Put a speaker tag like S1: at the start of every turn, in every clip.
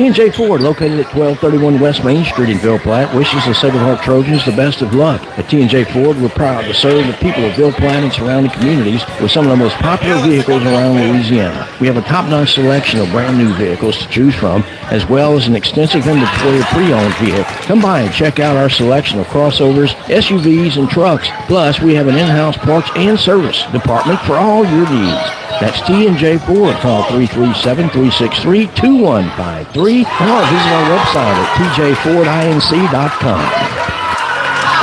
S1: T&J Ford, located at 1231 West Main Street in Ville Platte, wishes the Sacred Heart Trojans the best of luck. At T&J Ford, we're proud to serve the people of Ville Platte and surrounding communities with some of the most popular vehicles around Louisiana. We have a top-notch selection of brand new vehicles to choose from, as well as an extensive inventory of pre-owned vehicles. Come by and check out our selection of crossovers, SUVs, and trucks. Plus, we have an in-house parts and service department for all your needs. That's T&J Ford. Call 337-363-2153 or visit our website at tjfordinc.com.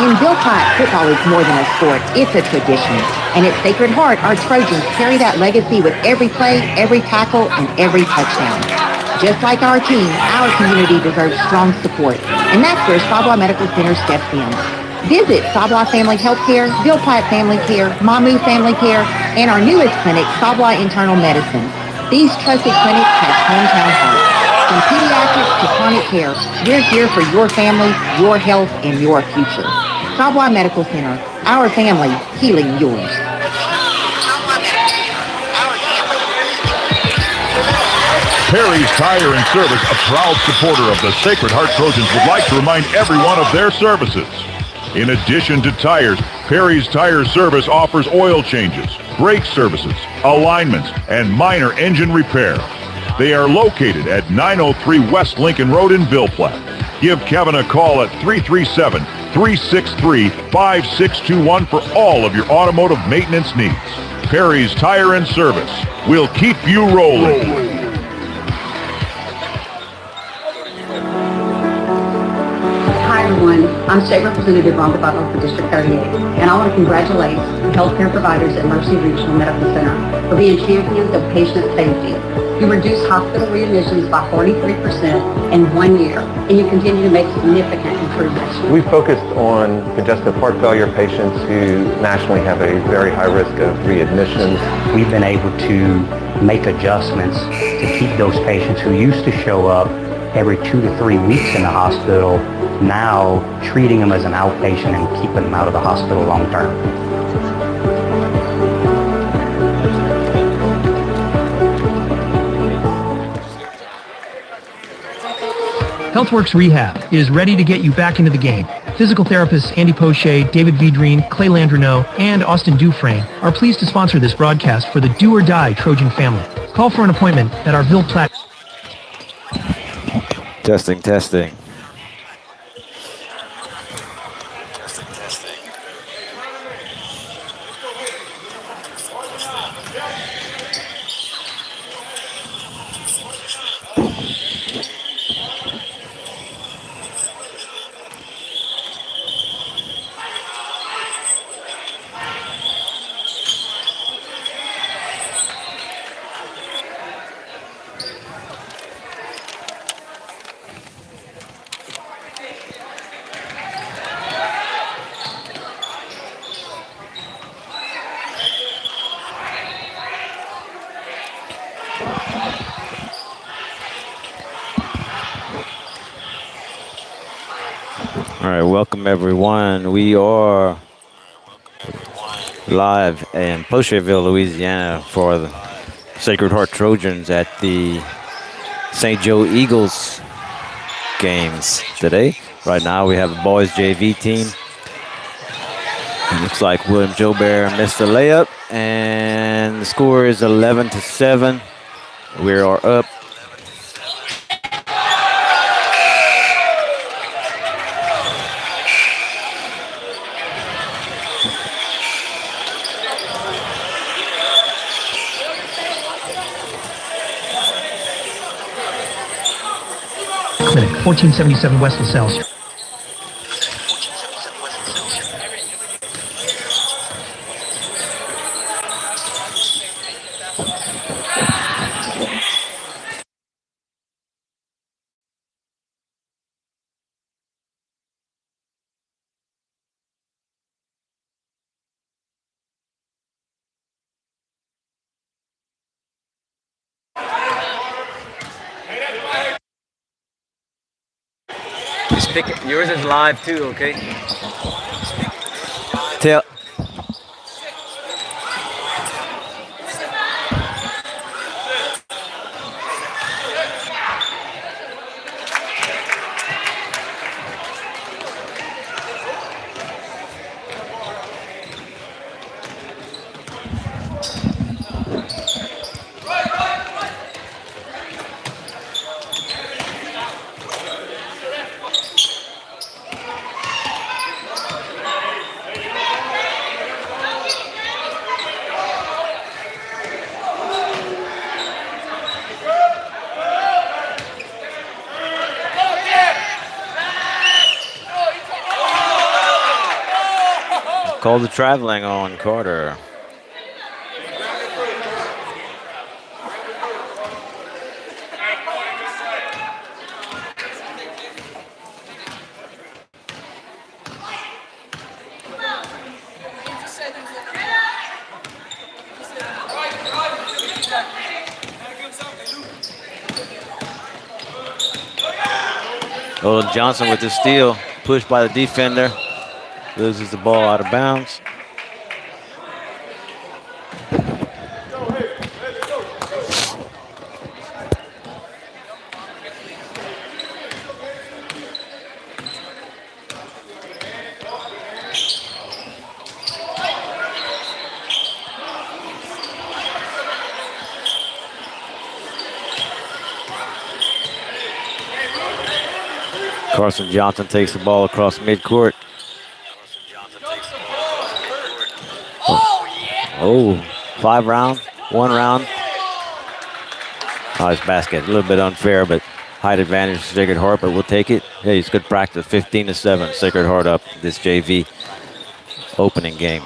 S2: In Ville Platte, football is more than a sport. It's a tradition. And at Sacred Heart, our Trojans carry that legacy with every play, every tackle, and every touchdown. Just like our team, our community deserves strong support. And that's where Sabla Medical Center steps in. Visit Sabla Family Healthcare, Ville Platte Family Care, Mamu Family Care, and our newest clinic, Sabla Internal Medicine. These trusted clinics have hometown heart. From pediatrics to chronic care, we're here for your family, your health, and your future. Sabla Medical Center, our family, healing yours.
S3: Perry's Tire and Service, a proud supporter of the Sacred Heart Trojans, would like to remind everyone of their services. In addition to tires, Perry's Tire Service offers oil changes, brake services, alignments, and minor engine repair. They are located at 903 West Lincoln Road in Ville Platte. Give Kevin a call at 337-363-5621 for all of your automotive maintenance needs. Perry's Tire and Service will keep you rolling.
S4: I'm State Representative Rhonda Butler for District 38, and I want to congratulate the healthcare providers at Mercy Regional Medical Center for being champions of patient safety. You reduced hospital readmissions by 43% in 1 year, and you continue to make significant improvements.
S5: We focused on congestive heart failure patients who nationally have a very high risk of readmissions.
S6: We've been able to make adjustments to keep those patients who used to show up every 2 to 3 weeks in the hospital, now treating them as an outpatient and keeping them out of the hospital long term.
S7: HealthWorks Rehab is ready to get you back into the game. Physical therapists Andy Poche, David Vidrine, Clay Landreneau, and Austin Dufresne are pleased to sponsor this broadcast for the Do or Die Trojan family. Call for an appointment at our Ville Platte.
S8: Testing. All right, welcome everyone. We are live in Pocheville, Louisiana for the Sacred Heart Trojans at the St. Joe Eagles games today. Right now we have the boys JV team. It looks like William Joubert missed the layup and the score is 11-7. We are up.
S7: Clinic, 1477 West LaSalle Street.
S8: Yours is live too, okay? Tell. Call the traveling on Carter. Olin Johnson with the steal, pushed by the defender, loses the ball out of bounds. Carson Johnson takes the ball across midcourt. Oh, 5 round, 1 round. Oh, his basket, a little bit unfair, but height advantage for Sacred Heart, but we'll take it. Hey, it's good practice, 15-7. Sacred Heart up this JV opening game.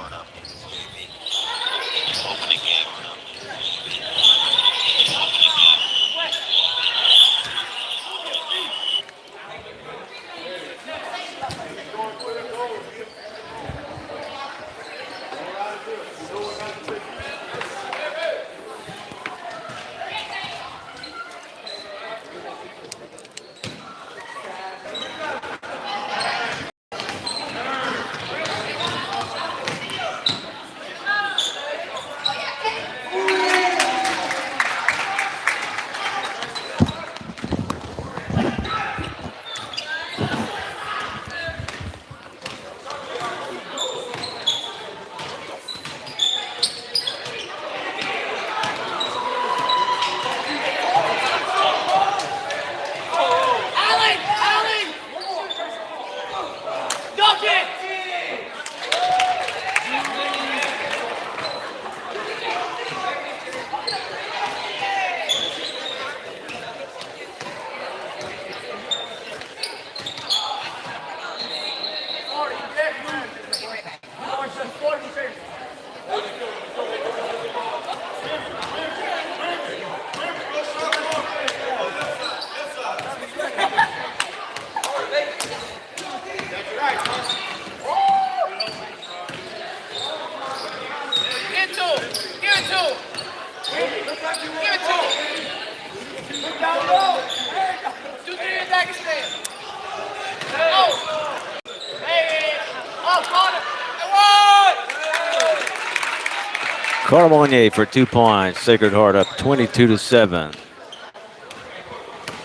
S8: Carbonier for 2 points. Sacred Heart up 22-7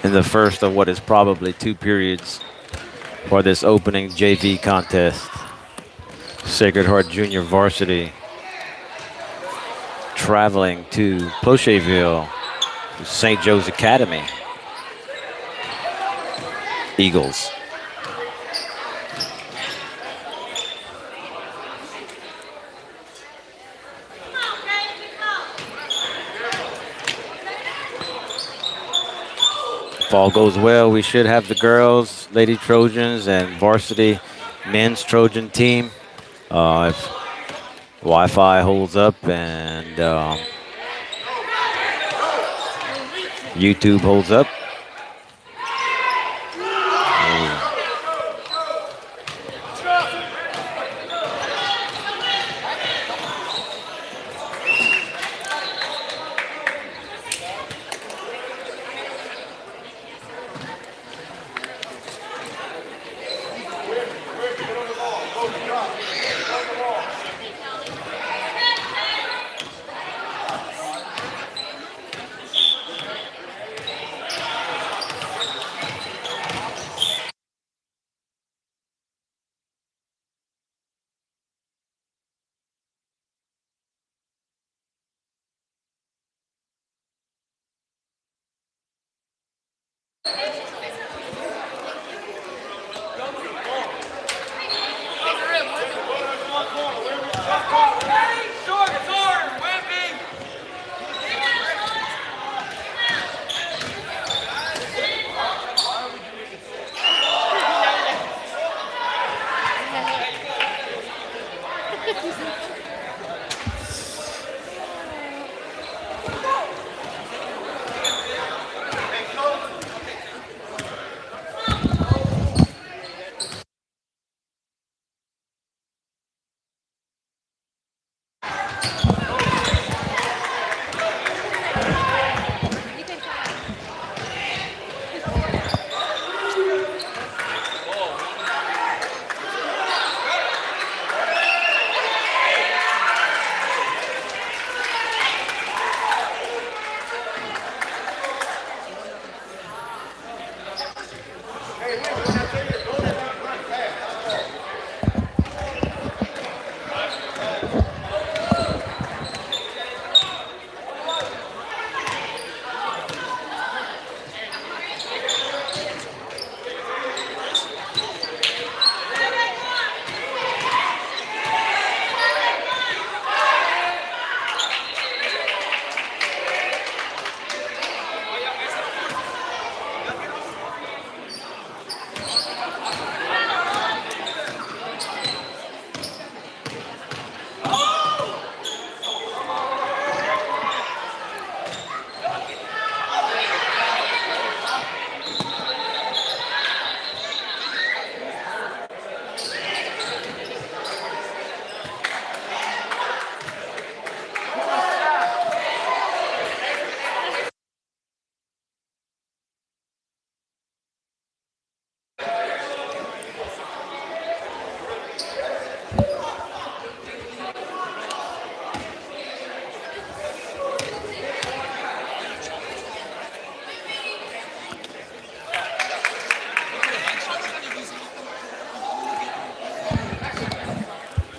S8: in the first of what is probably 2 periods for this opening JV contest. Sacred Heart Junior Varsity traveling to Clocheville, St. Joe's Academy. Eagles. If all goes well, we should have the girls, Lady Trojans, and varsity men's Trojan team. If Wi-Fi holds up and YouTube holds up.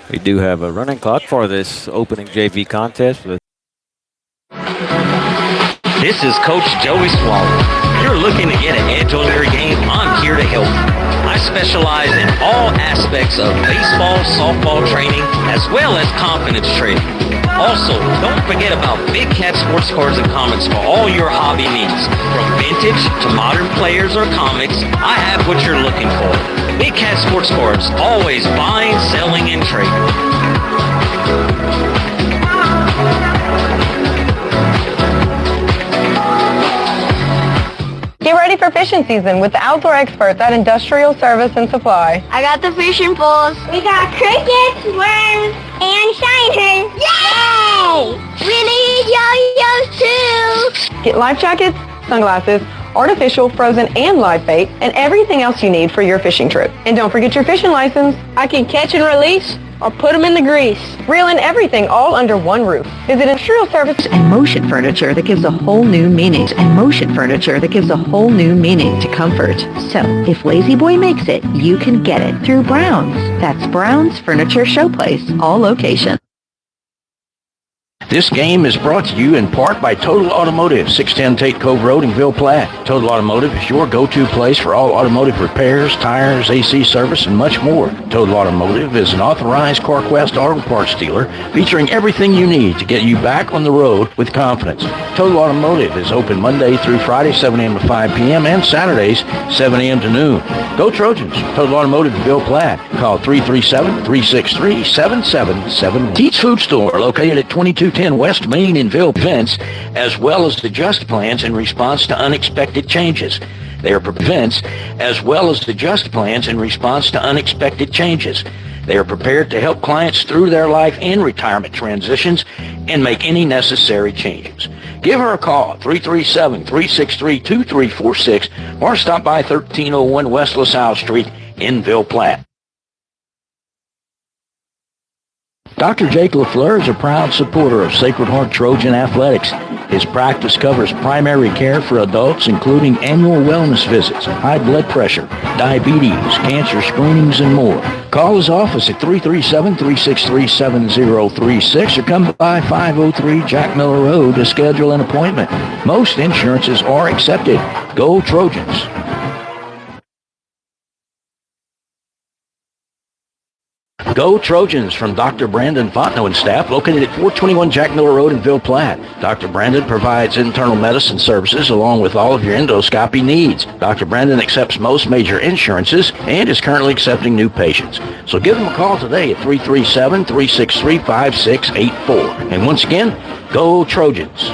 S8: We do have a running clock for this opening JV contest.
S9: This is Coach Joey Swallow. If you're looking to get an edge on your game, I'm here to help you. I specialize in all aspects of baseball, softball training, as well as confidence training. Also, don't forget about Big Cat Sports Cards and Comics for all your hobby needs. From vintage to modern players or comics, I have what you're looking for. Big Cat Sports Cards, always buying, selling, and trading.
S10: Get ready for fishing season with the outdoor experts at Industrial Service and Supply.
S11: I got the fishing poles. We got crickets, worms, and shiners. Yay! We need yo-yos too.
S10: Get life jackets, sunglasses, artificial, frozen, and live bait, and everything else you need for your fishing trip. And don't forget your fishing license.
S11: I can catch and release or put them in the grease.
S10: Reel in everything all under one roof. Visit Industrial Service
S2: And motion furniture that gives a whole new meaning. And motion furniture that gives a whole new meaning to comfort. So, if Lazy Boy makes it, you can get it through Brown's. That's Brown's Furniture Showplace, all locations.
S1: This game is brought to you in part by Total Automotive, 610 Tate Cove Road in Ville Platte. Total Automotive is your go-to place for all automotive repairs, tires, AC service, and much more. Total Automotive is an authorized CarQuest auto parts dealer featuring everything you need to get you back on the road with confidence. Total Automotive is open Monday through Friday, 7 a.m. to 5 p.m. and Saturdays, 7 a.m. to noon. Go Trojans! Total Automotive in Ville Platte. Call 337-363-7771. Teats Food Store, located at 2210 West Main in Ville, Vince, as well as the Just Plans in response to unexpected changes. They are prevents as well as the Just Plans in response to unexpected changes. They are prepared to help clients through their life and retirement transitions and make any necessary changes. Give her a call, 337-363-2346, or stop by 1301 West LaSalle Street in Ville Platte. Dr. Jake LaFleur is a proud supporter of Sacred Heart Trojan Athletics. His practice covers primary care for adults, including annual wellness visits, high blood pressure, diabetes, cancer screenings, and more. Call his office at 337-363-7036 or come by 503 Jack Miller Road to schedule an appointment. Most insurances are accepted. Go Trojans! Go Trojans from Dr. Brandon Fontenot and staff, located at 421 Jack Miller Road in Ville Platte. Dr. Brandon provides internal medicine services along with all of your endoscopy needs. Dr. Brandon accepts most major insurances and is currently accepting new patients. So give him a call today at 337-363-5684. And once again, Go Trojans!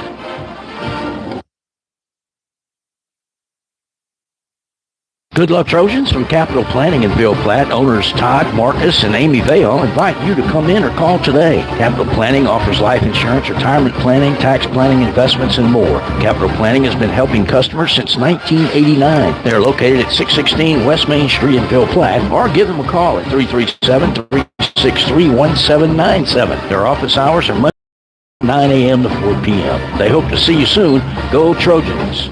S1: Good luck, Trojans. From Capital Planning in Ville Platte, owners Todd, Marcus, and Amy Vale invite you to come in or call today. Capital Planning offers life insurance, retirement planning, tax planning, investments, and more. Capital Planning has been helping customers since 1989. They are located at 616 West Main Street in Ville Platte, or give them a call at 337-363-1797. Their office hours are Monday 9 a.m. to 4 p.m. They hope to see you soon. Go Trojans!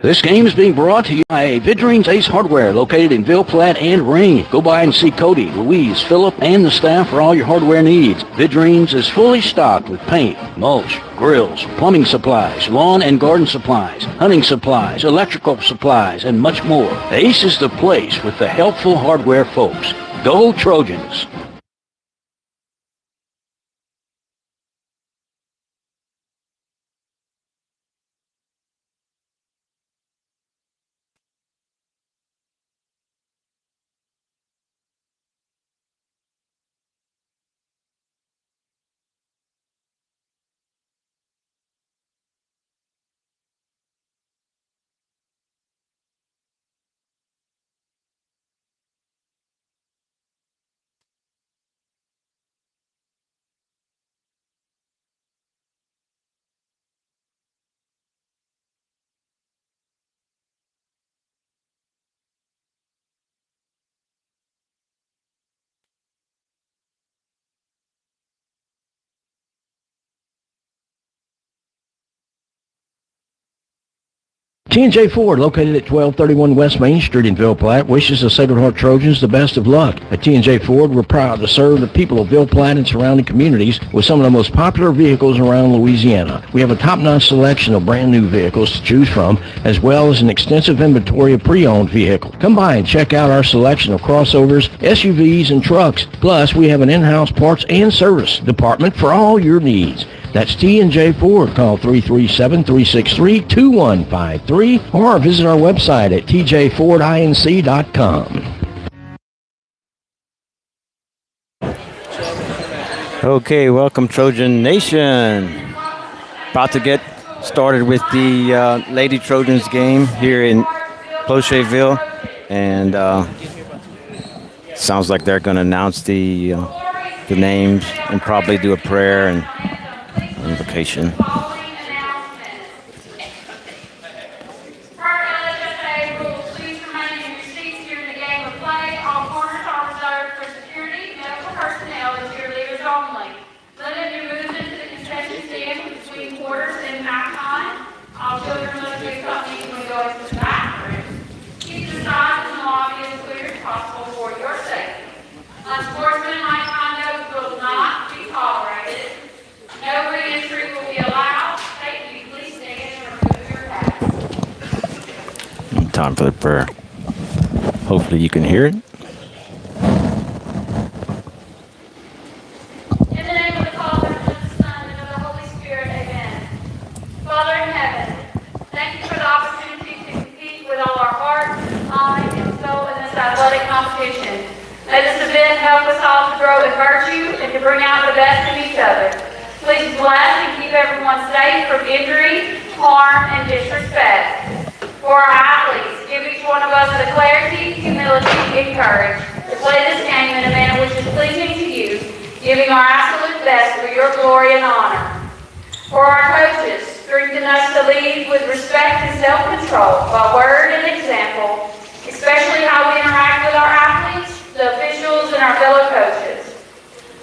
S1: This game is being brought to you by Vidrine's Ace Hardware, located in Ville Platte and Ring. Go by and see Cody, Louise, Philip, and the staff for all your hardware needs. Vidrine's is fully stocked with paint, mulch, grills, plumbing supplies, lawn and garden supplies, hunting supplies, electrical supplies, and much more. Ace is the place with the helpful hardware folks. Go Trojans! T&J Ford, located at 1231 West Main Street in Ville Platte, wishes the Sacred Heart Trojans the best of luck. At T&J Ford, we're proud to serve the people of Ville Platte and surrounding communities with some of the most popular vehicles around Louisiana. We have a top-notch selection of brand new vehicles to choose from, as well as an extensive inventory of pre-owned vehicles. Come by and check out our selection of crossovers, SUVs, and trucks. Plus, we have an in-house parts and service department for all your needs. That's T&J Ford. Call 337-363-2153 or visit our website at tjfordinc.com.
S8: Okay, welcome Trojan Nation. About to get started with the Lady Trojans game here in Clocheville, and sounds like they're going to announce the names and probably do a prayer and invocation. Time for the prayer. Hopefully you can hear it.
S11: In the name of the Father, and of the Son, and of the Holy Spirit, amen. Father in heaven, thank you for the opportunity to compete with all our heart, mind, and soul in this athletic competition. May this event help us all to grow in virtue and to bring out the best in each other. Please bless and keep everyone safe from injury, harm, and disrespect. For our athletes, give each one of us the clarity, humility, and courage to play this game in a manner which is pleasing to you, giving our absolute best for your glory and honor. For our coaches, strengthen us to lead with respect and self-control by word and example, especially how we interact with our athletes, the officials, and our fellow coaches.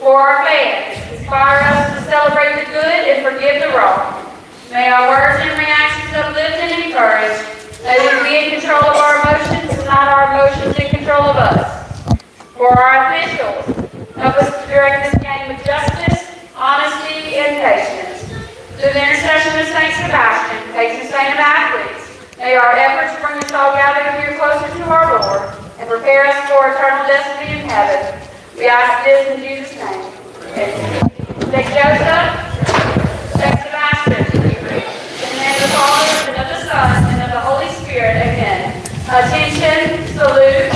S11: For our fans, Inspire us to celebrate the good and forgive the wrong. May our words and reactions uplift and encourage. May we be in control of our emotions and not our emotions in control of us. For our officials, help us to direct this game with justice, honesty, and patience. Through the intercession of St. Sebastian, patron saint of athletes, may our efforts bring us all gathered here closer to our Lord and prepare us for eternal destiny in heaven. We ask this in Jesus' name. St. Joseph, St. Sebastian, in the name of the Father, and of the Son, and of the Holy Spirit, amen. Attention, salute.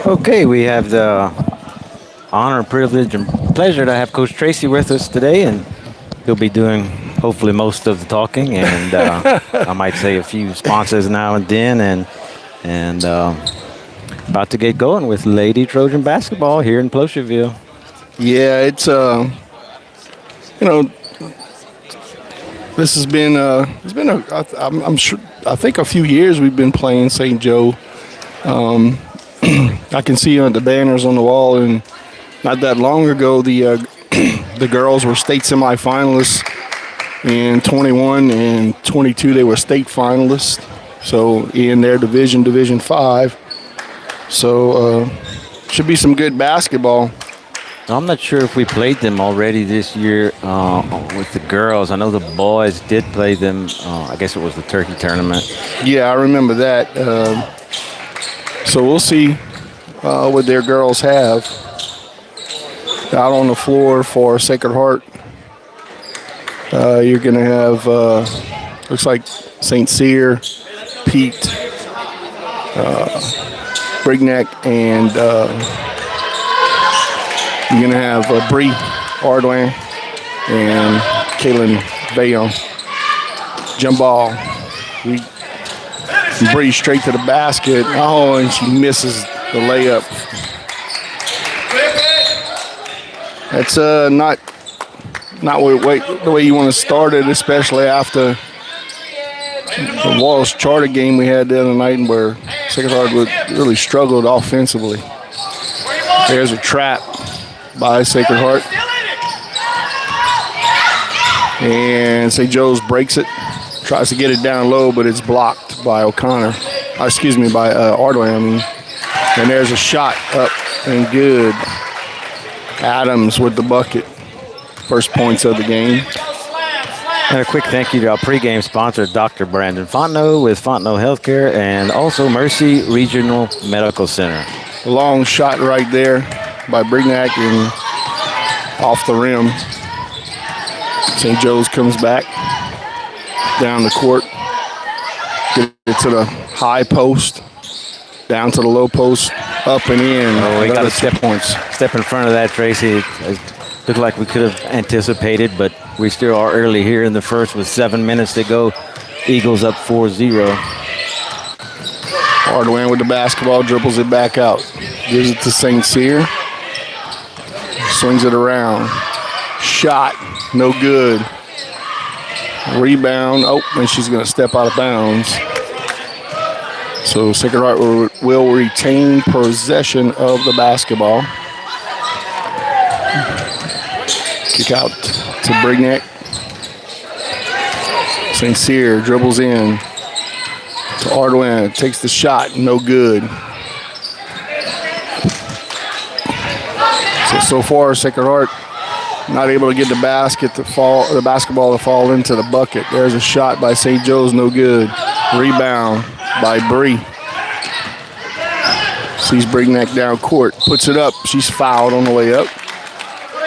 S8: Okay, we have the honor, privilege, and pleasure to have Coach Tracy with us today, and he'll be doing hopefully most of the talking, and I might say a few sponsors now and then, and about to get going with Lady Trojan basketball here in Placerville.
S12: Yeah, it's this has been I'm sure, I think a few years we've been playing St. Joe. I can see the banners on the wall, and not that long ago, the girls were state semifinalists. In 21 and 22, they were state finalists. So in their Division 5. So should be some good basketball.
S8: I'm not sure if we played them already this year with the girls. I know the boys did play them. I guess it was the turkey tournament.
S12: Yeah, I remember that. So we'll see what their girls have out on the floor for Sacred Heart. You're going to have, looks like St. Cyr, Pete, Brignac, and you're going to have Bree Ardwin and Kaylin Bayon. Jump ball. Bree straight to the basket. Oh, and she misses the layup. That's not the way you want to start it, especially after the Walls Charter game we had the other night, where Sacred Heart really struggled offensively. There's a trap by Sacred Heart. And St. Joe's breaks it. Tries to get it down low, but it's blocked by O'Connor. By Ardwin, And there's a shot up and good. Adams with the bucket. First points of the game.
S8: And a quick thank you to our pregame sponsor, Dr. Brandon Fontenot with Fontenot Healthcare, and also Mercy Regional Medical Center.
S12: A long shot right there by Brignac and off the rim. St. Joe's comes back down the court. Get it to the high post, down to the low post, up and in.
S8: Oh, we got a
S12: step points.
S8: Step in front of that, Tracy. It looked like we could have anticipated, but we still are early here in the first with 7 minutes to go. Eagles up 4-0.
S12: Ardwin with the basketball, dribbles it back out. Gives it to St. Cyr. Swings it around. Shot, no good. Rebound, and she's going to step out of bounds. So Sacred Heart will retain possession of the basketball. Kick out to Brignac. St. Cyr dribbles in to Ardoin. Takes the shot, no good. So far, Sacred Heart not able to get the basketball to fall into the bucket. There's a shot by St. Joe's, no good. Rebound by Bree. Sees Brignac down court, puts it up. She's fouled on the way up,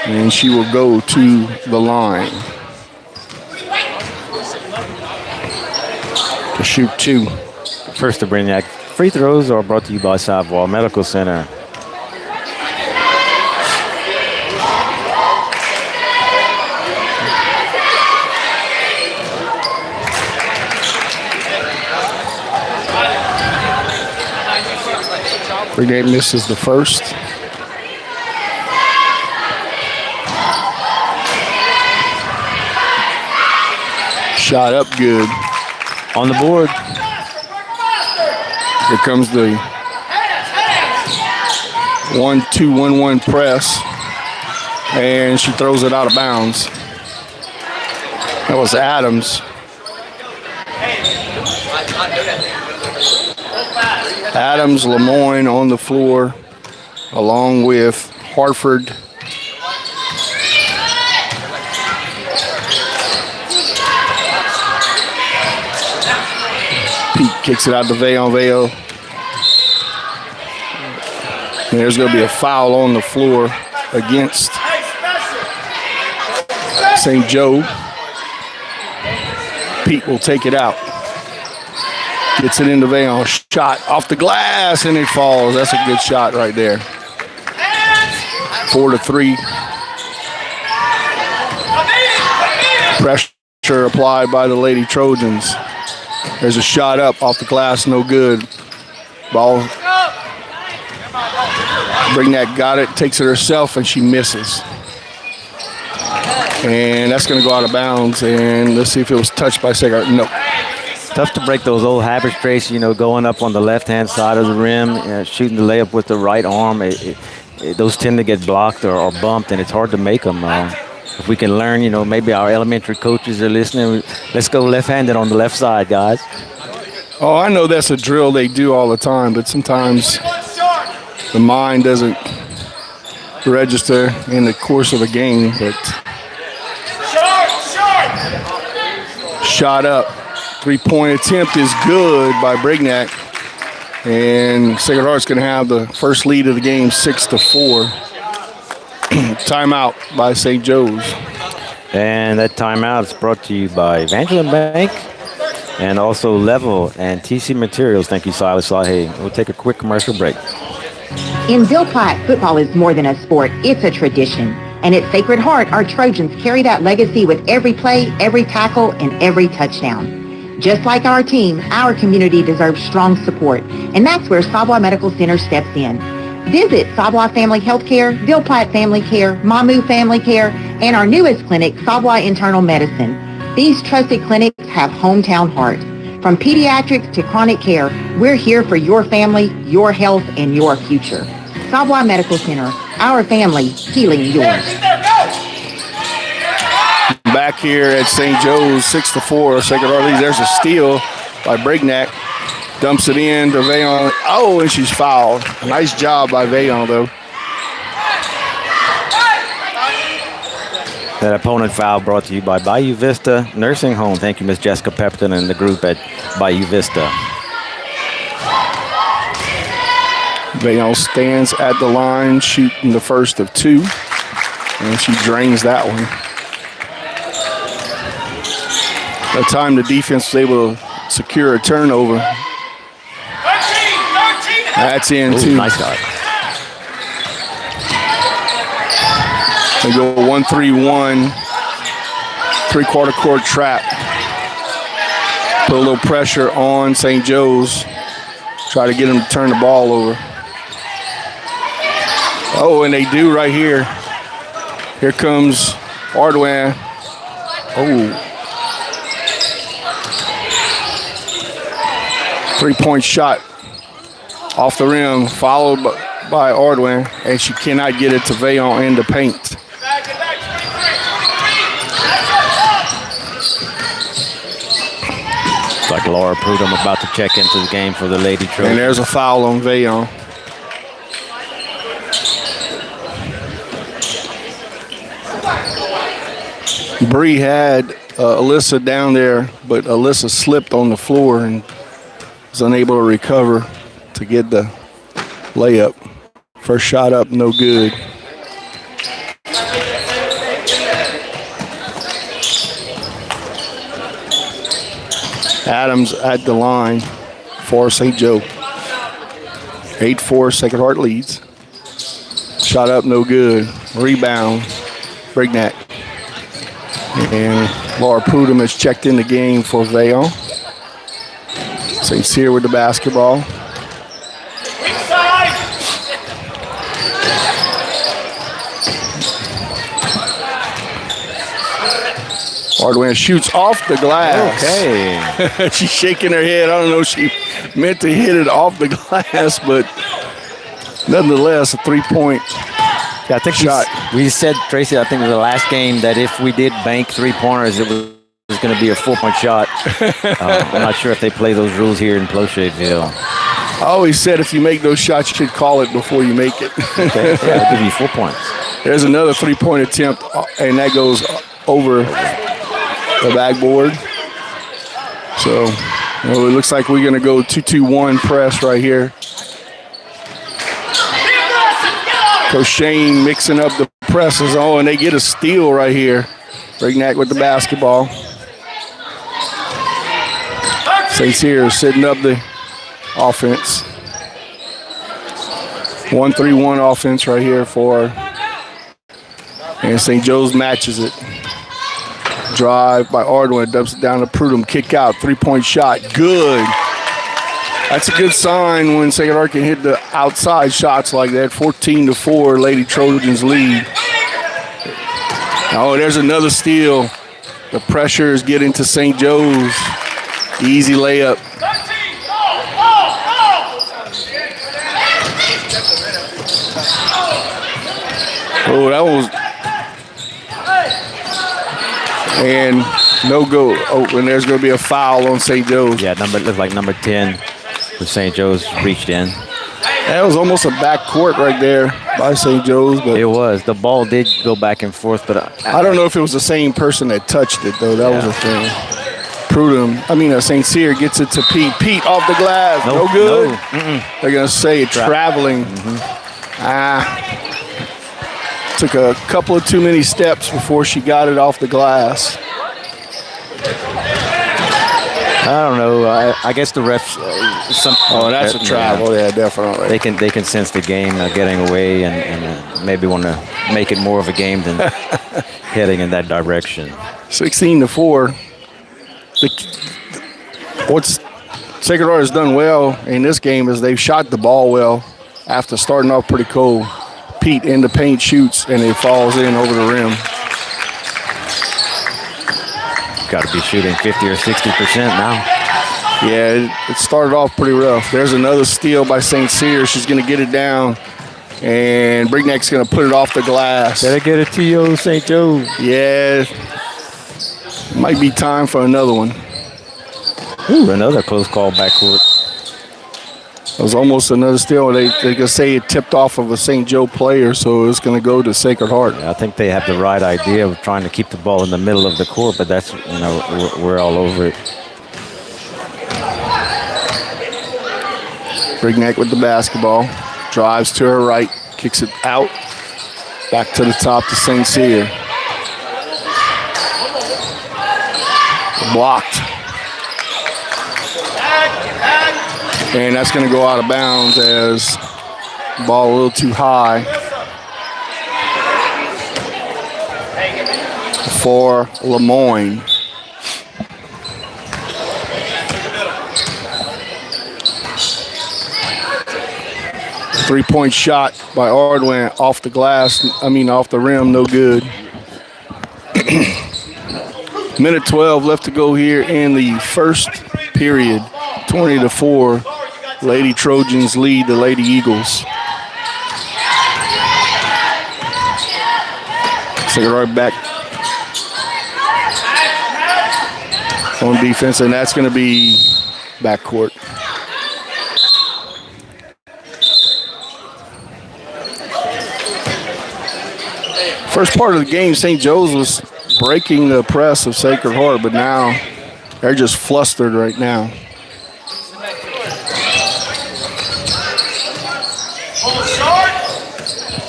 S12: and she will go to the line to shoot 2.
S8: First to Brignac. Free throws are brought to you by Savoy Medical Center.
S12: Brignac misses the first. Shot up good.
S8: On the board.
S12: Here comes the 1-2-1-1 press. And she throws it out of bounds. That was Adams. Adams, Lemoyne on the floor, along with Hartford. Pete kicks it out to Vale. And there's going to be a foul on the floor against St. Joe. Pete will take it out. Gets it into Vale. Shot off the glass, and it falls. That's a good shot right there. 4-3. Pressure applied by the Lady Trojans. There's a shot up off the glass, no good. Ball. Brignac got it, takes it herself, and she misses. And that's going to go out of bounds. And let's see if it was touched by Sacred. No.
S8: Tough to break those old habits, Trace, going up on the left-hand side of the rim, shooting the layup with the right arm. Those tend to get blocked or bumped, and it's hard to make them. If we can learn, maybe our elementary coaches are listening, let's go left-handed on the left side, guys.
S12: Oh, I know that's a drill they do all the time, but sometimes the mind doesn't register in the course of a game. But shot up. 3-point attempt is good by Brignac. And Sacred Heart's going to have the first lead of the game, 6-4. Timeout by St. Joe's.
S8: And that timeout is brought to you by Evangeline Bank and also Level and TC Materials. Thank you, Silas Sahe. We'll take a quick commercial break.
S2: In Ville Platte, football is more than a sport. It's a tradition. And at Sacred Heart, our Trojans carry that legacy with every play, every tackle, and every touchdown. Just like our team, our community deserves strong support, and that's where Savoy Medical Center steps in. Visit Savoy Family Healthcare, Ville Platte Family Care, Mamu Family Care, and our newest clinic, Savoy Internal Medicine. These trusted clinics have hometown heart. From pediatrics to chronic care, we're here for your family, your health, and your future. Savoy Medical Center, our family, healing yours.
S12: Back here at St. Joe's, 6-4, Sacred Heart leads. There's a steal by Brignac. Dumps it in to Vayon. Oh, and she's fouled. Nice job by Vayon, though.
S8: That opponent foul brought to you by Bayou Vista Nursing Home. Thank you, Miss Jessica Pepton and the group at Bayou Vista.
S12: Vayon stands at the line, shooting the first of 2. And she drains that one. That time the defense was able to secure a turnover. That's in, too.
S8: Nice shot.
S12: They go 1-3-1, 3-quarter court trap. Put a little pressure on St. Joe's. Try to get them to turn the ball over. Oh, and they do right here. Here comes Ardoin. Oh. Three-point shot off the rim, followed by Ordwin, and she cannot get it to Vayon in the paint.
S8: It's like Laura Prudhomme about to check into the game for the Lady Trojans.
S12: And there's a foul on Vayon. Bree had Alyssa down there, but Alyssa slipped on the floor and was unable to recover to get the layup. First shot up, no good. Adams at the line for St. Joe. 8-4, Sacred Heart leads. Shot up, no good. Rebound, Brignac. And Laura Prudhomme has checked in the game for Vayon. St. Cyr with the basketball. Hardwin shoots off the glass.
S8: Okay.
S12: She's shaking her head. I don't know if she meant to hit it off the glass, but nonetheless, a three-point
S8: I think
S12: shot.
S8: We said, Tracy, I think in the last game that if we did bank three-pointers, it was going to be a 4-point shot. I'm not sure if they play those rules here in Plocheville.
S12: I always said if you make those shots, you should call it before you make it.
S8: Okay. Yeah, I'll give you 4 points.
S12: There's another three-point attempt, and that goes over the backboard. So it looks like we're going to go 2-2-1 press right here. Coach Shane mixing up the presses. Oh, and they get a steal right here. Brignac with the basketball. St. Cyr setting up the offense. 1-3-1 offense right here for, and St. Joe's matches it. Drive by Ardwin, dumps it down to Prudhomme. Kick out, three-point shot, good. That's a good sign when Sacred Heart can hit the outside shots like that. 14-4, Lady Trojans lead. Oh, there's another steal. The pressure is getting to St. Joe's. Easy layup. Oh, that was, and no go. Oh, and there's going to be a foul on St. Joe's.
S8: Yeah, looked like number 10 for St. Joe's reached in.
S12: That was almost a back court right there by St. Joe's. But
S8: it was. The ball did go back and forth, but
S12: I don't know if it was the same person that touched it, though. That was the thing. St. Cyr gets it to Pete. Pete off the glass. No good.
S8: No.
S12: They're going to say it traveling. Took a couple of too many steps before she got it off the glass.
S8: I don't know. I guess the refs.
S12: That's a travel. Yeah, definitely.
S8: They can sense the game getting away and maybe want to make it more of a game than heading in that direction.
S12: 16-4. What's Sacred Heart has done well in this game is they've shot the ball well after starting off pretty cold. Pete in the paint shoots and it falls in over the rim.
S8: Got to be shooting 50 or 60% now.
S12: Yeah, it started off pretty rough. There's another steal by St. Cyr. She's going to get it down, and Brignac's going to put it off the glass.
S8: Better get a TO, St. Joe.
S12: Yeah, might be time for another one.
S8: Ooh, another close call backcourt.
S12: It was almost another steal. They can say it tipped off of a St. Joe player, so it's going to go to Sacred Heart.
S8: Yeah, I think they have the right idea of trying to keep the ball in the middle of the court, but that's, we're all over it.
S12: Brignac with the basketball. Drives to her right, kicks it out. Back to the top to St. Cyr. Blocked. And that's going to go out of bounds as ball a little too high for Lemoyne. Three-point shot by Ardwin off the glass, off the rim, no good. Minute 12 left to go here in the first period. 20-4. Lady Trojans lead the Lady Eagles. Sacred Heart back on defense, and that's going to be backcourt. First part of the game, St. Joe's was breaking the press of Sacred Heart, but now they're just flustered right now.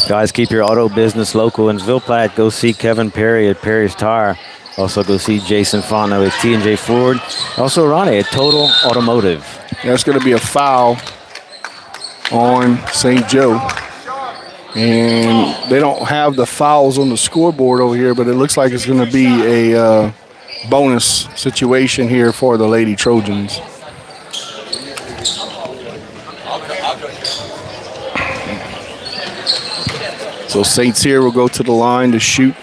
S8: Guys, keep your auto business local in Ville Platte. Go see Kevin Perry at Perry's Tire. Also go see Jason Fontenot at T&J Ford. Also Ronnie at Total Automotive.
S12: That's going to be a foul on St. Joe. And they don't have the fouls on the scoreboard over here, but it looks like it's going to be a bonus situation here for the Lady Trojans. So St. Cyr will go to the line to shoot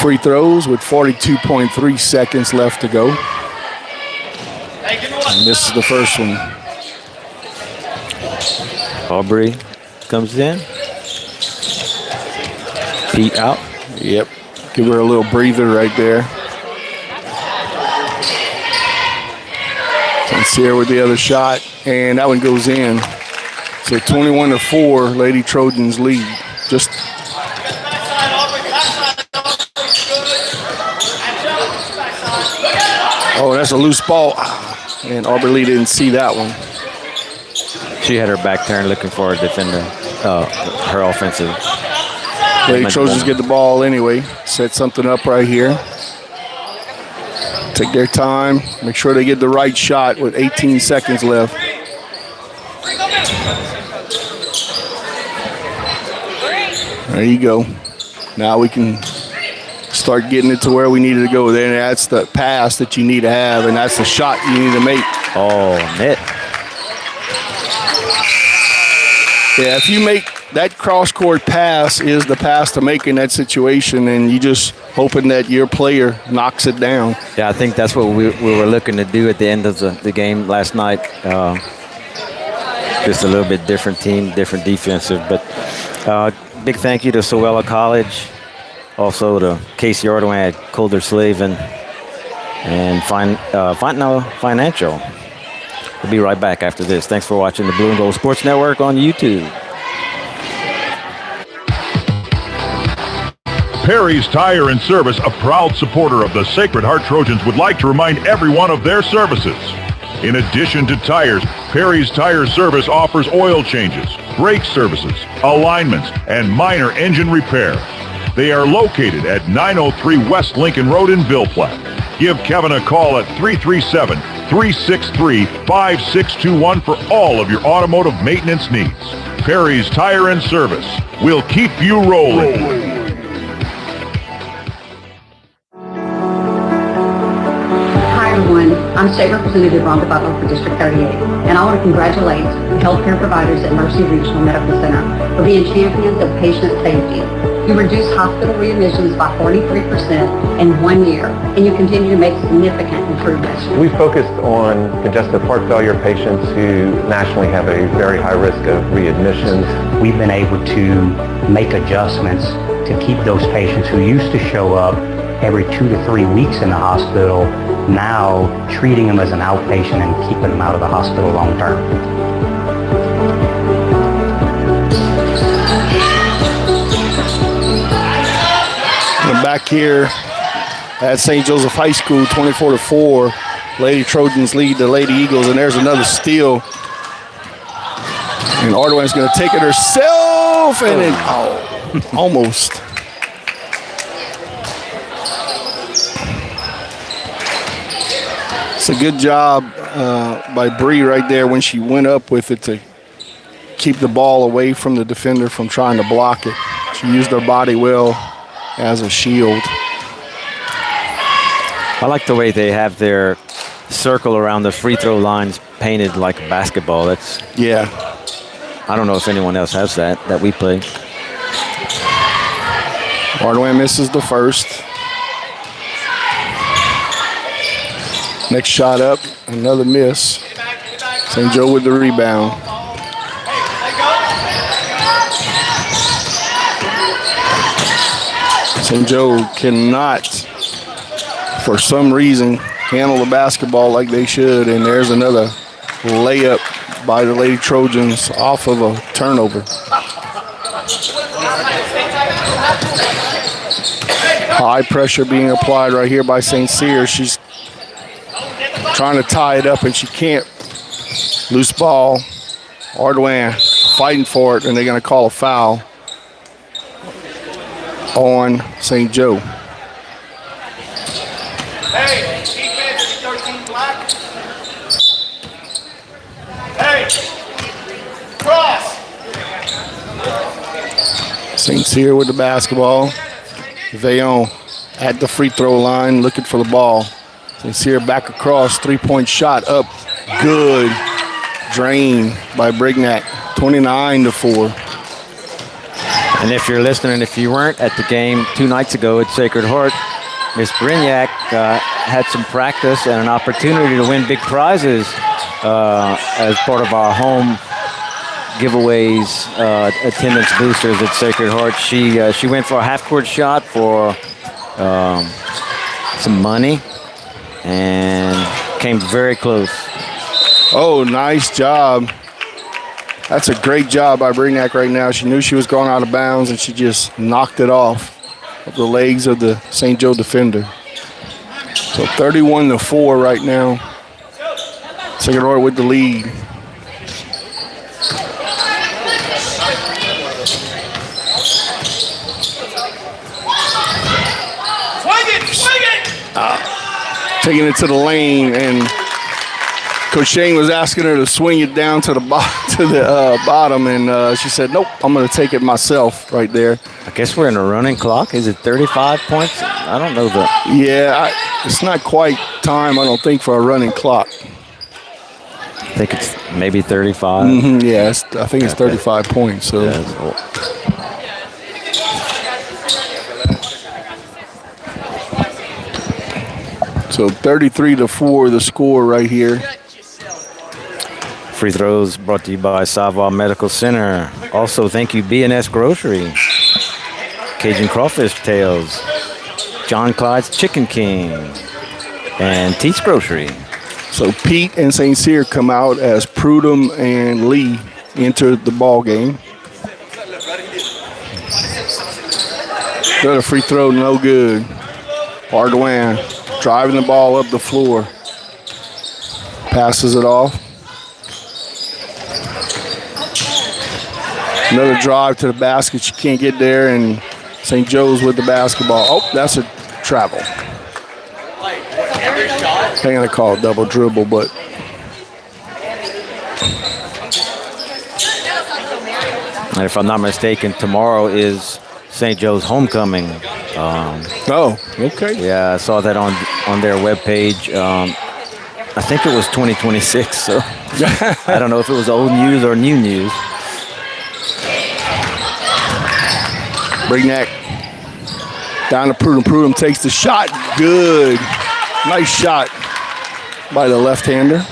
S12: free throws with 42.3 seconds left to go. And misses the first one.
S8: Aubrey comes in. Pete out.
S12: Yep. Give her a little breather right there. St. Cyr with the other shot, and that one goes in. So 21-4, Lady Trojans lead. Just that's a loose ball. And Aubrey Lee didn't see that one.
S8: She had her back turned looking for a defender, her offensive.
S12: Lady Trojans get the ball anyway. Set something up right here. Take their time. Make sure they get the right shot with 18 seconds left. There you go. Now we can start getting it to where we needed to go. Then that's the pass that you need to have, and that's the shot you need to make.
S8: Oh, net.
S12: Yeah, if you make that cross-court pass is the pass to make in that situation, and you just hoping that your player knocks it down.
S8: Yeah, I think that's what we were looking to do at the end of the game last night. Just a little bit different team, different defensive. But big thank you to Sowella College, also to Casey Ordway at Colder Slave, and Fontenot Financial. We'll be right back after this. Thanks for watching the Blue and Gold Sports Network on YouTube.
S3: Perry's Tire and Service, a proud supporter of the Sacred Heart Trojans, would like to remind everyone of their services. In addition to tires, Perry's Tire Service offers oil changes, brake services, alignments, and minor engine repair. They are located at 903 West Lincoln Road in Ville Platte. Give Kevin a call at 337-363-5621 for all of your automotive maintenance needs. Perry's Tire and Service will keep you rolling.
S4: I'm State Representative Rhonda Butler for District 38, and I want to congratulate the healthcare providers at Mercy Regional Medical Center for being champions of patient safety. You reduced hospital readmissions by 43% in 1 year, and you continue to make significant improvements.
S5: We focused on congestive heart failure patients who nationally have a very high risk of readmissions.
S6: We've been able to make adjustments to keep those patients who used to show up every 2 to 3 weeks in the hospital, now treating them as an outpatient and keeping them out of the hospital long term.
S12: And back here at St. Joseph High School, 24-4, Lady Trojans lead the Lady Eagles, and there's another steal. And Ordway's going to take it herself, and then, almost. It's a good job by Bree right there when she went up with it to keep the ball away from the defender from trying to block it. She used her body well as a shield.
S8: I like the way they have their circle around the free throw lines painted like a basketball. That's,
S12: yeah.
S8: I don't know if anyone else has that we play.
S12: Ordway misses the first. Next shot up, another miss. St. Joe with the rebound. St. Joe cannot, for some reason, handle the basketball like they should, and there's another layup by the Lady Trojans off of a turnover. High pressure being applied right here by St. Cyr. She's trying to tie it up and she can't. Loose ball. Ardoin fighting for it, and they're going to call a foul on St. Joe.
S13: Hey, defense, 13 black. Hey, cross.
S12: St. Cyr with the basketball. Veillon at the free throw line looking for the ball. St. Cyr back across, three-point shot up. Good. Drained by Brignac, 29-4.
S8: And if you're listening, if you weren't at the game 2 nights ago at Sacred Heart, Miss Brignac had some practice and an opportunity to win big prizes as part of our home giveaways, attendance boosters at Sacred Heart. She went for a half-court shot for some money and came very close.
S12: Oh, nice job. That's a great job by Brignac right now. She knew she was going out of bounds, and she just knocked it off of the legs of the St. Joe defender. So 31-4 right now. Sacred Heart with the lead. Taking it to the lane, and Coach Shane was asking her to swing it down to the bottom, and she said, nope, I'm going to take it myself right there.
S8: I guess we're in a running clock. Is it 35 points? I don't know that.
S12: Yeah, it's not quite time, I don't think, for a running clock.
S8: I think it's maybe 35.
S12: Mm-hmm, yeah, I think it's 35 points. So.
S8: Yeah,
S12: So 33-4, the score right here.
S8: Free throws brought to you by Savoy Medical Center. Also, thank you, B&S Grocery, Cajun Crawfish Tails, John Clyde's Chicken King, and Teats Grocery.
S12: So Pete and St. Cyr come out as Prudhomme and Lee enter the ball game. Another free throw, no good. Ardoin driving the ball up the floor. Passes it off. Another drive to the basket. She can't get there, and St. Joe's with the basketball. Oh, that's a travel. They're going to call it double dribble, but.
S8: And if I'm not mistaken, tomorrow is St. Joe's homecoming.
S12: Oh, okay.
S8: Yeah, I saw that on their webpage. I think it was 2026, so I don't know if it was old news or new news.
S12: Brignac down to Prudhomme. Prudhomme takes the shot. Good. Nice shot by the left-hander.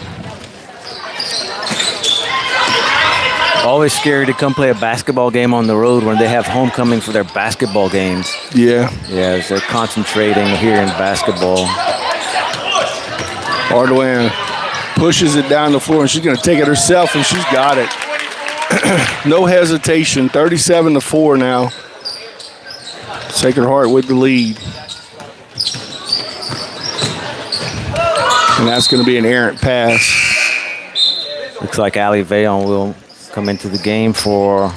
S8: Always scary to come play a basketball game on the road when they have homecoming for their basketball games.
S12: Yeah.
S8: Yeah, as they're concentrating here in basketball.
S12: Ardoin pushes it down the floor, and she's going to take it herself, and she's got it. No hesitation. 37-4 now. Sacred Heart with the lead. And that's going to be an errant pass.
S8: Looks like Ali Veillon will come into the game for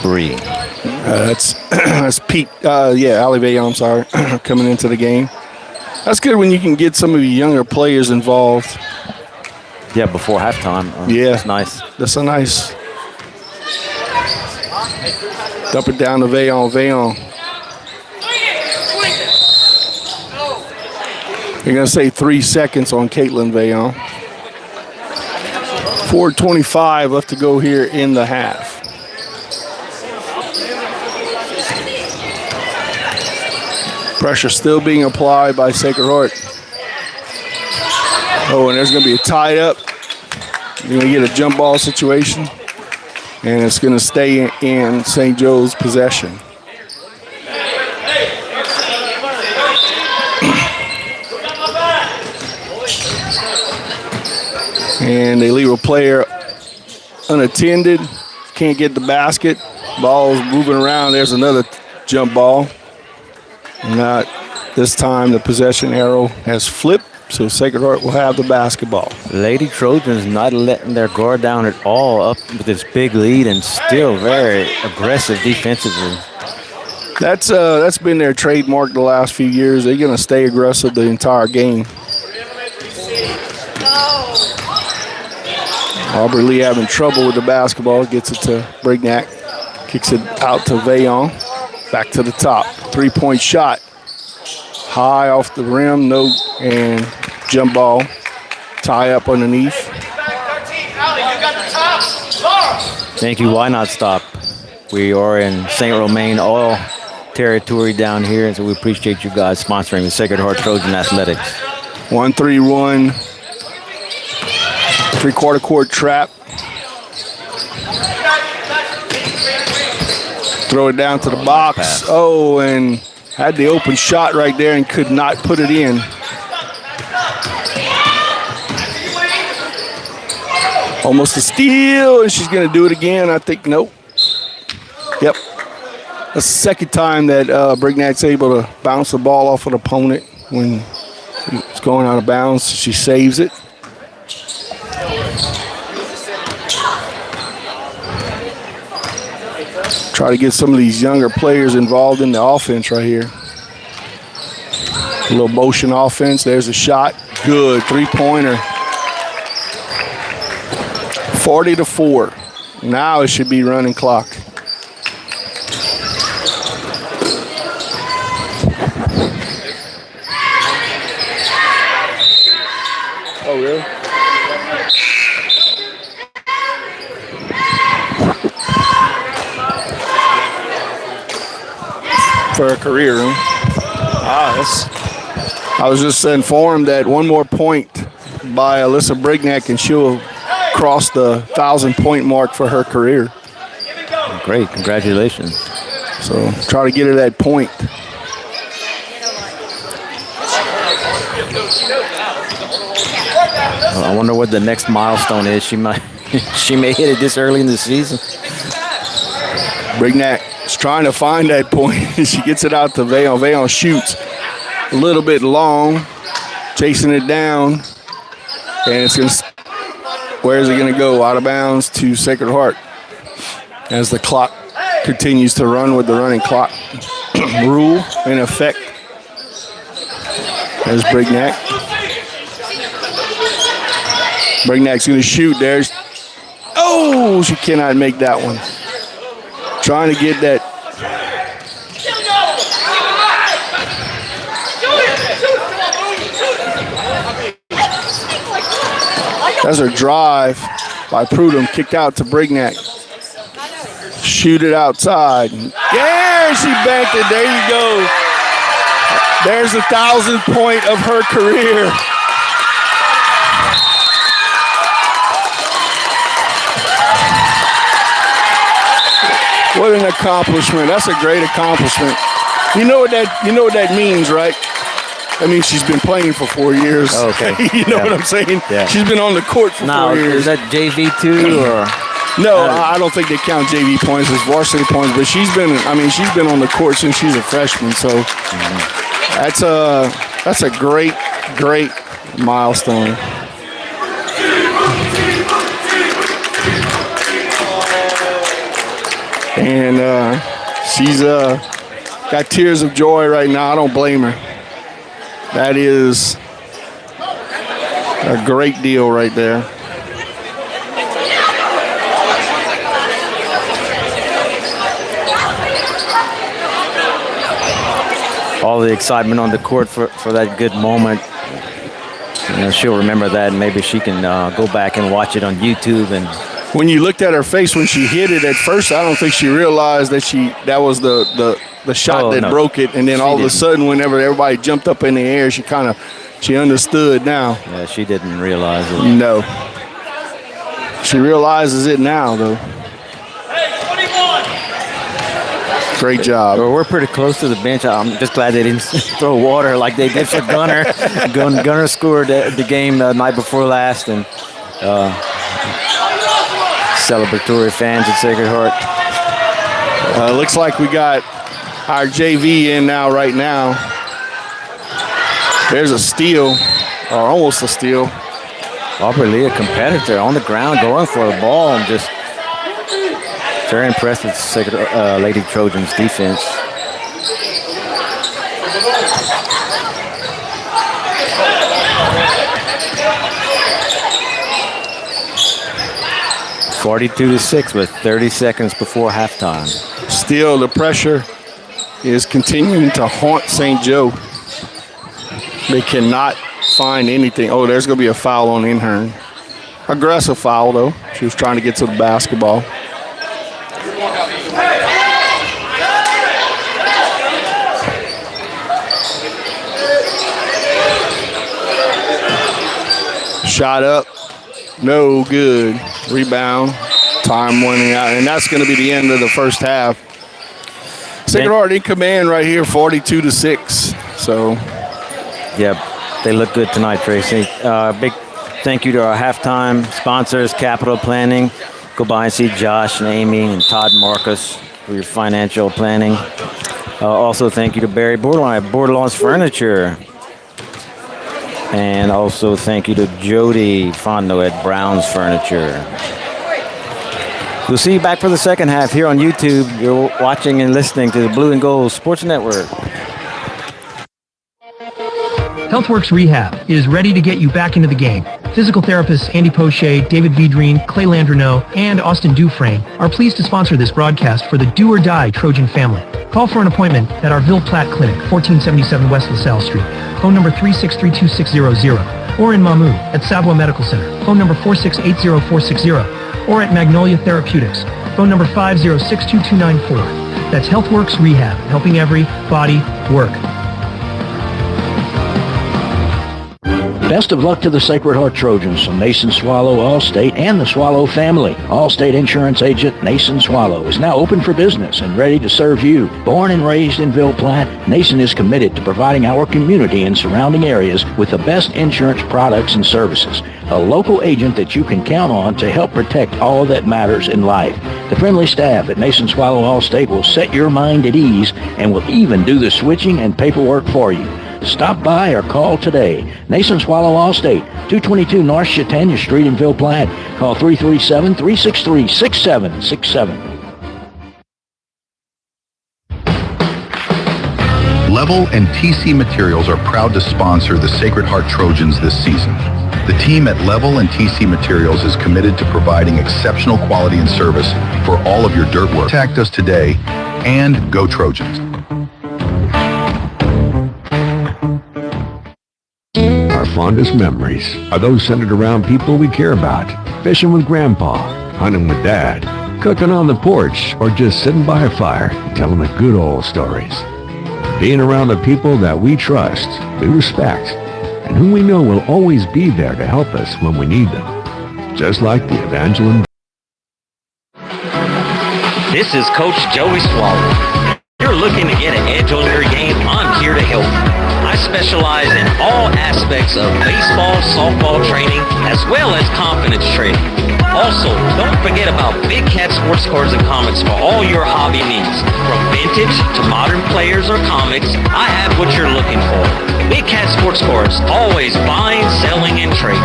S8: 3.
S12: That's Pete. Ali Veillon, I'm sorry, coming into the game. That's good when you can get some of the younger players involved.
S8: Yeah, before halftime.
S12: Yeah.
S8: That's nice.
S12: That's a nice. Dump it down to Veillon. Veillon. You're going to say 3 seconds on Caitlin Veillon. 4:25 left to go here in the half. Pressure still being applied by Sacred Heart. Oh, and there's going to be a tie up. You're going to get a jump ball situation, and it's going to stay in St. Joe's possession. And they leave a player unattended. Can't get the basket. Ball's moving around. There's another jump ball. Not this time. The possession arrow has flipped, so Sacred Heart will have the basketball.
S8: Lady Trojans not letting their guard down at all, up with this big lead and still very aggressive defensively.
S12: That's been their trademark the last few years. They're going to stay aggressive the entire game. Aubrey Lee having trouble with the basketball. Gets it to Brignac. Kicks it out to Vaillant. Back to the top. Three-point shot. High off the rim. No. And jump ball. Tie up underneath.
S8: Thank you. Why not stop? We are in St. Romain Oil territory down here, and so we appreciate you guys sponsoring the Sacred Heart Trojan Athletics.
S12: 1-3-1. Three-quarter court trap. Throw it down to the box.
S8: Pass.
S12: Oh, and had the open shot right there and could not put it in. Almost a steal, and she's going to do it again. I think, nope. Yep. That's the second time that Brignac's able to bounce the ball off an opponent when it's going out of bounds. She saves it. Try to get some of these younger players involved in the offense right here. A little motion offense. There's a shot. Good. Three-pointer. 40-4. Now it should be running clock. Oh, really? For a career. I was just informed that one more point by Alyssa Brignac and she'll cross the 1,000-point mark for her career.
S8: Great, congratulations.
S12: So try to get her that point.
S8: I wonder what the next milestone is. She may hit it this early in the season.
S12: Brignac is trying to find that point. She gets it out to Vaillant. Vaillant shoots a little bit long, chasing it down. And it's going to, where is it going to go? Out of bounds to Sacred Heart as the clock continues to run with the running clock rule in effect. There's Brignac. Brignac's going to shoot. There's, oh, she cannot make that one. Trying to get that. That's her drive by Prudhomme, kicked out to Brignac. Shoot it outside. Yeah, she banked it. There you go. There's the 1,000th point of her career. What an accomplishment. That's a great accomplishment. You know what that means, right? That means she's been playing for 4 years.
S8: Oh, okay.
S12: You know what I'm saying?
S8: Yeah.
S12: She's been on the court for 4 years.
S8: Is that JV too, or?
S12: No, I don't think they count JV points as varsity points, but she's been on the court since she's a freshman, so that's a great milestone. And she's got tears of joy right now. I don't blame her. That is a great deal right there.
S8: All the excitement on the court for that good moment. You know, she'll remember that, and maybe she can go back and watch it on YouTube. And
S12: when you looked at her face when she hit it at first, I don't think she realized that was the shot broke it. And then all of a sudden, whenever everybody jumped up in the air, she kind of She understood now.
S8: Yeah, she didn't realize it.
S12: No. She realizes it now, though. Great job.
S8: Well, we're pretty close to the bench. I'm just glad they didn't throw water like they did for Gunner. Gunner scored the game the night before last, and celebratory fans at Sacred Heart.
S12: Looks like we got our JV in now, right now. There's a steal, or almost a steal.
S8: Aubrey Lee, a competitor on the ground going for the ball, and just very impressed with Sacred Lady Trojans defense. (42-6) with 30 seconds before halftime.
S12: Still, the pressure is continuing to haunt St. Joe. They cannot find anything. Oh, there's going to be a foul on Inhern. Aggressive foul, though. She was trying to get to the basketball. Shot up. No good. Rebound. Time running out. And that's going to be the end of the first half. Sacred Heart in command right here, 42-6. So,
S8: yeah, they look good tonight, Tracy. Big thank you to our halftime sponsors, Capital Planning. Go by and see Josh and Amy and Todd Marcus for your financial planning. Also, thank you to Barry Bordelon at Bordelon's Furniture. And also thank you to Jody Fondo at Brown's Furniture. We'll see you back for the second half here on YouTube. You're watching and listening to the Blue and Gold Sports Network.
S7: HealthWorks Rehab is ready to get you back into the game. Physical therapists Andy Poche, David Vidrine, Clay Landreneau, and Austin Dufresne are pleased to sponsor this broadcast for the Do or Die Trojan family. Call for an appointment at our Ville Platte Clinic, 1477 West LaSalle Street. Phone number 3632600. Or in Mamou at Savoie Medical Center. Phone number 4680460. Or at Magnolia Therapeutics. Phone number 5062294. That's HealthWorks Rehab, helping every body work.
S1: Best of luck to the Sacred Heart Trojans from Nason Swallow Allstate and the Swallow family. Allstate Insurance Agent Nason Swallow is now open for business and ready to serve you. Born and raised in Ville Platte, Nason is committed to providing our community and surrounding areas with the best insurance products and services. A local agent that you can count on to help protect all that matters in life. The friendly staff at Nason Swallow Allstate will set your mind at ease and will even do the switching and paperwork for you. Stop by or call today. Nason Swallow Allstate, 222 North Chautauqua Street in Ville Platte. Call 337-363-6767.
S14: Level and TC Materials are proud to sponsor the Sacred Heart Trojans this season. The team at Level and TC Materials is committed to providing exceptional quality and service for all of your dirt work. Contact us today and go Trojans.
S15: Our fondest memories are those centered around people we care about. Fishing with Grandpa, hunting with Dad, cooking on the porch, or just sitting by a fire telling the good old stories. Being around the people that we trust, we respect, and whom we know will always be there to help us when we need them. Just like the Evangeline.
S9: This is Coach Joey Swallow. You're looking to get an edge on your game, I'm here to help. I specialize in all aspects of baseball, softball training, as well as confidence training. Also, don't forget about Big Cat Sports Cards and Comics for all your hobby needs. From vintage to modern players or comics, I have what you're looking for. Big Cat Sports Cards, always buying, selling, and trading.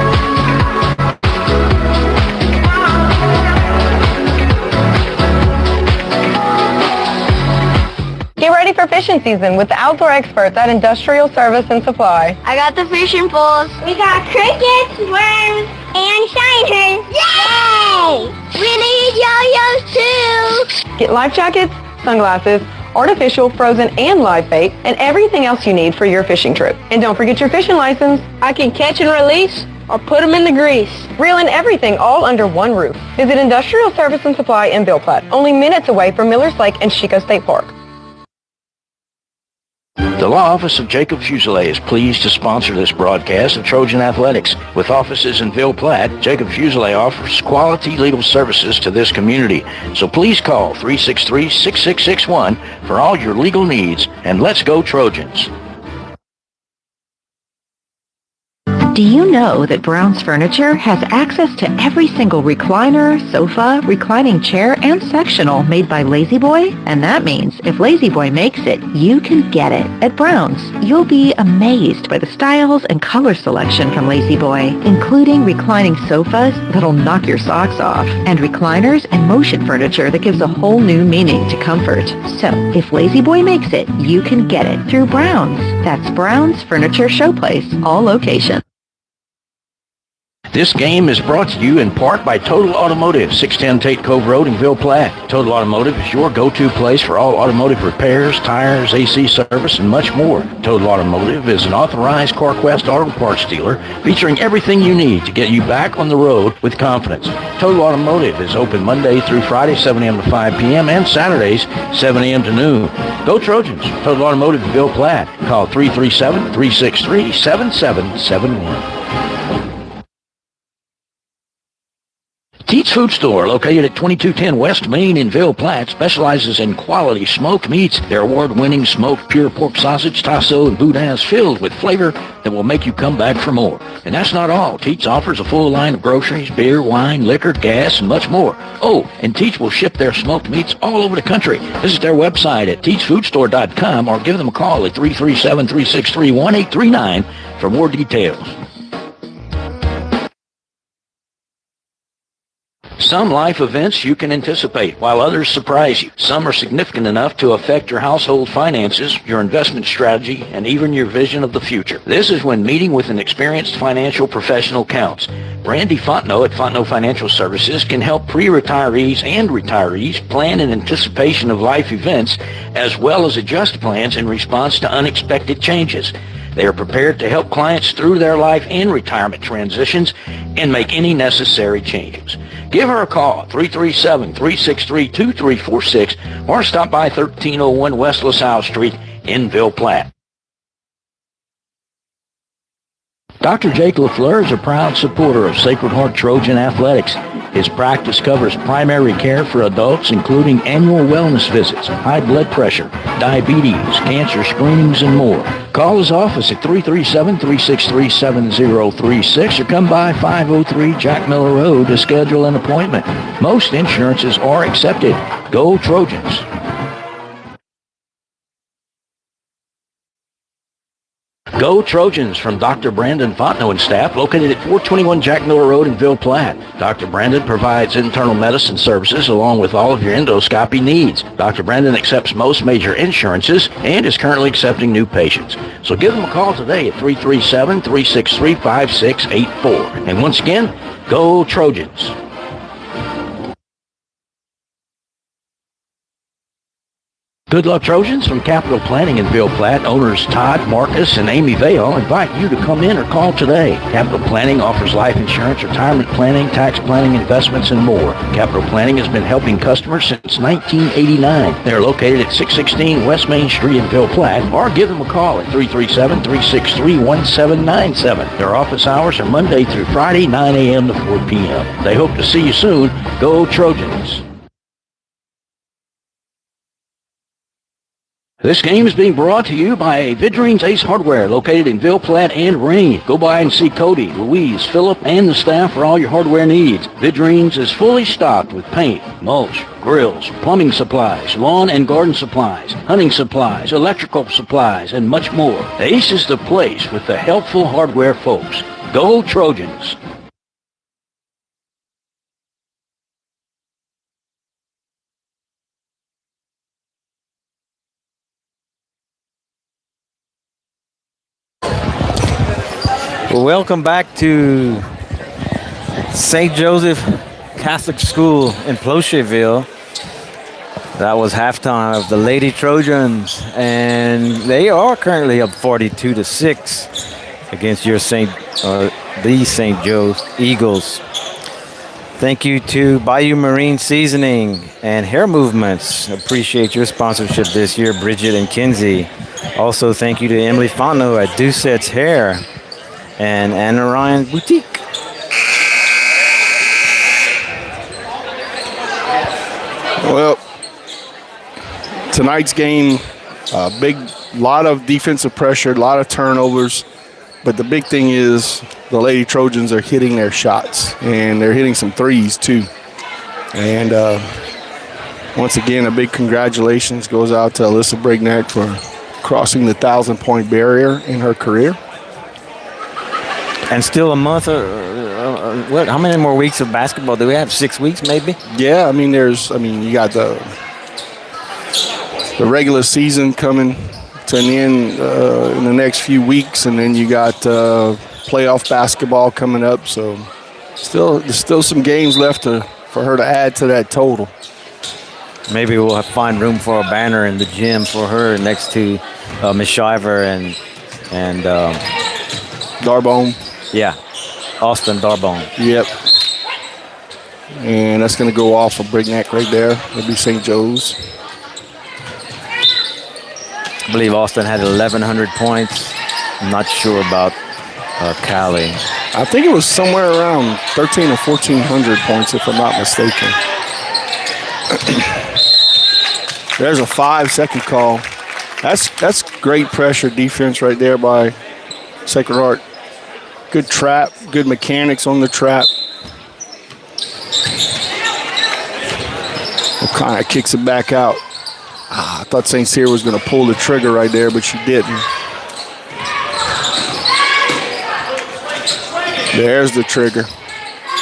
S10: Get ready for fishing season with the outdoor experts at Industrial Service and Supply.
S16: I got the fishing poles. We got crickets, worms, and shiners. Yay! We need yo-yos too.
S10: Get life jackets, sunglasses, artificial, frozen, and live bait, and everything else you need for your fishing trip. And don't forget your fishing license.
S16: I can catch and release or put them in the grease.
S10: Reel in everything all under one roof. Visit Industrial Service and Supply in Ville Platte, only minutes away from Millers Lake and Chico State Park.
S1: The law office of Jacob Fuselier is pleased to sponsor this broadcast of Trojan Athletics. With offices in Ville Platte, Jacob Fuselier offers quality legal services to this community. So please call 363-6661 for all your legal needs, and let's go Trojans.
S2: Do you know that Brown's Furniture has access to every single recliner, sofa, reclining chair, and sectional made by Lazy Boy? And that means if Lazy Boy makes it, you can get it. At Brown's, you'll be amazed by the styles and color selection from Lazy Boy, including reclining sofas that'll knock your socks off, and recliners and motion furniture that gives a whole new meaning to comfort. So, if Lazy Boy makes it, you can get it through Brown's. That's Brown's Furniture Showplace, all locations.
S1: This game is brought to you in part by Total Automotive, 610 Tate Cove Road in Ville Platte. Total Automotive is your go-to place for all automotive repairs, tires, AC service, and much more. Total Automotive is an authorized CarQuest auto parts dealer featuring everything you need to get you back on the road with confidence. Total Automotive is open Monday through Friday, 7 a.m. to 5 p.m. and Saturdays, 7 a.m. to noon. Go Trojans! Total Automotive in Ville Platte. Call 337-363-7771. Teats Food Store, located at 2210 West Main in Ville Platte, specializes in quality smoked meats. Their award-winning smoked pure pork sausage, tasso, and boudin is filled with flavor that will make you come back for more. And that's not all. Teats offers a full line of groceries, beer, wine, liquor, gas, and much more. Oh, and Teats will ship their smoked meats all over the country. Visit their website at teatsfoodstore.com or give them a call at 337-363-1839 for more details. Some life events you can anticipate, while others surprise you. Some are significant enough to affect your household finances, your investment strategy, and even your vision of the future. This is when meeting with an experienced financial professional counts. Randy Fontenot at Fontenot Financial Services can help pre-retirees and retirees plan in anticipation of life events, as well as adjust plans in response to unexpected changes. They are prepared to help clients through their life and retirement transitions and make any necessary changes. Give her a call, 337-363-2346, or stop by 1301 West LaSalle Street in Ville Platte. Dr. Jake LaFleur is a proud supporter of Sacred Heart Trojan Athletics. His practice covers primary care for adults, including annual wellness visits, high blood pressure, diabetes, cancer screenings, and more. Call his office at 337-363-7036 or come by 503 Jack Miller Road to schedule an appointment. Most insurances are accepted. Go Trojans! Go Trojans from Dr. Brandon Fontenot and staff, located at 421 Jack Miller Road in Ville Platte. Dr. Brandon provides internal medicine services along with all of your endoscopy needs. Dr. Brandon accepts most major insurances and is currently accepting new patients. So give them a call today at 337-363-5684. And once again, go Trojans! Good luck, Trojans. From Capital Planning in Ville Platte, owners Todd, Marcus, and Amy Vale invite you to come in or call today. Capital Planning offers life insurance, retirement planning, tax planning, investments, and more. Capital Planning has been helping customers since 1989. They are located at 616 West Main Street in Ville Platte, or give them a call at 337-363-1797. Their office hours are Monday through Friday, 9 a.m. to 4 p.m. They hope to see you soon. Go Trojans! This game is being brought to you by Vidrine's Ace Hardware, located in Ville Platte and Rayne. Go by and see Cody, Louise, Philip, and the staff for all your hardware needs. Vidrine's is fully stocked with paint, mulch, grills, plumbing supplies, lawn and garden supplies, hunting supplies, electrical supplies, and much more. Ace is the place with the helpful hardware folks. Go Trojans!
S8: Welcome back to St. Joseph Catholic School in Plocherville. That was halftime of the Lady Trojans, and they are currently up 42-6 against the St. Joe Eagles. Thank you to Bayou Marine Seasoning and Hair Movements. Appreciate your sponsorship this year, Bridget and Kinsey. Also, thank you to Emily Fano at Doucette's Hair and Anna Ryan Boutique.
S12: Well, tonight's game, lot of defensive pressure, a lot of turnovers. But the big thing is the Lady Trojans are hitting their shots, and they're hitting some threes too. And once again, a big congratulations goes out to Alyssa Brignac for crossing the 1,000-point barrier in her career.
S8: And still a month, how many more weeks of basketball do we have? 6 weeks maybe?
S12: Yeah, I mean, you got the regular season coming to an end in the next few weeks, and then you got playoff basketball coming up. So there's still some games left for her to add to that total.
S8: Maybe we'll have to find room for a banner in the gym for her next to Miss Shiver and
S12: Darbone.
S8: Yeah, Austin Darbone.
S12: Yep. And that's going to go off of Brignac right there. It'll be St. Joe's.
S8: I believe Austin had 1,100 points. I'm not sure about Callie.
S12: I think it was somewhere around 1,300 or 1,400 points, if I'm not mistaken. There's a 5-second call. That's great pressure defense right there by Sacred Heart. Good trap, good mechanics on the trap. Kind of kicks it back out. I thought St. Cyr was going to pull the trigger right there, but she didn't. There's the trigger.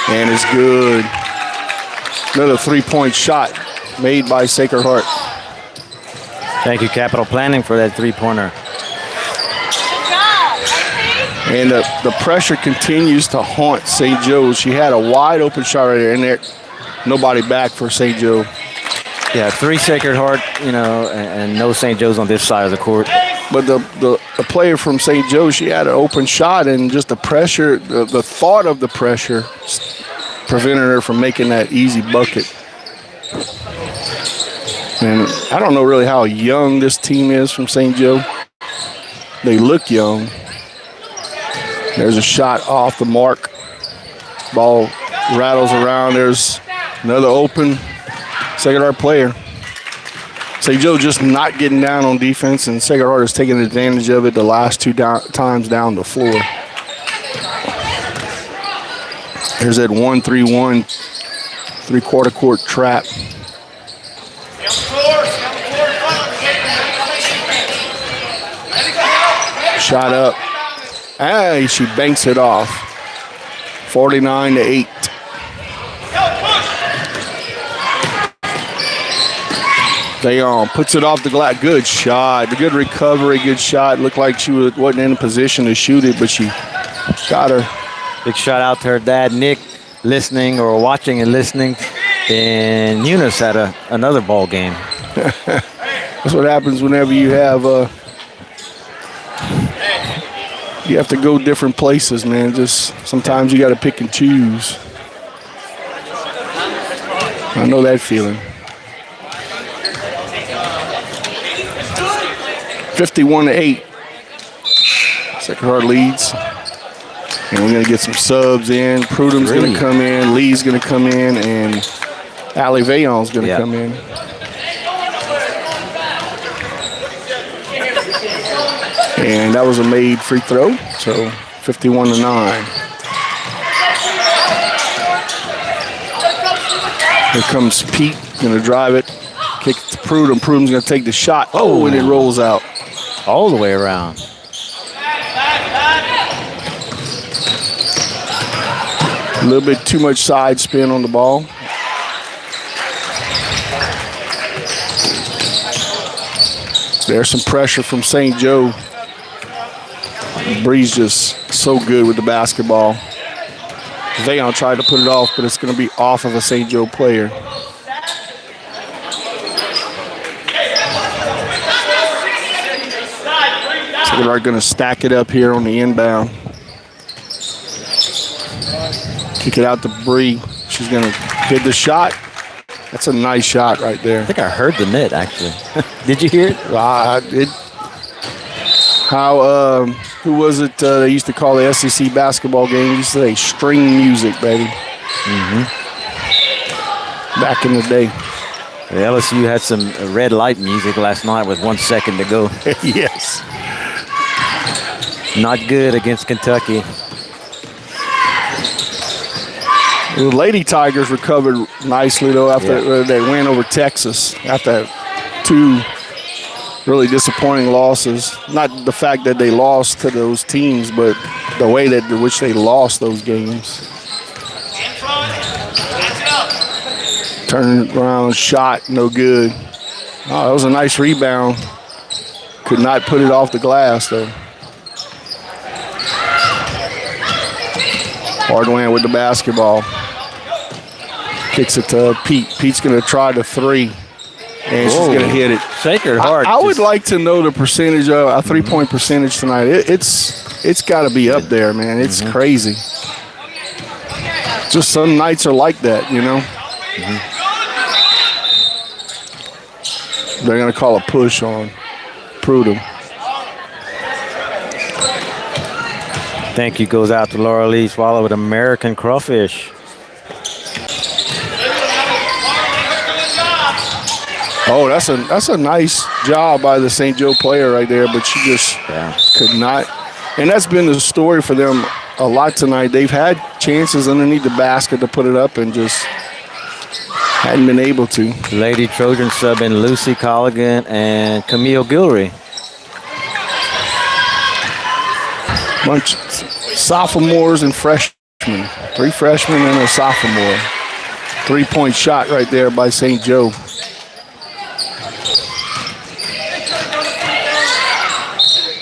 S12: And it's good. Another 3-point shot made by Sacred Heart.
S8: Thank you, Capital Planning, for that three-pointer.
S12: And the pressure continues to haunt St. Joe's. She had a wide open shot right there, and there, nobody back for St. Joe.
S8: Yeah, 3 Sacred Heart, and no St. Joe's on this side of the court.
S12: But the player from St. Joe, she had an open shot, and just the pressure, the thought of the pressure prevented her from making that easy bucket. And I don't know really how young this team is from St. Joe. They look young. There's a shot off the mark. Ball rattles around. There's another open Sacred Heart player. St. Joe just not getting down on defense, and Sacred Heart is taking advantage of it the last 2 times down the floor. There's that 1-3-1 3/4 court trap. Shot up. Hey, she banks it off. 49-8. Dayon puts it off the glass. Good shot. Good recovery. Good shot. Looked like she wasn't in a position to shoot it, but she got her.
S8: Big shout out to her dad, Nick, listening or watching and listening in Eunice at another ball game.
S12: That's what happens whenever you have you have to go different places, man. Just sometimes you got to pick and choose. I know that feeling. 51-8. Sacred Heart leads. And we're going to get some subs in. Prudhom's going to come in. Lee's going to come in. And Ali Vayon's going to come in. And that was a made free throw. So 51-9. Here comes Pete. Going to drive it. Kick it to Prudhom. Prudhom's going to take the shot. Oh, and it rolls out.
S8: All the way around.
S12: A little bit too much side spin on the ball. There's some pressure from St. Joe. Bree's just so good with the basketball. Vayon tried to put it off, but it's going to be off of a St. Joe player. So they're going to stack it up here on the inbound. Kick it out to Bree. She's going to hit the shot. That's a nice shot right there.
S8: I think I heard the net, actually. Did you hear it?
S12: Who was it they used to call the SEC basketball game? Used to say string music, baby. Back in the day.
S8: The LSU had some red light music last night with 1 second to go.
S12: Yes.
S8: Not good against Kentucky.
S12: The Lady Tigers recovered nicely, though, after they win over Texas. After 2 really disappointing losses. Not the fact that they lost to those teams, but the way in which they lost those games. Turned around, shot, no good. Oh, that was a nice rebound. Could not put it off the glass, though. Hardwin with the basketball. Kicks it to Pete. Pete's going to try the 3. And she's going to hit it.
S8: Sacred Heart.
S12: I would like to know the percentage of a 3-point percentage tonight. It's got to be up there, man. It's crazy. Just some nights are like that, you know. They're going to call a push on Prudhomme.
S8: Thank you goes out to Laura Lee Swallow with American Crawfish.
S12: Oh, that's a nice job by the St. Joe player right there, but she just could not. And that's been the story for them a lot tonight. They've had chances underneath the basket to put it up and just hadn't been able to.
S8: Lady Trojan sub in Lucy Colligan and Camille Gilry.
S12: Bunch sophomores and freshmen. 3 freshmen and a sophomore. 3-point shot right there by St. Joe.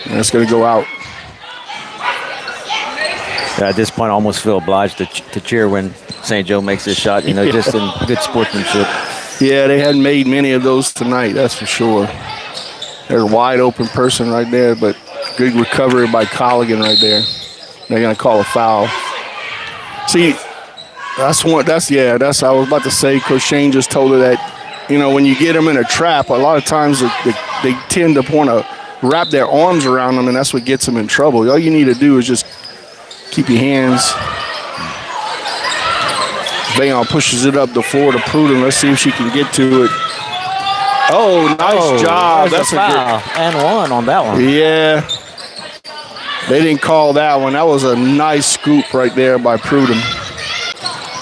S12: And it's going to go out.
S8: At this point, I almost feel obliged to cheer when St. Joe makes this shot, just in good sportsmanship.
S12: Yeah, they hadn't made many of those tonight, that's for sure. There's a wide open person right there, but good recovery by Colligan right there. They're going to call a foul. See, I was about to say, Coach Shane just told her that, when you get them in a trap, a lot of times they tend to want to wrap their arms around them, and that's what gets them in trouble. All you need to do is just keep your hands. Vayon pushes it up the floor to Prudhomme. Let's see if she can get to it. Oh, nice job.
S8: That's a foul. And 1 on that one.
S12: Yeah. They didn't call that one. That was a nice scoop right there by Prudhomme.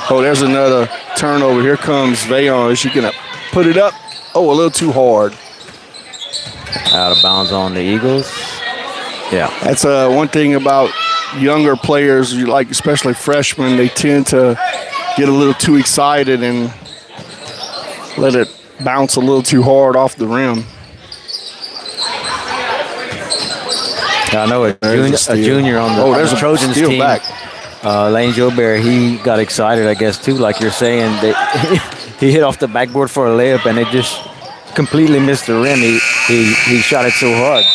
S12: Oh, there's another turnover. Here comes Vayon. Is she going to put it up? Oh, a little too hard.
S8: Out of bounds on the Eagles. Yeah.
S12: That's one thing about younger players, especially freshmen, they tend to get a little too excited and let it bounce a little too hard off the rim.
S8: I know a junior on the Trojans team.
S12: Back.
S8: Lane Joubert, he got excited, I guess, too, like you're saying. He hit off the backboard for a layup, and it just completely missed the rim. He shot it so hard.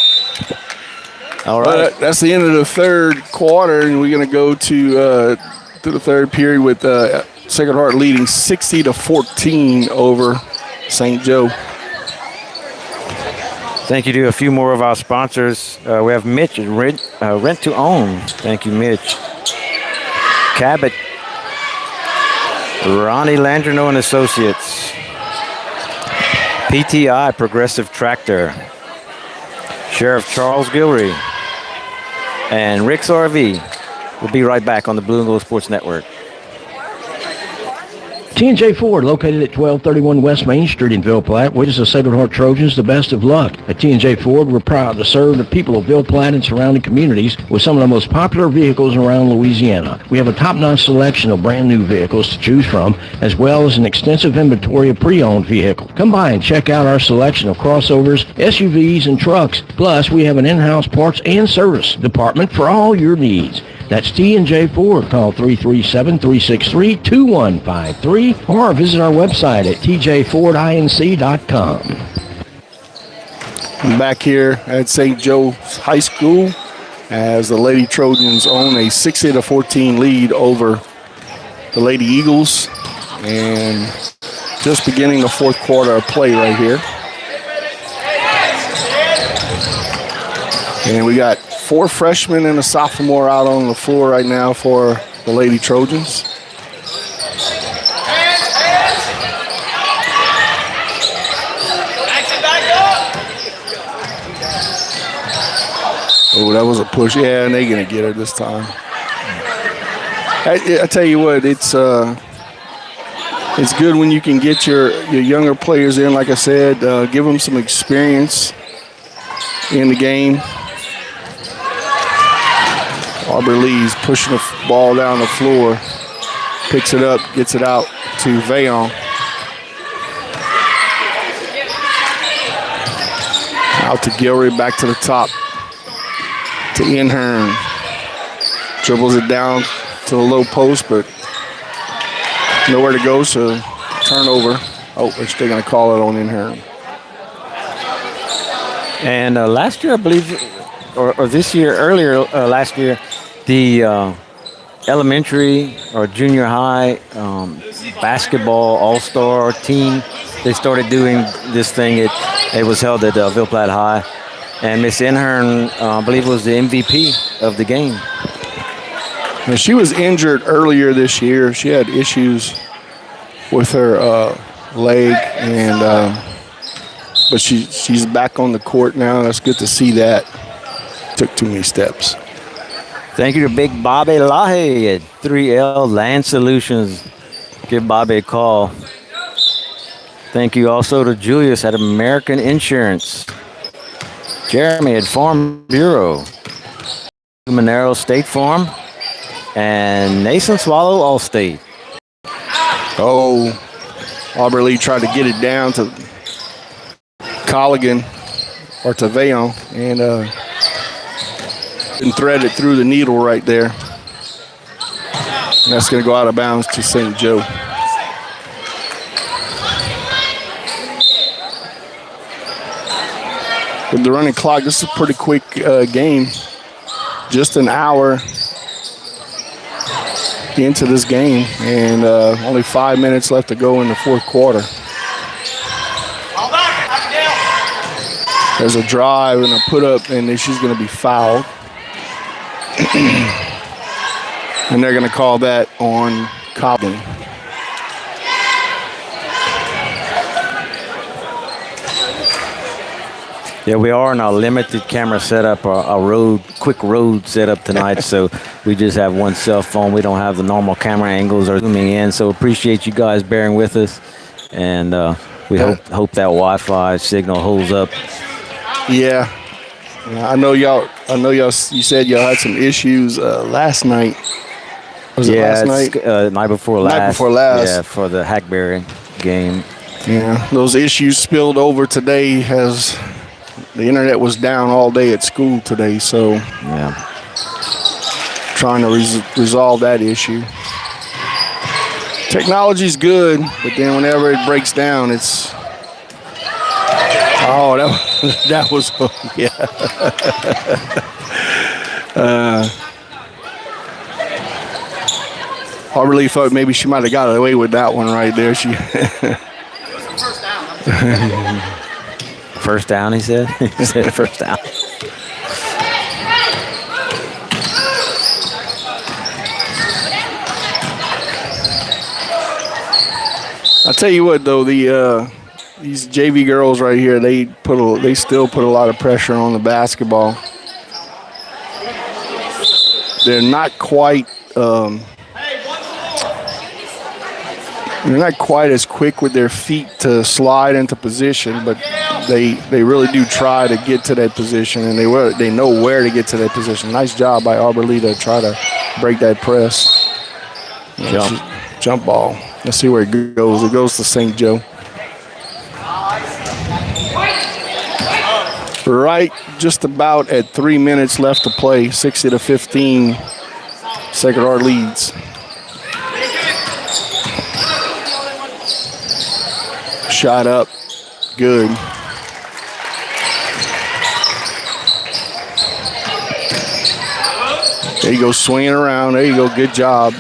S8: All right.
S12: That's the end of the third quarter, and we're going to go to the third period with Sacred Heart leading 60-14 over St. Joe.
S8: Thank you to a few more of our sponsors. We have Mitch, Rent to Own. Thank you, Mitch. Cabot, Ronnie Landrino and Associates. PTI, Progressive Tractor. Sheriff Charles Gilry. And Rick's RV. We'll be right back on the Blue and Gold Sports Network.
S1: T&J Ford, located at 1231 West Main Street in Ville Platte, wishes the Sacred Heart Trojans the best of luck. At T&J Ford, we're proud to serve the people of Ville Platte and surrounding communities with some of the most popular vehicles around Louisiana. We have a top-notch selection of brand-new vehicles to choose from, as well as an extensive inventory of pre-owned vehicles. Come by and check out our selection of crossovers, SUVs, and trucks. Plus, we have an in-house parts and service department for all your needs. That's T&J Ford. Call 337-363-2153 or visit our website at tjfordinc.com.
S12: I'm back here at St. Joe's High School as the Lady Trojans own a 60-14 lead over the Lady Eagles. And just beginning the fourth quarter of play right here. And we got 4 freshmen and a sophomore out on the floor right now for the Lady Trojans. Oh, that was a push. Yeah, and they're going to get her this time. I tell you what, it's good when you can get your younger players in, like I said, give them some experience in the game. Aubrey Lee's pushing the ball down the floor, picks it up, gets it out to Vayon. Out to Gilroy, back to the top to Inhern. Dribbles it down to the low post, but nowhere to go, so turnover. Oh, they're going to call it on Inhern.
S8: And last year, I believe, or this year, earlier last year, the elementary or junior high basketball all-star team, they started doing this thing. It was held at Ville Platte High. And Miss Inhern, I believe, was the MVP of the game.
S12: Now, she was injured earlier this year. She had issues with her leg, and but she's back on the court now. That's good to see that. Took too many steps.
S8: Thank you to Big Bobby Lahe at 3L Land Solutions. Give Bobby a call. Thank you also to Julius at American Insurance. Jeremy at Farm Bureau. Monero State Farm. And Nason Swallow Allstate.
S12: Oh, Aubrey Lee tried to get it down to Colligan or to Vayon and thread it through the needle right there. And that's going to go out of bounds to St. Joe. With the running clock, this is a pretty quick game. Just an hour into this game, and only 5 minutes left to go in the fourth quarter. There's a drive and a put up, and then she's going to be fouled. And they're going to call that on Cobbin.
S8: Yeah, we are in our limited camera setup, our quick road setup tonight. So we just have one cell phone. We don't have the normal camera angles or zooming in. So appreciate you guys bearing with us, and we hope that Wi-Fi signal holds up.
S12: Yeah, I know y'all. You said y'all had some issues last night. Was it last night?
S8: Night before last.
S12: Night before last.
S8: Yeah, for the Hackberry game.
S12: Yeah, those issues spilled over today as the internet was down all day at school today. So
S8: yeah,
S12: trying to resolve that issue. Technology's good, but then whenever it breaks down, it's that was yeah. I really thought maybe she might have got away with that one right there. She
S8: first down, he said. He said first down.
S12: I'll tell you what, though, these JV girls right here, they still put a lot of pressure on the basketball. They're not quite as quick with their feet to slide into position, but they really do try to get to that position, and they know where to get to that position. Nice job by Aubrey Lee to try to break that press. Jump ball. Let's see where it goes. It goes to St. Joe. Right just about at 3 minutes left to play, 60-15, Sacred Heart leads. Shot up, good. There you go, swinging around. There you go, good job.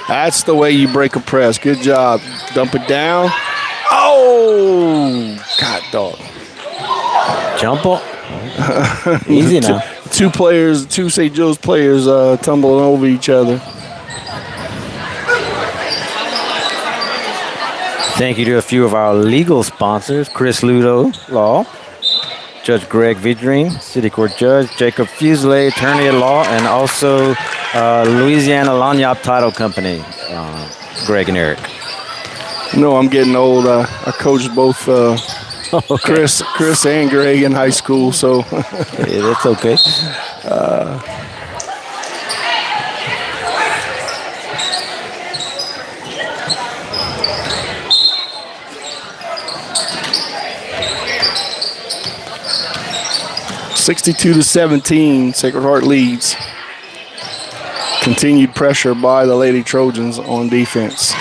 S12: That's the way you break a press. Good job. Dump it down. Oh, God, dog.
S8: Jump ball. Easy now.
S12: Two St. Joe's players tumbling over each other.
S8: Thank you to a few of our legal sponsors, Chris Ludo Law, Judge Greg Vidrine, City Court Judge, Jacob Fuselier, Attorney at Law, and also Louisiana Lanyap Title Company, Greg and Eric.
S12: No, I'm getting old. I coached both Chris and Greg in high school, so.
S8: Yeah, that's okay.
S12: 62-17, Sacred Heart leads. Continued pressure by the Lady Trojans on defense.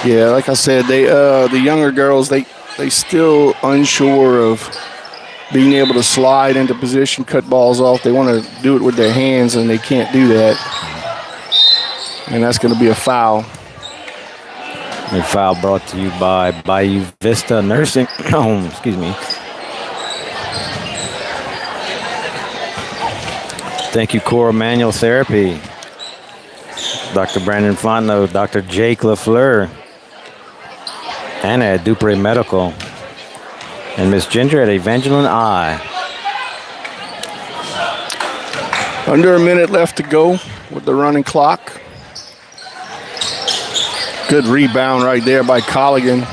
S12: Yeah, like I said, the younger girls, they still unsure of being able to slide into position, cut balls off. They want to do it with their hands, and they can't do that. And that's going to be a foul.
S8: A foul brought to you by Bayou Vista Nursing Home. Excuse me. Thank you, Core Manual Therapy. Dr. Brandon Fontenot, Dr. Jake LaFleur, Anna at Dupree Medical, and Miss Ginger at Evangeline I.
S12: Under a minute left to go with the running clock. Good rebound right there by Colligan.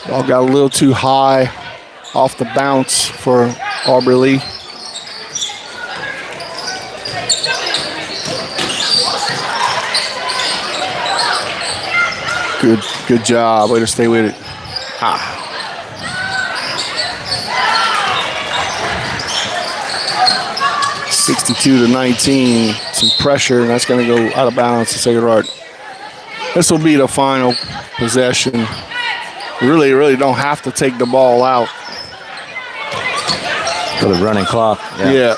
S12: Ball got a little too high off the bounce for Aubrey Lee. Good job. Way to stay with it. 62-19. Some pressure, and that's going to go out of bounds to Sacred Heart. This will be the final possession. Really don't have to take the ball out.
S8: For the running clock.
S12: Yeah.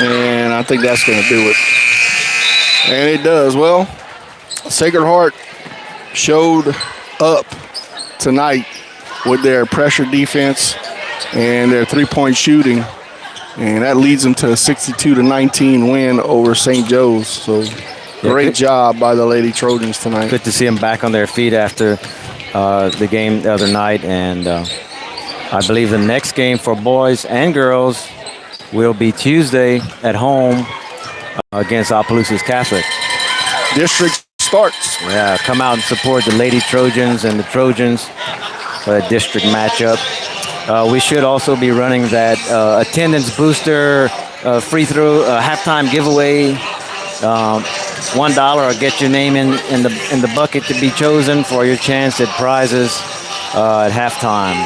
S12: And I think that's going to do it. And it does. Well, Sacred Heart showed up tonight with their pressure defense and their three-point shooting, and that leads them to a 62-19 win over St. Joe's. So great job by the Lady Trojans tonight.
S8: Good to see them back on their feet after the game the other night, and I believe the next game for boys and girls will be Tuesday at home against Opelousas Catholic.
S12: District starts.
S8: Yeah, come out and support the Lady Trojans and the Trojans for a district matchup. We should also be running that attendance booster free throw halftime giveaway. $1 will get your name in the bucket to be chosen for your chance at prizes at halftime.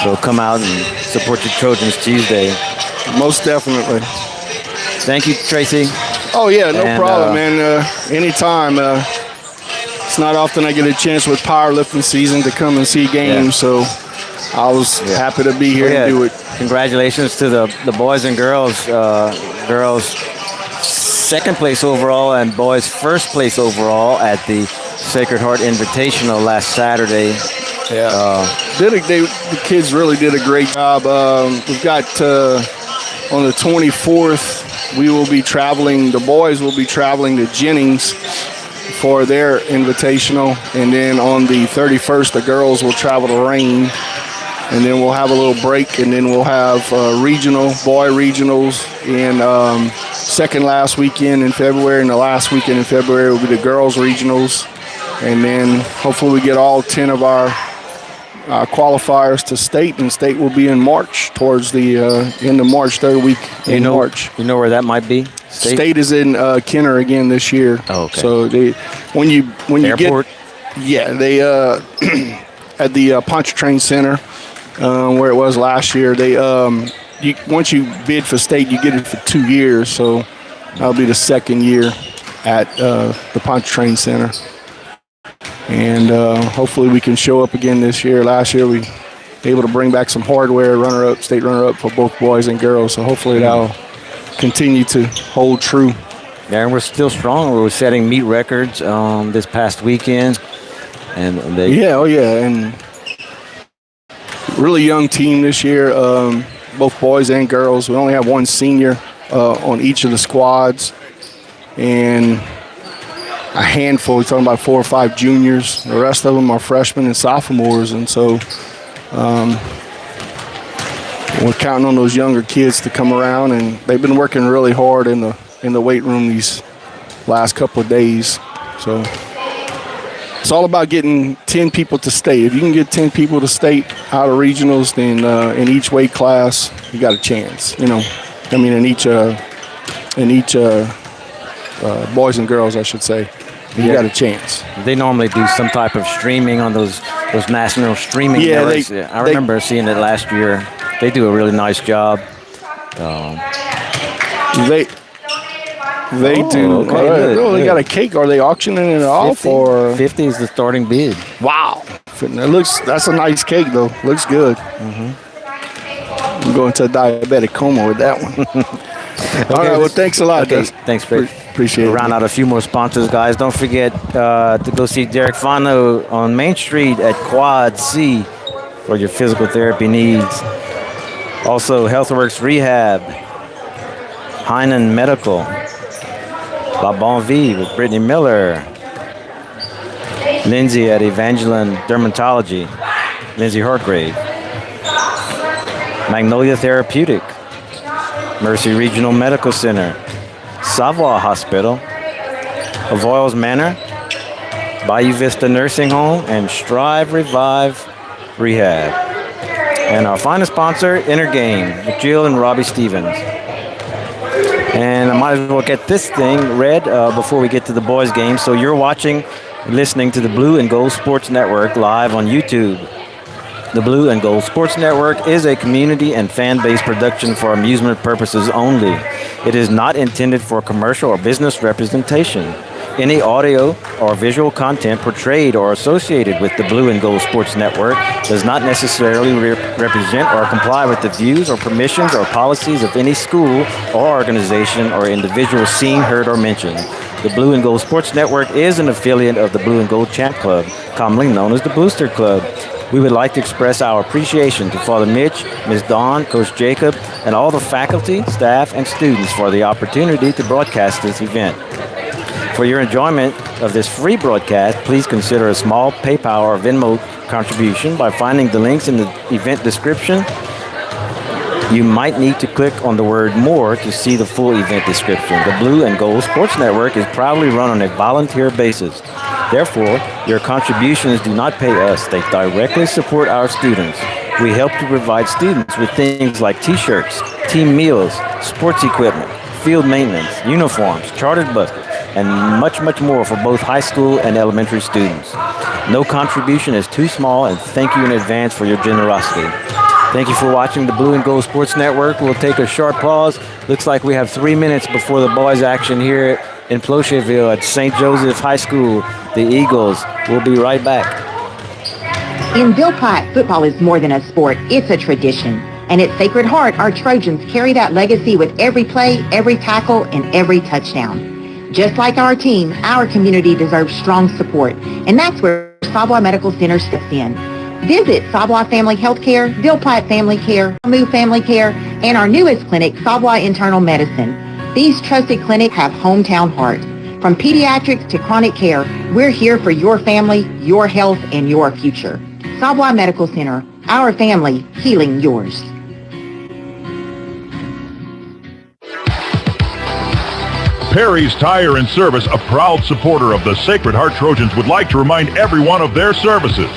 S8: So come out and support your Trojans Tuesday.
S12: Most definitely.
S8: Thank you, Tracy.
S12: Oh, yeah, no problem, man. Anytime. It's not often I get a chance with powerlifting season to come and see games, so I was happy to be here and do it.
S8: Congratulations to the boys and girls. Girls second place overall and boys first place overall at the Sacred Heart Invitational last Saturday.
S12: Yeah, the kids really did a great job. We've got on the 24th, we will be traveling. The boys will be traveling to Jennings for their invitational, and then on the 31st, the girls will travel to Rain, and then we'll have a little break, and then we'll have boy regionals in second last weekend in February, and the last weekend in February will be the girls regionals, and then hopefully we get all 10 of our qualifiers to state, and state will be in March, towards the end of March, third week in March.
S8: You know where that might be?
S12: State is in Kenner again this year.
S8: Oh, okay.
S12: So when you
S8: Airport?
S12: They at the Pontchartrain Center where it was last year. once you bid for state, you get it for 2 years. So that'll be the second year at the Pontchartrain Center. And hopefully we can show up again this year. Last year we were able to bring back some hardware, state runner-up for both boys and girls. So hopefully that'll continue to hold true.
S8: Yeah, and we're still strong. We were setting meet records this past weekend. And
S12: and really young team this year, both boys and girls. We only have one senior on each of the squads, and a handful. We're talking about 4 or 5 juniors. The rest of them are freshmen and sophomores, and so we're counting on those younger kids to come around. And they've been working really hard in the weight room these last couple of days. So it's all about getting 10 people to state. If you can get 10 people to state out of regionals, then in each weight class, you got a chance. In each boys and girls, I should say, you got a chance.
S8: They normally do some type of streaming on those national streaming networks. I remember seeing it last year. They do a really nice job.
S12: They do.
S8: Okay,
S12: they got a cake. Are they auctioning it off?
S8: 50,
S12: or
S8: 50 is the starting bid.
S12: Wow. That's a nice cake, though. Looks good.
S8: Mm-hmm.
S12: I'm going to a diabetic coma with that one. All right, well, thanks a lot.
S8: Okay, thanks, Chris.
S12: Appreciate it.
S8: Round out a few more sponsors, guys. Don't forget to go see Derek Fano on Main Street at Quad C for your physical therapy needs. Also, HealthWorks Rehab, Heinen Medical, La Bon Vie with Brittany Miller, Lindsay at Evangeline Dermatology, Lindsay Hargrave, Magnolia Therapeutic, Mercy Regional Medical Center, Savoy Hospital, Avoyles Manor, Bayou Vista Nursing Home, and Strive Revive Rehab. And our final sponsor, Inner Game, with Jill and Robbie Stevens. And I might as well get this thing read before we get to the boys' game. So you're listening to the Blue and Gold Sports Network live on YouTube. The Blue and Gold Sports Network is a community and fan-based production for amusement purposes only. It is not intended for commercial or business representation. Any audio or visual content portrayed or associated with the Blue and Gold Sports Network does not necessarily represent or comply with the views or permissions or policies of any school or organization or individual seen, heard, or mentioned. The Blue and Gold Sports Network is an affiliate of the Blue and Gold Champ Club, commonly known as the Booster Club. We would like to express our appreciation to Father Mitch, Ms. Dawn, Coach Jacob, and all the faculty, staff, and students for the opportunity to broadcast this event. For your enjoyment of this free broadcast, please consider a small PayPal or Venmo contribution by finding the links in the event description. You might need to click on the word more to see the full event description. The Blue and Gold Sports Network is proudly run on a volunteer basis. Therefore, your contributions do not pay us. They directly support our students. We help to provide students with things like t-shirts, team meals, sports equipment, field maintenance, uniforms, chartered buses, and much, much more for both high school and elementary students. No contribution is too small, and thank you in advance for your generosity. Thank you for watching the Blue and Gold Sports Network. We'll take a short pause. Looks like we have 3 minutes before the boys' action here in Plocherville at St. Joseph High School. The Eagles will be right back.
S2: In Bill Platte, football is more than a sport. It's a tradition. And at Sacred Heart, our Trojans carry that legacy with every play, every tackle, and every touchdown. Just like our team, our community deserves strong support. And that's where Savoy Medical Center steps in. Visit Savoy Family Healthcare, Bill Platte Family Care, Moo Family Care, and our newest clinic, Savoy Internal Medicine. These trusted clinics have hometown heart. From pediatrics to chronic care, we're here for your family, your health, and your future. Savoy Medical Center, our family, healing yours.
S3: Perry's Tire and Service, a proud supporter of the Sacred Heart Trojans, would like to remind everyone of their services.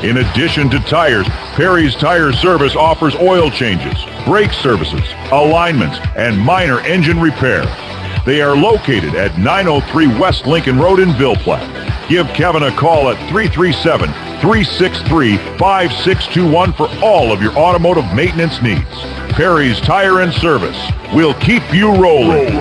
S3: In addition to tires, Perry's Tire Service offers oil changes, brake services, alignments, and minor engine repair. They are located at 903 West Lincoln Road in Ville Platte. Give Kevin a call at 337-363-5621 for all of your automotive maintenance needs. Perry's Tire and Service. We'll keep you rolling.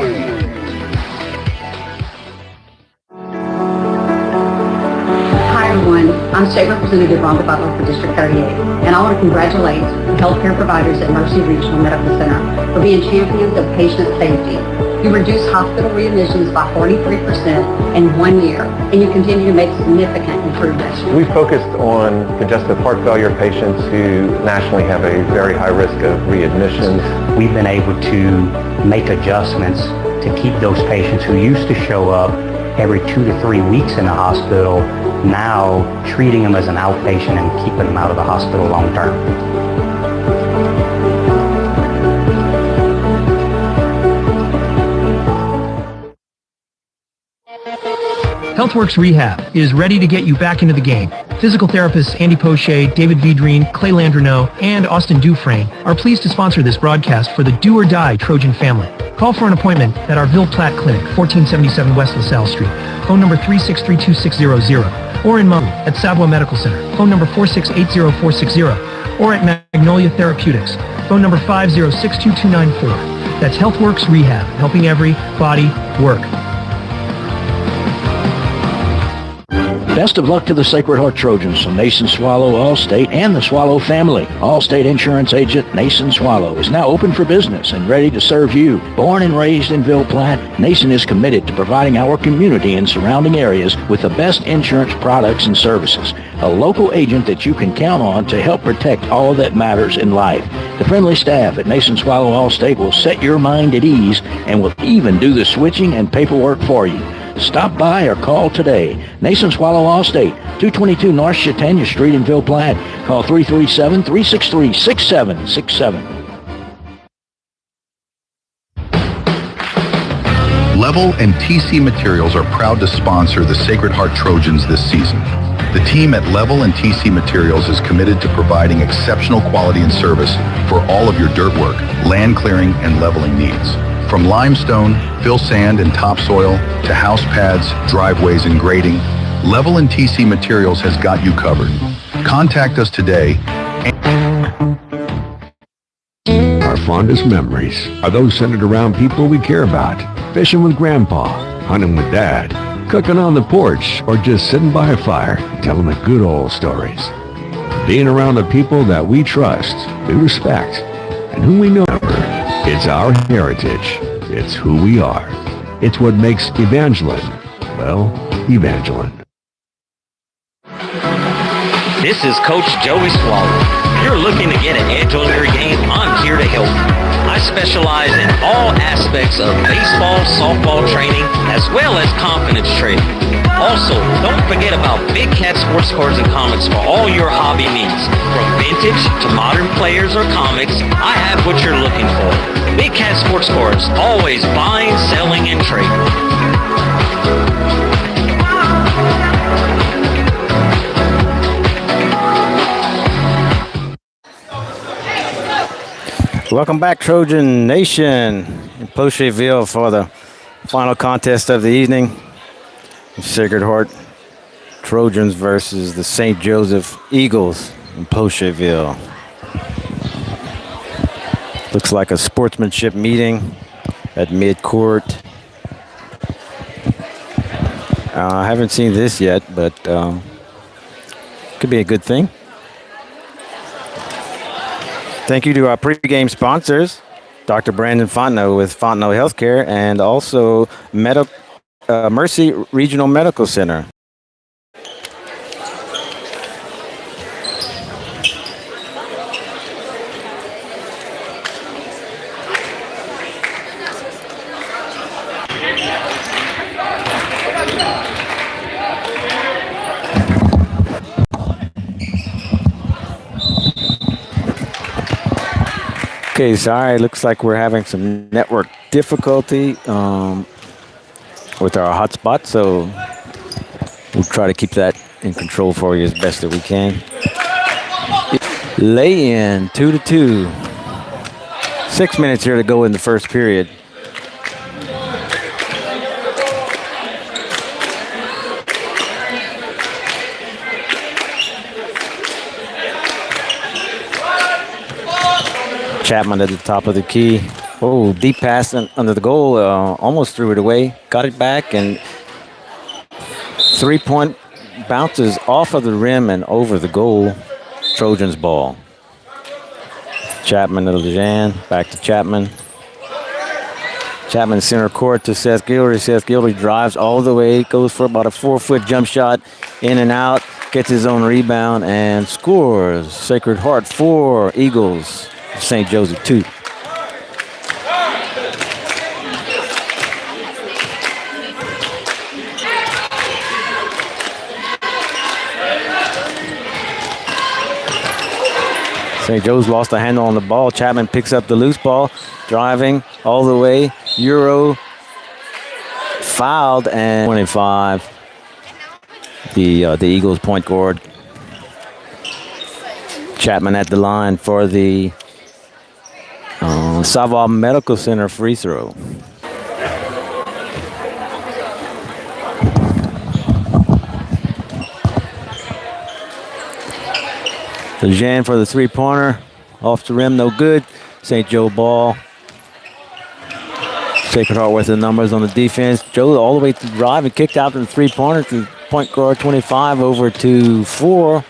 S4: Hi everyone, I'm State Representative Rhonda Butler for District 38, and I want to congratulate the healthcare providers at Mercy Regional Medical Center for being champions of patient safety. You reduced hospital readmissions by 43% in 1 year, and you continue to make significant improvements.
S5: We focused on congestive heart failure patients who nationally have a very high risk of readmissions.
S6: We've been able to make adjustments to keep those patients who used to show up every 2 to 3 weeks in the hospital, now treating them as an outpatient and keeping them out of the hospital long term.
S7: HealthWorks Rehab is ready to get you back into the game. Physical therapists Andy Poche, David Vidrine, Clay Landreneau, and Austin Dufresne are pleased to sponsor this broadcast for the Do or Die Trojan family. Call for an appointment at our Ville Platte Clinic, 1477 West LaSalle Street, phone number 3632600, or in Mountain at Savoie Medical Center, phone number 4680460, or at Magnolia Therapeutics, phone number 5062294. That's HealthWorks Rehab, helping every body work.
S1: Best of luck to the Sacred Heart Trojans from Nason Swallow Allstate and the Swallow family. Allstate Insurance Agent Nason Swallow is now open for business and ready to serve you. Born and raised in Ville Platte, Nason is committed to providing our community and surrounding areas with the best insurance products and services. A local agent that you can count on to help protect all that matters in life. The friendly staff at Nason Swallow Allstate will set your mind at ease and will even do the switching and paperwork for you. Stop by or call today. Nason Swallow Allstate, 222 North Chautauqua Street in Ville Platte. Call 337-363-6767.
S14: Level and TC Materials are proud to sponsor the Sacred Heart Trojans this season. The team at Level and TC Materials is committed to providing exceptional quality and service for all of your dirt work, land clearing, and leveling needs. From limestone, fill sand, and topsoil to house pads, driveways, and grading, Level and TC Materials has got you covered. Contact us today.
S15: Our fondest memories are those centered around people we care about. Fishing with Grandpa, hunting with Dad, cooking on the porch, or just sitting by a fire, telling the good old stories. Being around the people that we trust, we respect, and whom we know. It's our heritage. It's who we are. It's what makes Evangeline, well, Evangeline.
S9: This is Coach Joey Swallow. If you're looking to get an edge on your game, I'm here to help. I specialize in all aspects of baseball, softball training, as well as confidence training. Also, don't forget about Big Cat sports cards and comics for all your hobby needs. From vintage to modern players or comics, I have what you're looking for. Big Cat sports cards, always buying, selling, and trading.
S8: Welcome back, Trojan Nation, in Pocheville for the final contest of the evening. Sacred Heart Trojans versus the St. Joseph Eagles in Pocheville. Looks like a sportsmanship meeting at mid-court. I haven't seen this yet, but could be a good thing. Thank you to our pregame sponsors, Dr. Brandon Fontenot with Fontenot Healthcare, and also Mercy Regional Medical Center. Okay, sorry, looks like we're having some network difficulty with our hotspot, so we'll try to keep that in control for you as best that we can. Lay in 2-2. 6 minutes here to go in the first period. Chapman at the top of the key. Oh, deep pass under the goal. Almost threw it away. Got it back, and 3-point bounces off of the rim and over the goal. Trojans ball. Chapman to Lejean. Back to Chapman. Chapman center court to Seth Guillory. Seth Guillory drives all the way. Goes for about a 4-foot jump shot. In and out. Gets his own rebound and scores. Sacred Heart 4. Eagles. St. Joseph 2. St. Joe's lost a handle on the ball. Chapman picks up the loose ball, driving all the way. Euro fouled, and 25. The Eagles point guard. Chapman at the line for the Savoie Medical Center free throw. Lejean for the three-pointer. Off the rim, no good. St. Joe ball. Sacred Heart with the numbers on the defense. Joe all the way to drive and kicked out to the three-pointer to point guard 25 over to 4.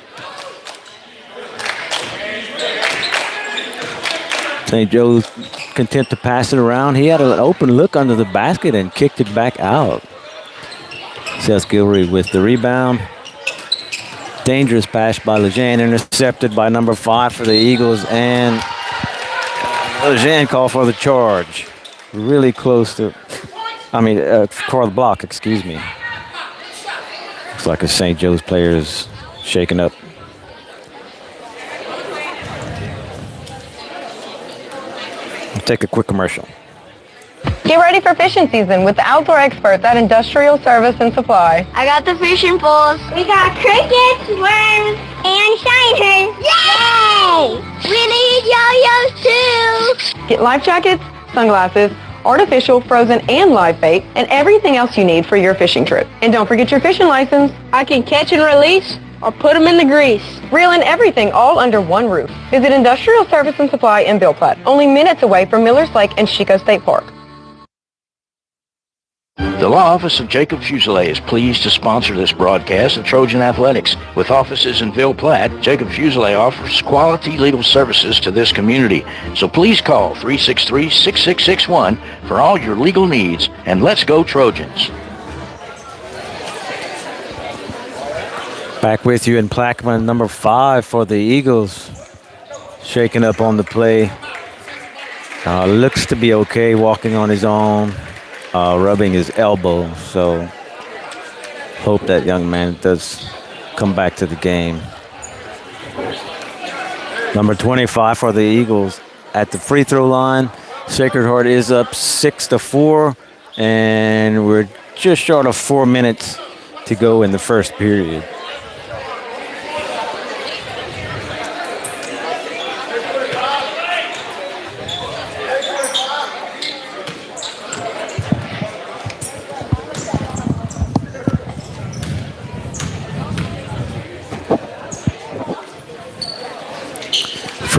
S8: St. Joe's content to pass it around. He had an open look under the basket and kicked it back out. Seth Guillory with the rebound. Dangerous pass by Lejean, intercepted by number 5 for the Eagles, and Lejean called for the charge. Really close to, for the block, excuse me. Looks like a St. Joe's player is shaken up. We'll take a quick commercial.
S10: Get ready for fishing season with the outdoor experts at Industrial Service and Supply.
S16: I got the fishing poles. We got crickets, worms, and shiners. Yay! We need yo-yos too.
S10: Get life jackets, sunglasses, artificial, frozen, and live bait, and everything else you need for your fishing trip. And don't forget your fishing license.
S17: I can catch and release or put them in the grease.
S10: Reel in everything all under one roof. Visit Industrial Service and Supply in Ville Platte, only minutes away from Millers Lake and Chico State Park.
S1: The law office of Jacob Fuselier is pleased to sponsor this broadcast of Trojan Athletics. With offices in Ville Platte, Jacob Fuselier offers quality legal services to this community. So please call 363-6661 for all your legal needs, and let's go Trojans.
S8: Back with you in Plaquemine, number 5 for the Eagles. Shaking up on the play. Looks to be okay, walking on his own. Rubbing his elbow, so hope that young man does come back to the game. Number 25 for the Eagles at the free throw line. Sacred Heart is up 6-4, and we're just short of 4 minutes to go in the first period.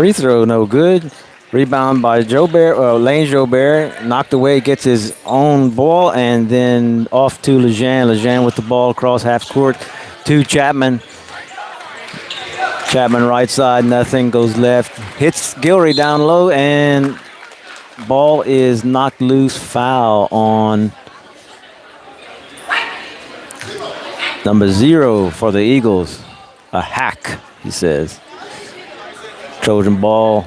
S8: Free throw, no good. Rebound by Lane Jobert. Knocked away, gets his own ball, and then off to Lejean. Lejean with the ball across half court to Chapman. Chapman right side, nothing, goes left. Hits Guillory down low, and ball is knocked loose. Foul on number 0 for the Eagles. A hack, he says. Trojan ball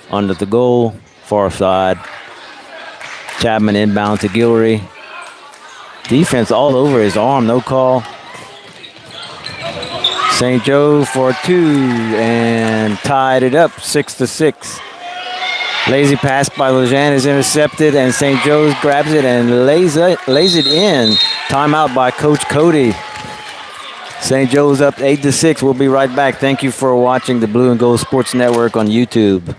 S8: under the goal, far side. Chapman inbound to Guillory. Defense all over his arm, no call. St. Joe for 2 and tied it up 6-6. Lazy pass by Lejean is intercepted, and St. Joe's grabs it and lays it in. Timeout by Coach Cody. St. Joe's up 8-6. We'll be right back. Thank you for watching the Blue and Gold Sports Network on YouTube.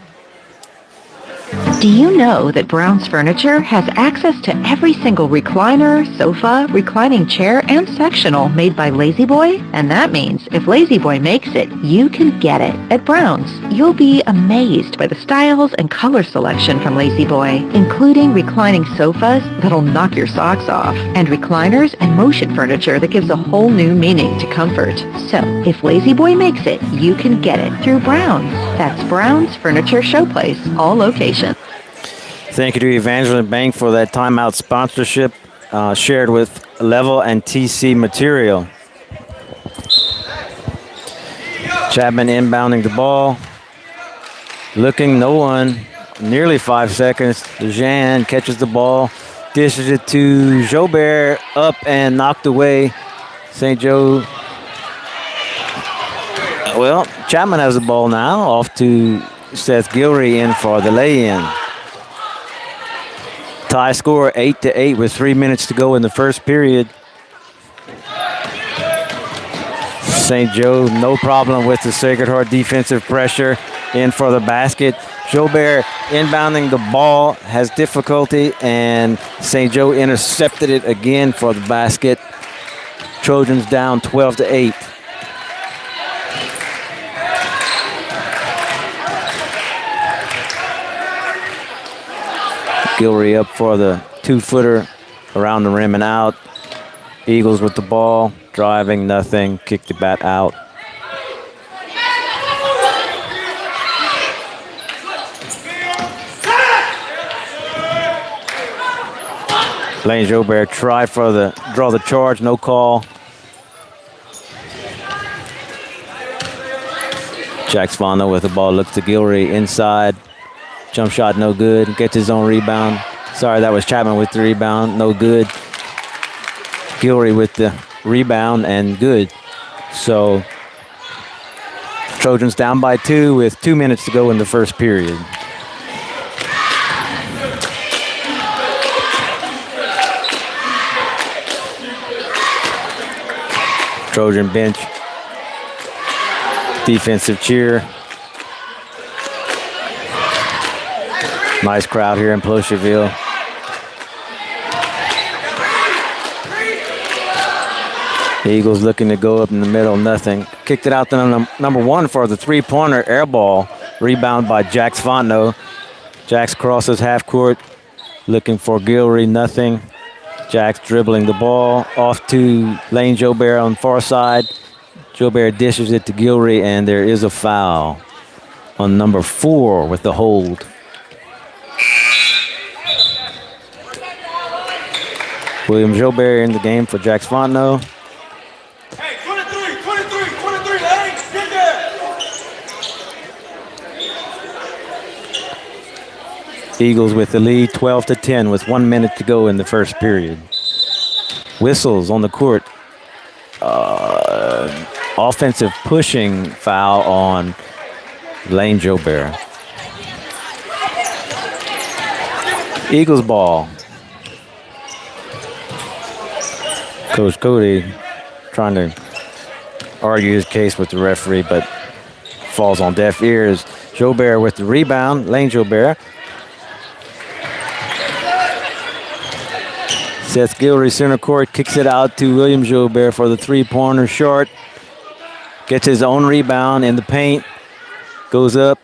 S2: Do you know that Brown's Furniture has access to every single recliner, sofa, reclining chair, and sectional made by Lazy Boy? And that means if Lazy Boy makes it, you can get it. At Brown's, you'll be amazed by the styles and color selection from Lazy Boy, including reclining sofas that'll knock your socks off, and recliners and motion furniture that gives a whole new meaning to comfort. So, if Lazy Boy makes it, you can get it through Brown's. That's Brown's Furniture Showplace, all locations.
S8: Thank you to Evangeline Bank for that timeout sponsorship shared with Level and TC Material. Chapman inbounding the ball. Looking, no one. Nearly 5 seconds. Lejean catches the ball. Dishes it to Jobert. Up and knocked away. St. Joe. Well, Chapman has the ball now. Off to Seth Gilry in for the lay-in. Tie score 8-8 with 3 minutes to go in the first period. St. Joe, no problem with the Sacred Heart defensive pressure. In for the basket. Jobert inbounding the ball, has difficulty, and St. Joe intercepted it again for the basket. Trojans down 12-8. Gilry up for the 2-footer around the rim and out. Eagles with the ball, driving, nothing, kicked the bat out. Lane Jobert tried for the draw the charge, no call. Jack Svano with the ball, looks to Gilry inside. Jump shot, no good. Gets his own rebound. Sorry, that was Chapman with the rebound, no good. Gilry with the rebound and good. So Trojans down by 2 with 2 minutes to go in the first period. Trojan bench. Defensive cheer. Nice crowd here in Plocherville. The Eagles looking to go up in the middle, nothing. Kicked it out to number 1 for the three-pointer, air ball. Rebound by Jax Fontenot. Jax crosses half court, looking for Gilry, nothing. Jax dribbling the ball off to Lane Jobert on the far side. Jobert dishes it to Gilry, and there is a foul on number 4 with the hold. William Jobert in the game for Jax Fontenot.
S13: Hey, 23, legs, get there!
S8: Eagles with the lead, 12-10 with 1 minute to go in the first period. Whistles on the court. Offensive pushing foul on Lane Jobert. Eagles ball. Coach Cody trying to argue his case with the referee, but falls on deaf ears. Jobert with the rebound, Lane Jobert. Seth Gilry, center court, kicks it out to William Jobert for the three-pointer short. Gets his own rebound in the paint. Goes up,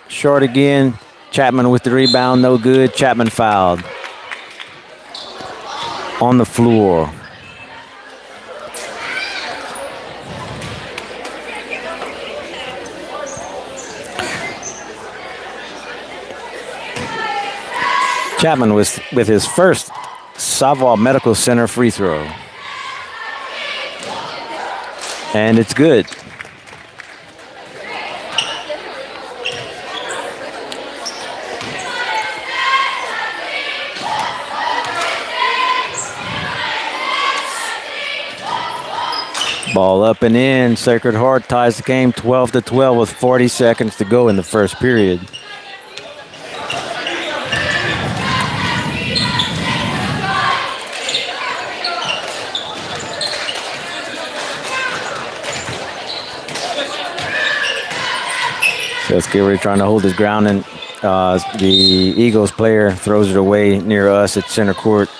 S8: short again. Chapman with the rebound, no good. Chapman fouled. On the floor. Chapman with his first Savoie Medical Center free throw. And it's good. Ball up and in. Sacred Heart ties the game 12-12 with 40 seconds to go in the first period. Seth Gilry trying to hold his ground The Eagles player throws it away near us at center court.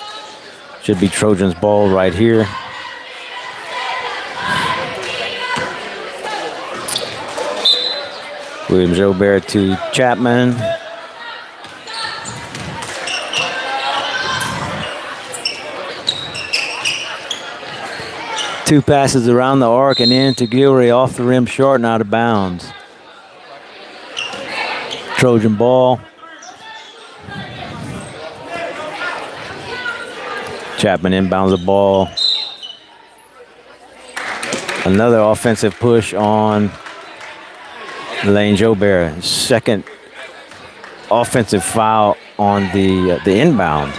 S8: Should be Trojans ball right here. William Jobert to Chapman. Two passes around the arc and in to Gilray, off the rim, short and out of bounds. Trojan ball. Chapman inbounds the ball. Another offensive push on Lane Jobert. Second offensive foul on the inbound.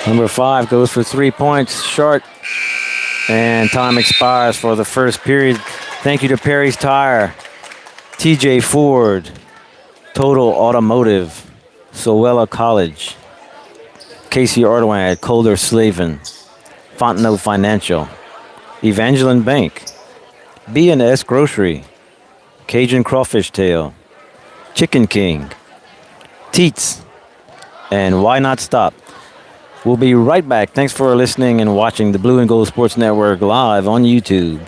S8: Number 5 goes for 3 points, short, and time expires for the first period. Thank you to Perry's Tire, TJ Ford, Total Automotive, Sowella College, Casey Ardoin at Calder Slavin, Fontenot Financial, Evangeline Bank, B&S Grocery, Cajun Crawfish Tail, Chicken King, Teats, and Why Not Stop. We'll be right back. Thanks for listening and watching the Blue and Gold Sports Network live on YouTube.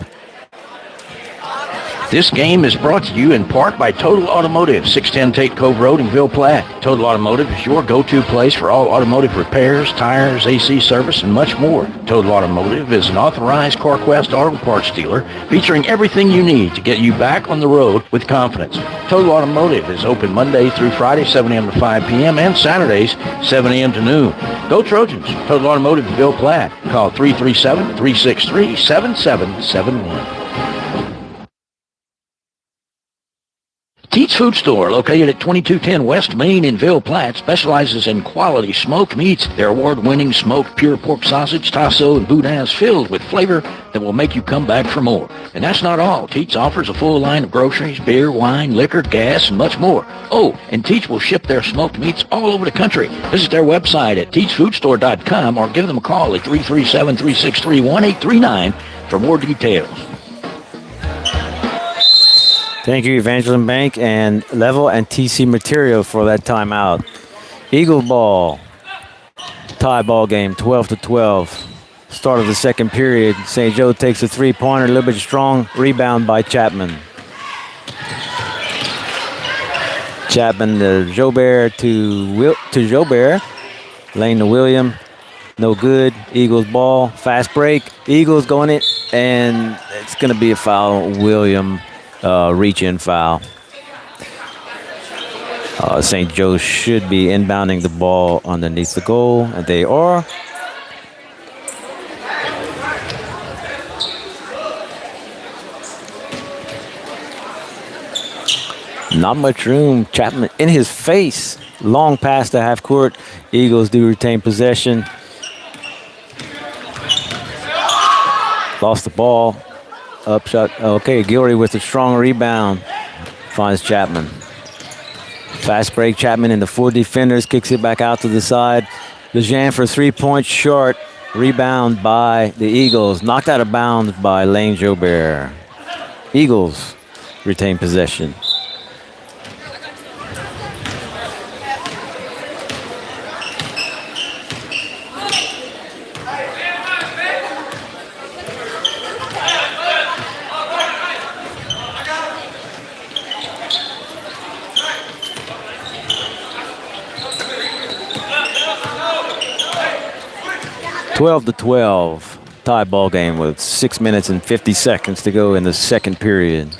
S1: This game is brought to you in part by Total Automotive, 610 Tate Cove Road in Ville Platte. Total Automotive is your go-to place for all automotive repairs, tires, AC service, and much more. Total Automotive is an authorized CarQuest auto parts dealer featuring everything you need to get you back on the road with confidence. Total Automotive is open Monday through Friday, 7 a.m. to 5 p.m. and Saturdays, 7 a.m. to noon. Go Trojans. Total Automotive in Ville Platte. Call 337-363-7771. Teats Food Store, located at 2210 West Main in Ville Platte, specializes in quality smoked meats. Their award-winning smoked pure pork sausage, tasso, and boudin is filled with flavor that will make you come back for more. And that's not all. Teats offers a full line of groceries, beer, wine, liquor, gas, and much more. Oh, and Teats will ship their smoked meats all over the country. Visit their website at teatsfoodstore.com or give them a call at 337-363-1839 for more details.
S8: Thank you, Evangeline Bank and Level and TC Material for that timeout. Eagle ball. Tie ball game, 12-12. Start of the second period. St. Joe takes a three-pointer, a little bit strong. Rebound by Chapman. Chapman to Jobert to Jobert. Lane to William. No good. Eagles ball. Fast break. Eagles going in, and it's going to be a foul. William. Reach-in foul. St. Joe should be inbounding the ball underneath the goal, and they are. Not much room. Chapman in his face. Long pass to half court. Eagles do retain possession. Lost the ball. Upshot. Okay, Gilray with a strong rebound. Finds Chapman. Fast break. Chapman in the 4 defenders. Kicks it back out to the side. Lejean for 3 points short. Rebound by the Eagles. Knocked out of bounds by Lane Jobert. Eagles retain possession. Twelve to 12, tie ball game with 6 minutes and 50 seconds to go in the second period.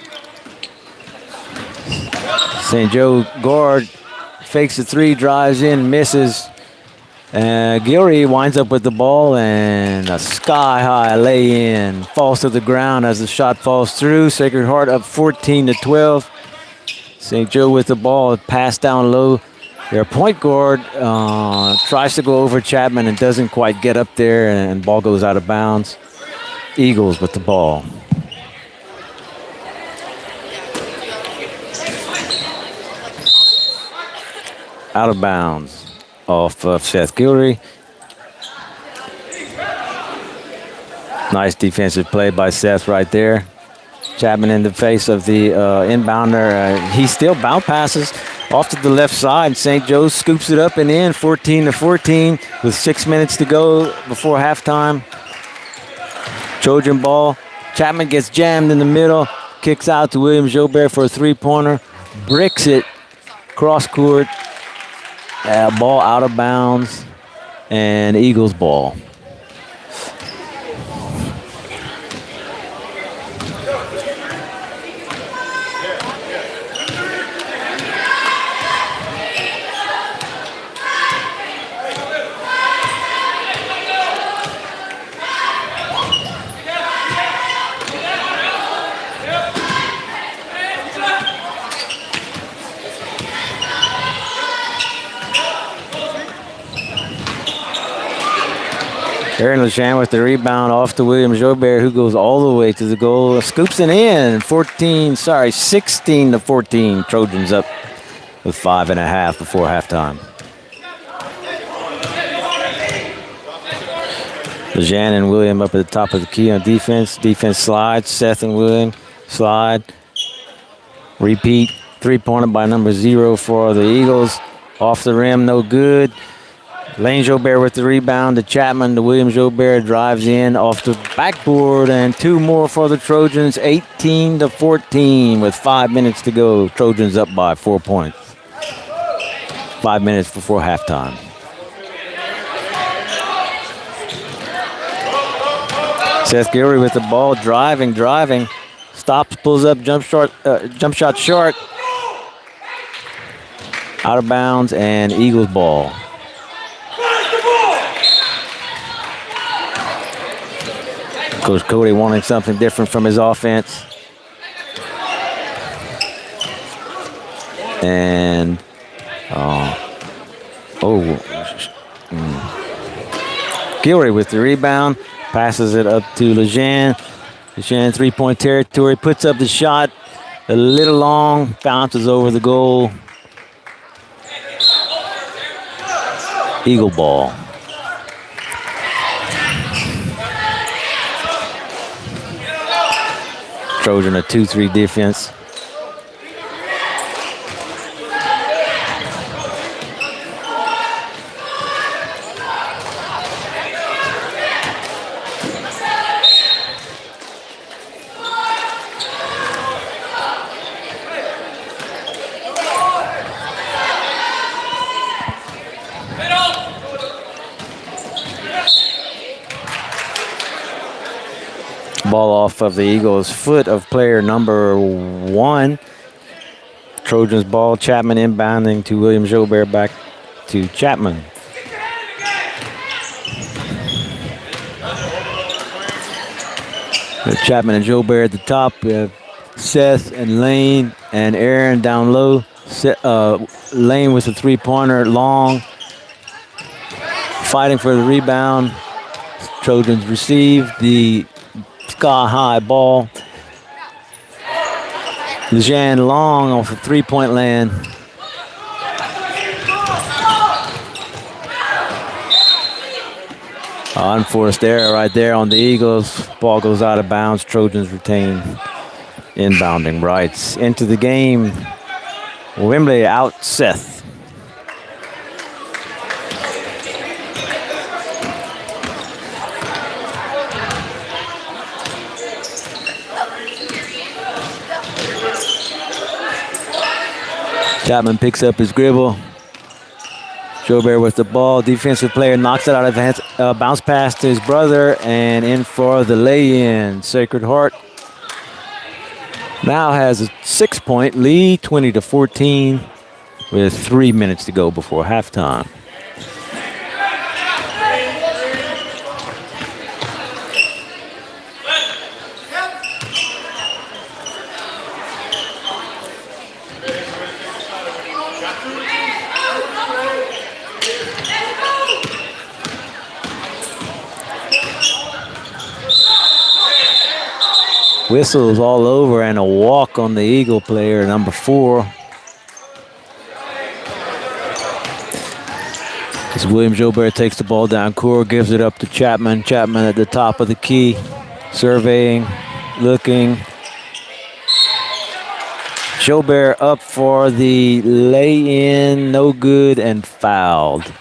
S8: St. Joe guard fakes the three, drives in, misses. Gilray winds up with the ball and a sky-high lay-in. Falls to the ground as the shot falls through. Sacred Heart up 14 to 12. St. Joe with the ball, passed down low. Their point guard tries to go over Chapman and doesn't quite get up there, and ball goes out of bounds. Eagles with the ball. out of bounds off of Seth Guillory. Nice defensive play by Seth right there. Chapman in the face of the inbounder. He still bounce passes off to the left side. St. Joe scoops it up and in, 14-14 with 6 minutes to go before halftime. Trojan ball. Chapman gets jammed in the middle. Kicks out to William Jobert for a three-pointer. Bricks it cross court. Ball out of bounds. And Eagles ball. Aaron LeJean with the rebound off to William Jobert, who goes all the way to the goal. Scoops it in. 16-14. Trojans up with 5.5 before halftime. LeJean and William up at the top of the key on defense. Defense slides. Seth and William slide. Repeat. Three-pointer by number 0 for the Eagles. Off the rim, no good. Lane Jobert with the rebound to Chapman. To William Jobert drives in off the backboard, and 2 more for the Trojans. 18-14 with 5 minutes to go. Trojans up by 4 points. 5 minutes before halftime. Seth Guillory with the ball, driving. Stops, pulls up, jump shot short. Out of bounds, and Eagles ball. Coach Cody wanting something different from his offense. And Guillory with the rebound, passes it up to LeJean. LeJean, three-point territory, puts up the shot, a little long, bounces over the goal. Eagle ball. Trojan a 2-3 defense. Ball off of the Eagles' foot of player number 1. Trojans ball. Chapman inbounding to William Jobert, back to Chapman. Chapman and Jobert at the top. We have Seth and Lane and Aaron down low. Lane with a three-pointer, long. Fighting for the rebound. Trojans receive the sky-high ball. LeJean long off a three-point land. Unforced error right there on the Eagles. Ball goes out of bounds. Trojans retain inbounding rights. Into the game, Wembley out Seth. Chapman picks up his dribble. Jobert with the ball. Defensive player knocks it out of hands. Bounce pass to his brother and in for the lay-in. Sacred Heart now has a 6-point lead, 20-14, with 3 minutes to go before halftime. Whistles all over and a walk on the Eagle player, number 4. As William Jobert takes the ball down court, gives it up to Chapman. Chapman at the top of the key, surveying, looking. Jobert up for the lay-in, no good, and fouled.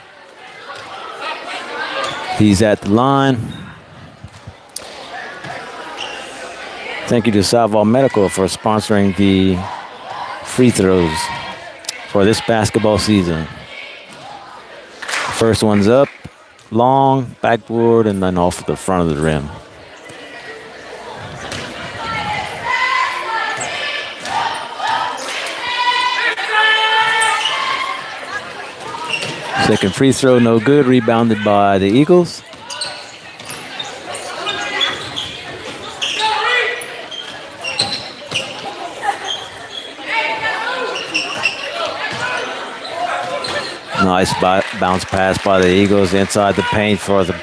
S8: He's at the line. Thank you to Salval Medical for sponsoring the free throws for this basketball season. First one's up, long, backboard, and then off the front of the rim. Second free throw, no good, rebounded by the Eagles. Nice bounce pass by the Eagles inside the paint for the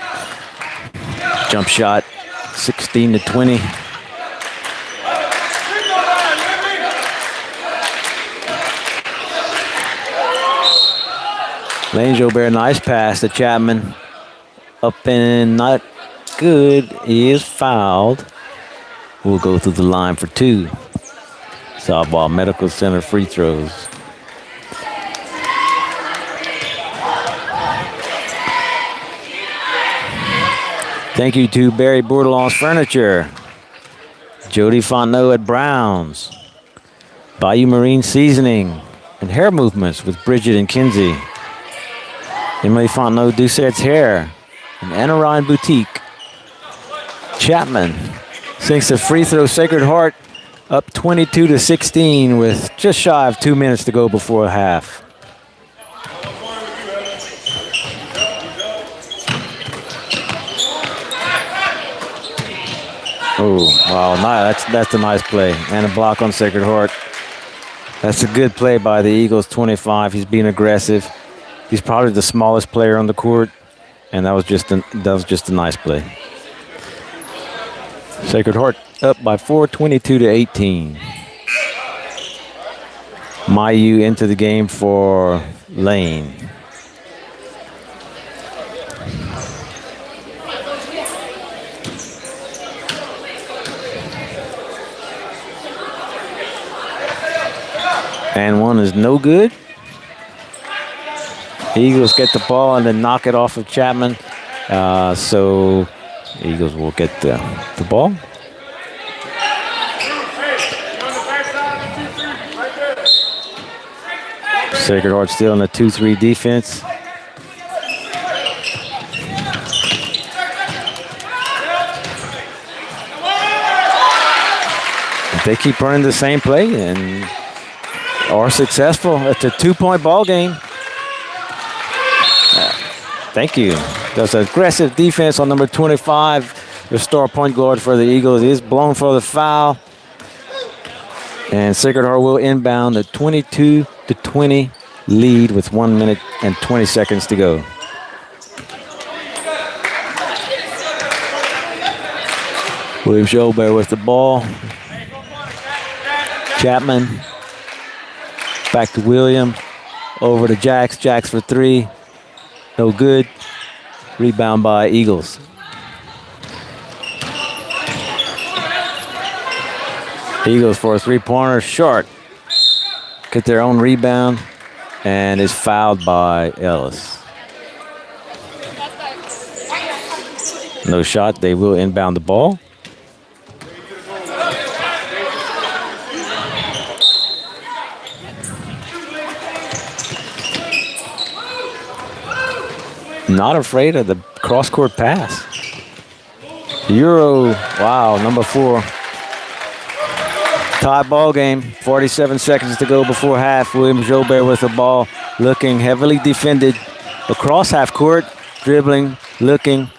S8: jump shot, 16-20. Lane Jobert, nice pass to Chapman. Up and not good. He is fouled. We'll go through the line for two. Softball Medical Center free throws. Thank you to Barry Bourdelon's Furniture, Jody Fontenot at Brown's, Bayou Marine Seasoning, and Hair Movements with Bridget and Kinsey, Emily Fontenot Doucette's Hair, and Anna Ryan Boutique. Chapman sinks a free throw. Sacred Heart up 22-16 with just shy of 2 minutes to go before half. Oh, wow, that's a nice play. And a block on Sacred Heart. That's a good play by the Eagles, 25. He's being aggressive. He's probably the smallest player on the court, and that was just a nice play. Sacred Heart up by 4, 22-18. Mayu into the game for Lane. And one is no good. Eagles get the ball and then knock it off of Chapman. So Eagles will get the ball. Sacred Heart still in the 2-3 defense. If they keep running the same play and are successful, it's a 2-point ball game. Thank you. That's aggressive defense on number 25. The star point guard for the Eagles is blown for the foul. And Sacred Heart will inbound the 22-20 lead with 1 minute and 20 seconds to go. William Jobert with the ball. Chapman. Back to William. Over to Jax. Jax for three. No good. Rebound by Eagles. Eagles for a three-pointer. Short. Get their own rebound. And is fouled by Ellis. No shot. They will inbound the ball. Not afraid of the cross-court pass. Euro, wow, number 4. Tie ball game, 47 seconds to go before half. William Jobert with the ball, looking heavily defended across half court, dribbling, looking.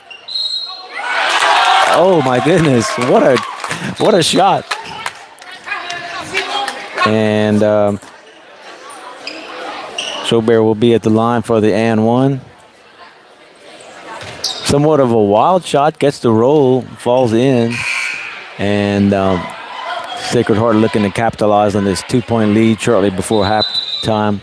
S8: Oh my goodness, what a shot. And Jobert will be at the line for the and one. Somewhat of a wild shot, gets the roll, falls in, and Sacred Heart looking to capitalize on this 2-point lead shortly before halftime.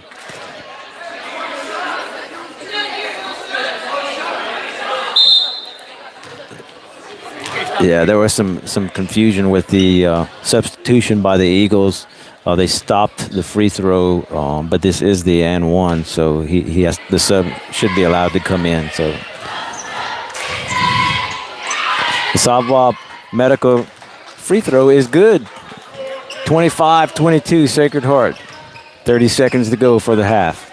S8: Yeah, there was some confusion with the substitution by the Eagles. They stopped the free throw, but this is the and one, so he has the sub should be allowed to come in. So the Savwa Medical free throw is good. 25-22, Sacred Heart. 30 seconds to go for the half.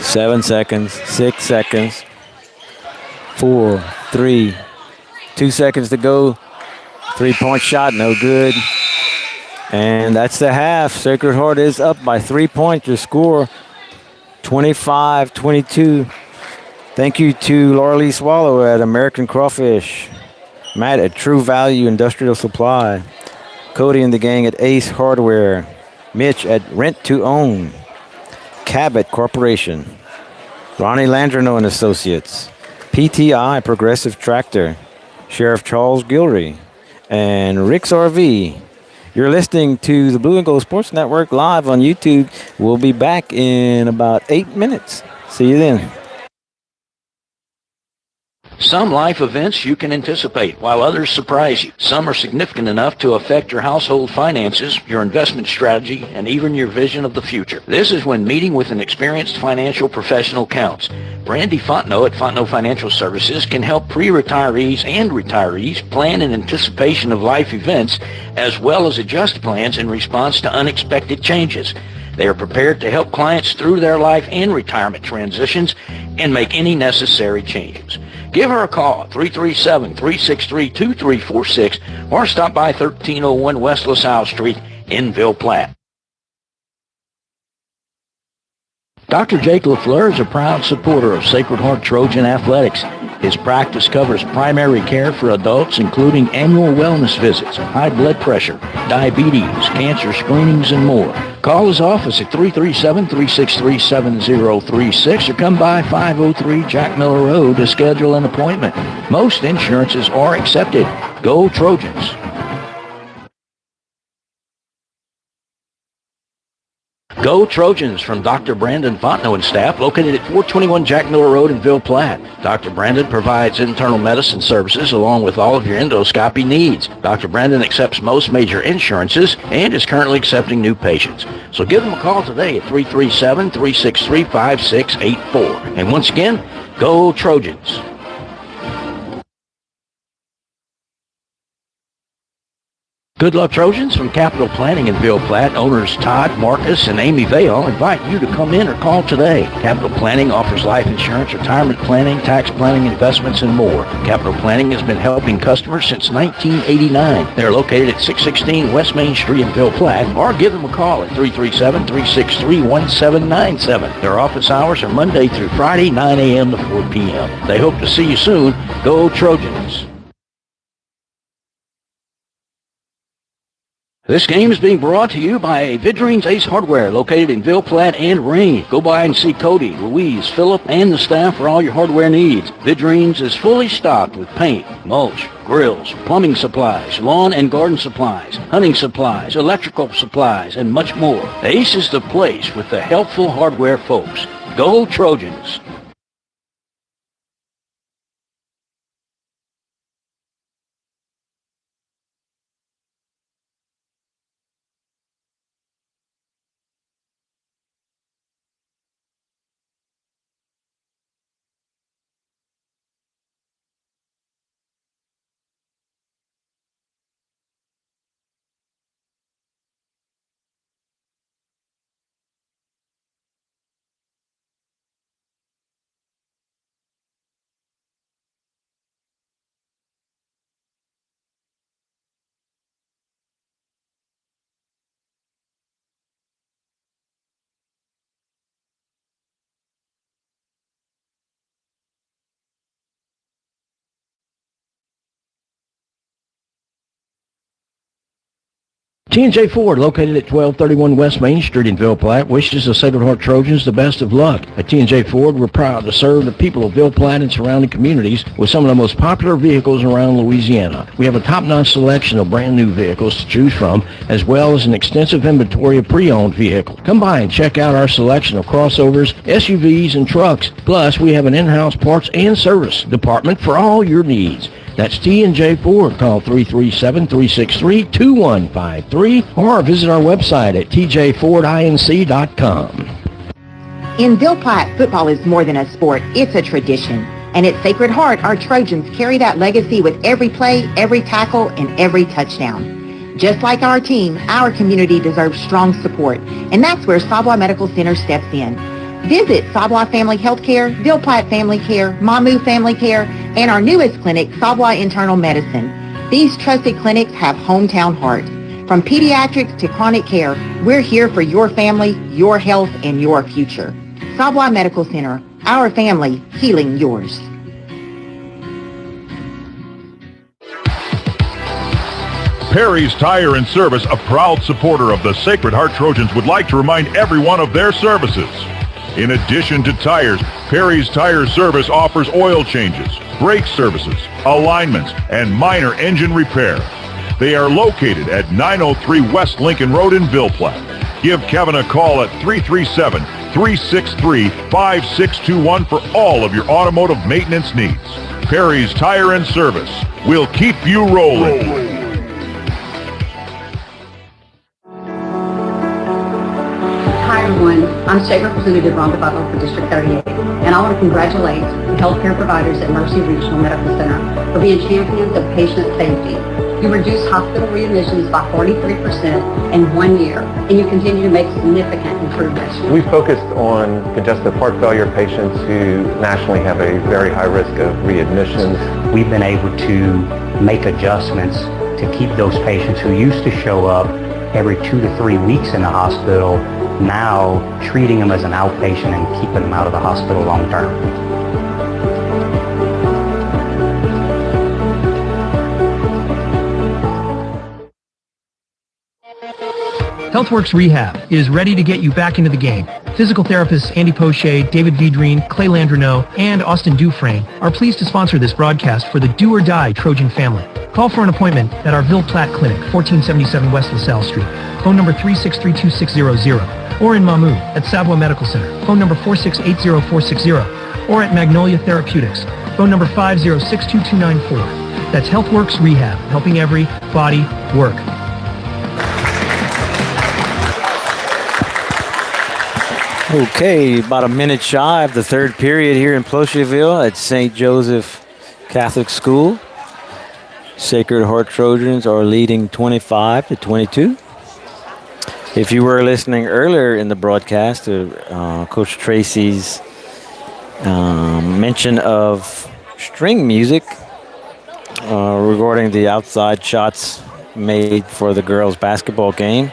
S8: Seven seconds, 6 seconds, 4, 3, 2 seconds to go. 3-point shot, no good. And that's the half. Sacred Heart is up by 3 points. Your score, 25-22. Thank you to Laura Lee Swallow at American Crawfish, Matt at True Value Industrial Supply, Cody and the gang at Ace Hardware, Mitch at Rent to Own, Cabot Corporation, Ronnie Landrino and Associates, PTI Progressive Tractor, Sheriff Charles Gilry, and Rick's RV. You're listening to the Blue and Gold Sports Network live on YouTube. We'll be back in about 8 minutes. See you then.
S18: Some life events you can anticipate, while others surprise you. Some are significant enough to affect your household finances, your investment strategy, and even your vision of the future. This is when meeting with an experienced financial professional counts. Brandy Fontenot at Fontenot Financial Services can help pre-retirees and retirees plan in anticipation of life events, as well as adjust plans in response to unexpected changes. They are prepared to help clients through their life and retirement transitions and make any necessary changes. Give her a call at 337-363-2346 or stop by 1301 West LaSalle Street in Ville Platte. Dr. Jake LaFleur is a proud supporter of Sacred Heart Trojan Athletics. His practice covers primary care for adults, including annual wellness visits, high blood pressure, diabetes, cancer screenings, and more. Call his office at 337-363-7036 or come by 503 Jack Miller Road to schedule an appointment. Most insurances are accepted. Go Trojans! Go Trojans from Dr. Brandon Fontenot and staff, located at 421 Jack Miller Road in Ville Platte. Dr. Brandon provides internal medicine services along with all of your endoscopy needs. Dr. Brandon accepts most major insurances and is currently accepting new patients. So give him a call today at 337-363-5684. And once again, go Trojans! Good luck, Trojans, from Capital Planning in Ville Platte. Owners Todd, Marcus, and Amy Vale invite you to come in or call today. Capital Planning offers life insurance, retirement planning, tax planning, investments, and more. Capital Planning has been helping customers since 1989. They're located at 616 West Main Street in Ville Platte, or give them a call at 337-363-1797. Their office hours are Monday through Friday, 9 a.m. to 4 p.m. They hope to see you soon. Go Trojans! This game is being brought to you by Vidrine's Ace Hardware, located in Ville Platte and Rain. Go by and see Cody, Louise, Philip, and the staff for all your hardware needs. Vidrine's is fully stocked with paint, mulch, grills, plumbing supplies, lawn and garden supplies, hunting supplies, electrical supplies, and much more. Ace is the place with the helpful hardware folks. Go Trojans!
S1: T&J Ford, located at 1231 West Main Street in Ville Platte, wishes the Sacred Heart Trojans the best of luck. At T&J Ford, we're proud to serve the people of Ville Platte and surrounding communities with some of the most popular vehicles around Louisiana. We have a top-notch selection of brand new vehicles to choose from, as well as an extensive inventory of pre-owned vehicles. Come by and check out our selection of crossovers, SUVs, and trucks. Plus, we have an in-house parts and service department for all your needs. That's T&J Ford. Call 337-363-2153 or visit our website at tjfordinc.com.
S2: In Ville Platte, football is more than a sport. It's a tradition. And at Sacred Heart, our Trojans carry that legacy with every play, every tackle, and every touchdown. Just like our team, our community deserves strong support. And that's where Savoy Medical Center steps in. Visit Savoy Family Healthcare, Ville Platte Family Care, Mamu Family Care, and our newest clinic, Savoy Internal Medicine. These trusted clinics have hometown heart. From pediatrics to chronic care, we're here for your family, your health, and your future. Savoy Medical Center, our family, healing yours.
S3: Perry's Tire and Service, a proud supporter of the Sacred Heart Trojans, would like to remind everyone of their services. In addition to tires, Perry's Tire Service offers oil changes, brake services, alignments, and minor engine repair. They are located at 903 West Lincoln Road in Ville Platte. Give Kevin a call at 337-363-5621 for all of your automotive maintenance needs. Perry's Tire and Service will keep you rolling.
S4: Hi everyone, I'm State Representative Rhonda Butler for District 38, and I want to congratulate the healthcare providers at Mercy Regional Medical Center for being champions of patient safety. You reduced hospital readmissions by 43% in 1 year, and you continue to make significant improvements.
S5: We focused on congestive heart failure patients who nationally have a very high risk of readmissions.
S6: We've been able to make adjustments to keep those patients who used to show up every 2 to 3 weeks in the hospital, now treating them as an outpatient and keeping them out of the hospital long term.
S7: HealthWorks Rehab is ready to get you back into the game. Physical therapists Andy Poche, David Vidrine, Clay Landreneau, and Austin Dufresne are pleased to sponsor this broadcast for the Do or Die Trojan family. Call for an appointment at our Ville Platte Clinic, 1477 West LaSalle Street. Phone number 363-2600. Or in Mamu at Savoy Medical Center. Phone number 4680460. Or at Magnolia Therapeutics. Phone number 5062294. That's HealthWorks Rehab, helping every body work.
S8: Okay, about a minute shy of the third period here in Plocherville at St. Joseph Catholic School. Sacred Heart Trojans are leading 25-22. If you were listening earlier in the broadcast to Coach Tracy's mention of string music regarding the outside shots made for the girls' basketball game,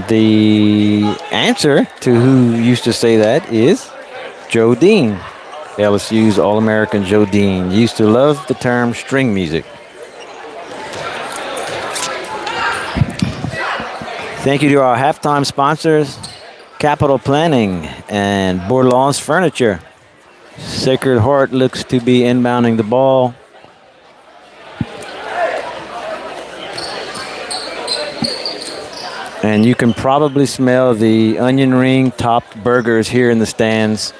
S8: the answer to who used to say that is Joe Dean. LSU's All-American Joe Dean used to love the term string music. Thank you to our halftime sponsors, Capital Planning and Bourlon's Furniture. Sacred Heart looks to be inbounding the ball. And you can probably smell the onion ring topped burgers here in the stands.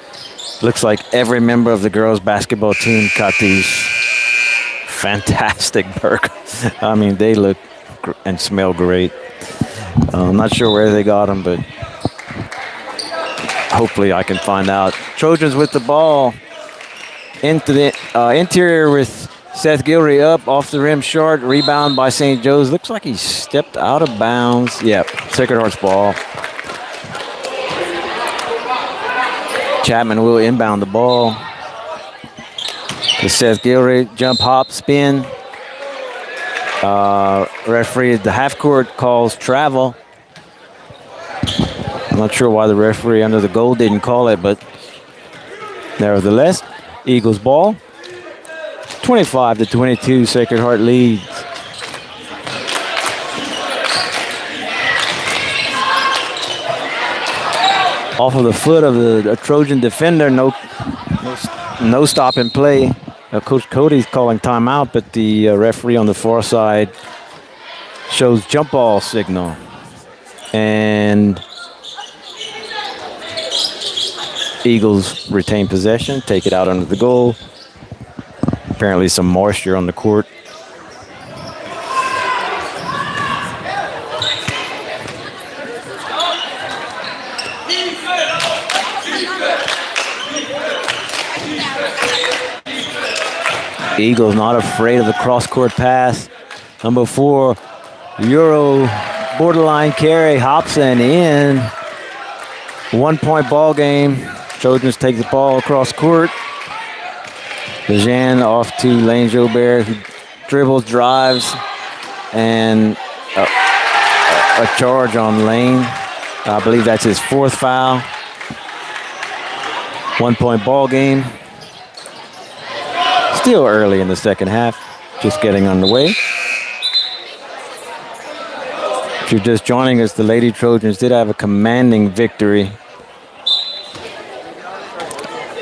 S8: Looks like every member of the girls basketball team got these fantastic burgers. I mean, they look and smell great. I'm not sure where they got them, but hopefully I can find out. Trojans with the ball into the interior with Seth Gilry up off the rim short. Rebound by St. Joe's. Looks like he stepped out of bounds. Yep, Sacred Heart's ball. Chapman will inbound the ball. To Seth Gilry. Jump, hop, spin. Referee at the half court calls travel. I'm not sure why the referee under the goal didn't call it, but nevertheless, Eagles ball. 25-22, Sacred Heart leads. off of the foot of the Trojan defender. No stop and play. Coach Cody's calling timeout, but the referee on the far side shows jump ball signal. And Eagles retain possession, take it out under the goal. Apparently some moisture on the court. Eagles not afraid of the cross-court pass. Number 4, Euro borderline carry, Hobson in. 1-point ball game. Trojans take the ball across court. Lejeune off to Lane Jobert, who dribbles, drives, and a charge on Lane. I believe that's his 4th foul. 1-point ball game. Still early in the second half, just getting underway. If you're just joining us, the Lady Trojans did have a commanding victory.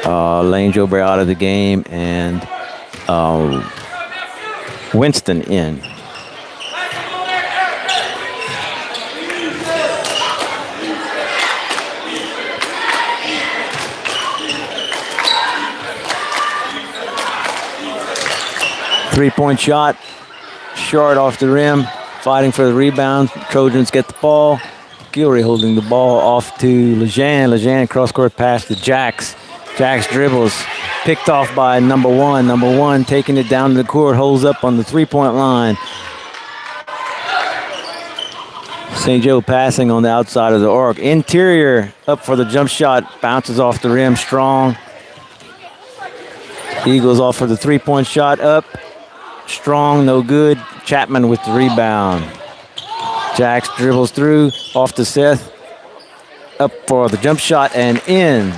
S8: Lane Jobert out of the game and Winston in. Three-point shot, short off the rim, fighting for the rebound. Trojans get the ball. Gilry holding the ball off to Lejeune. Lejeune cross-court pass to Jax. Jax dribbles, picked off by number 1. Number 1 taking it down to the court, holds up on the three-point line. St. Joe passing on the outside of the arc. Interior up for the jump shot, bounces off the rim, strong. Eagles off for the three-point shot, up. Strong, no good. Chapman with the rebound. Jax dribbles through, off to Seth. Up for the jump shot and in.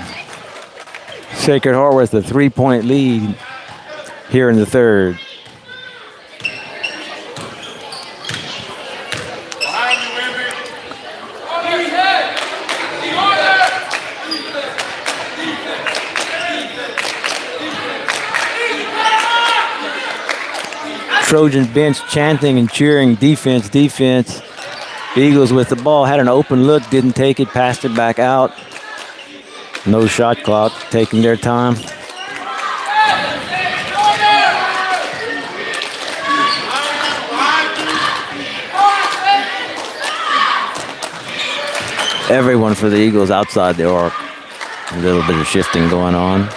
S8: Sacred Heart with a 3-point lead here in the third. Trojan bench chanting and cheering, defense, defense. Eagles with the ball, had an open look, didn't take it, passed it back out. No shot clock, taking their time. Everyone for the Eagles outside the arc. A little bit of shifting going on.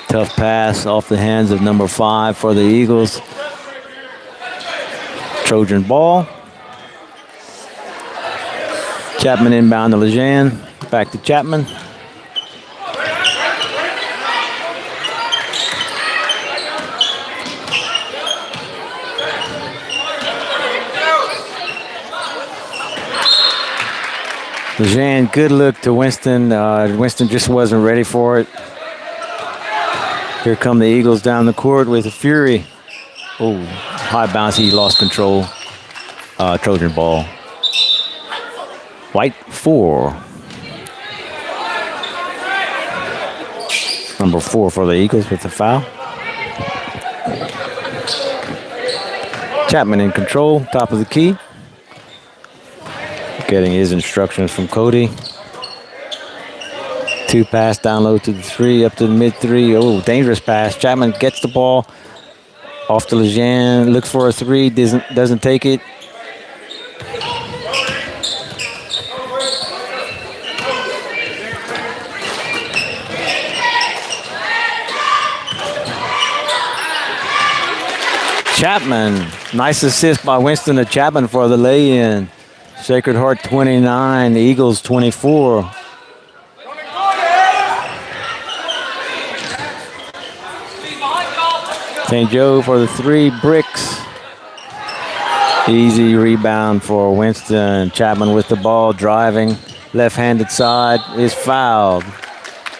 S8: Tough pass off the hands of number 5 for the Eagles. Trojan ball. Chapman inbound to Lejeune. Back to Chapman. Lejeune, good look to Winston. Winston just wasn't ready for it. Here come the Eagles down the court with a fury. Oh, high bounce, he lost control. Trojan ball. White 4. Number 4 for the Eagles with the foul. Chapman in control, top of the key. Getting his instructions from Cody. 2 pass down low to the 3, up to the mid 3. Oh, dangerous pass. Chapman gets the ball off to Lejeune, looks for a 3, doesn't take it. Chapman, nice assist by Winston to Chapman for the lay-in. Sacred Heart 29, the Eagles 24. St. Joe for the 3, bricks. Easy rebound for Winston. Chapman with the ball, driving. Left-handed side is fouled.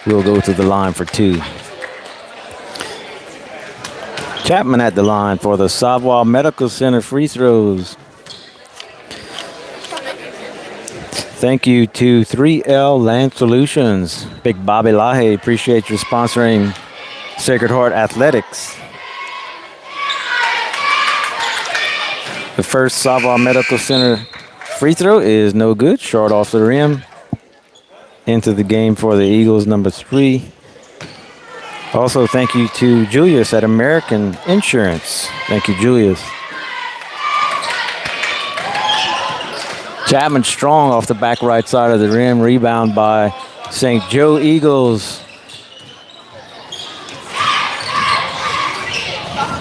S8: will go to the line for 2. Chapman at the line for the Savoy Medical Center free throws. Thank you to 3L Land Solutions. Big Bobby Lahe, appreciate your sponsoring Sacred Heart Athletics. The first Savoy Medical Center free throw is no good, short off the rim. Into the game for the Eagles, number 3. Also, thank you to Julius at American Insurance. Thank you, Julius. Chapman strong off the back right side of the rim. Rebound by St. Joe Eagles.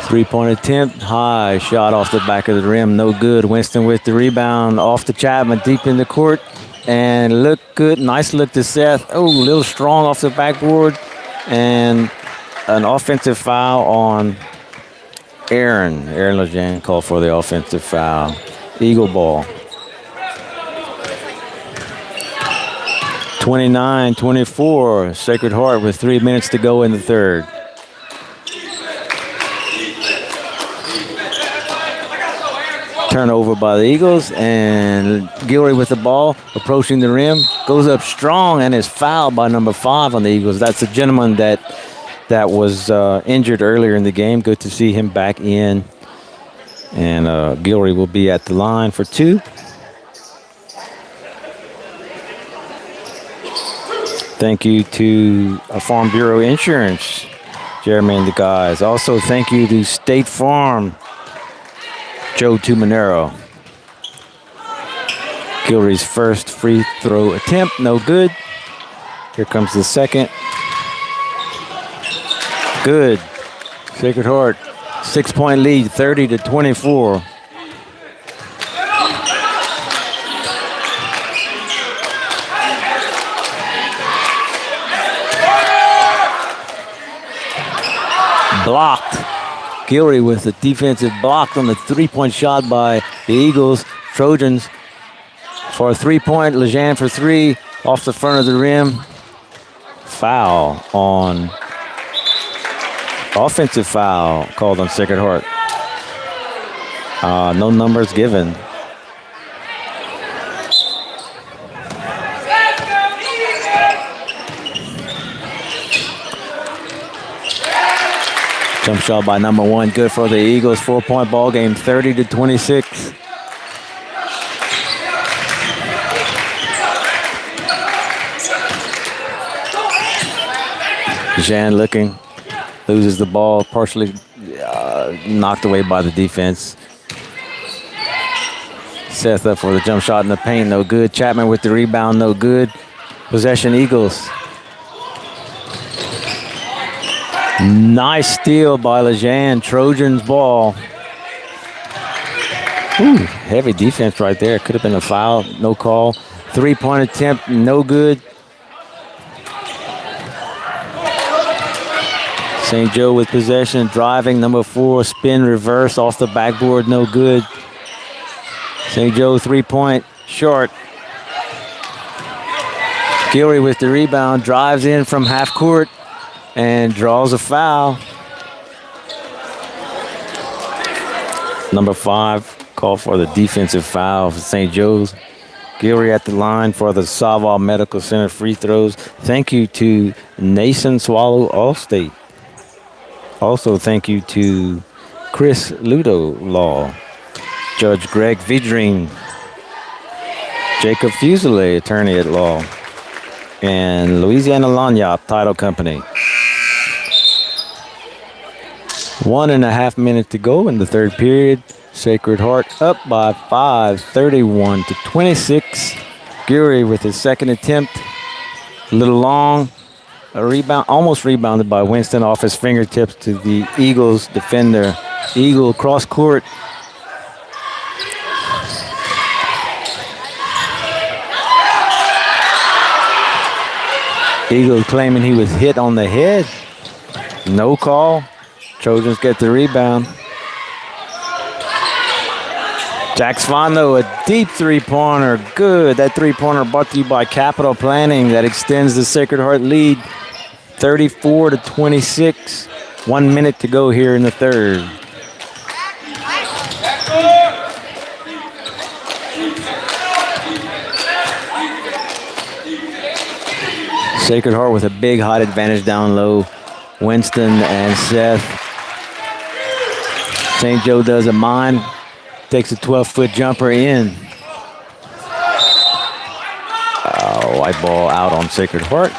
S8: 3-point attempt, high shot off the back of the rim, no good. Winston with the rebound off the Chapman, deep in the court, and look good. Nice look to Seth. Oh, a little strong off the backboard, and an offensive foul on Aaron. Aaron Lejean called for the offensive foul. Eagle ball. 29-24, Sacred Heart with 3 minutes to go in the third. Turnover by the Eagles, and Gilroy with the ball, approaching the rim, goes up strong and is fouled by number 5 on the Eagles. That's the gentleman that was injured earlier in the game. Good to see him back in. And Gilroy will be at the line for 2. Thank you to Farm Bureau Insurance, Jeremy and the guys. Also, thank you to State Farm, Joe Tumanero. Gilroy's first free throw attempt, no good. Here comes the second. Good. Sacred Heart, 6-point lead, 30-24. Blocked. Gilroy with the defensive block on the 3-point shot by the Eagles. Trojans for a 3-point. Lejean for 3 off the front of the rim. Foul on, offensive foul called on Sacred Heart. No numbers given. Jump shot by number 1, good for the Eagles. 4-point ball game, 30-26. Jean looking, loses the ball, partially knocked away by the defense. Seth up for the jump shot in the paint, no good. Chapman with the rebound, no good. Possession Eagles. Nice steal by Lejean. Trojans ball. Ooh, heavy defense right there. Could have been a foul. No call. 3-point attempt. No good. St. Joe with possession. Driving. Number 4. Spin reverse off the backboard. No good. St. Joe 3-point. Short. Gilroy with the rebound. Drives in from half court. And draws a foul. Number 5 called for the defensive foul for St. Joe's. Gilroy at the line for the Savoy Medical Center free throws. Thank you to Nason Swallow Allstate. Also, thank you to Chris Ludo Law, Judge Greg Vidring, Jacob Fuselier, attorney at law, and Louisiana Lanyap Title Company. 1.5 minutes to go in the third period. Sacred Heart up by 5, 31-26. Gilroy with his second attempt. A little long. A rebound, almost rebounded by Winston off his fingertips to the Eagles defender. Eagle cross court. Eagle claiming he was hit on the head. No call. Trojans get the rebound. Jack Svano, a deep three-pointer. Good. That three-pointer brought to you by Capital Planning. That extends the Sacred Heart lead 34-26. 1 minute to go here in the third. Sacred Heart with a big height advantage down low. Winston and Seth. St. Joe doesn't mind. Takes a 12-foot jumper in. White ball out on Sacred Heart.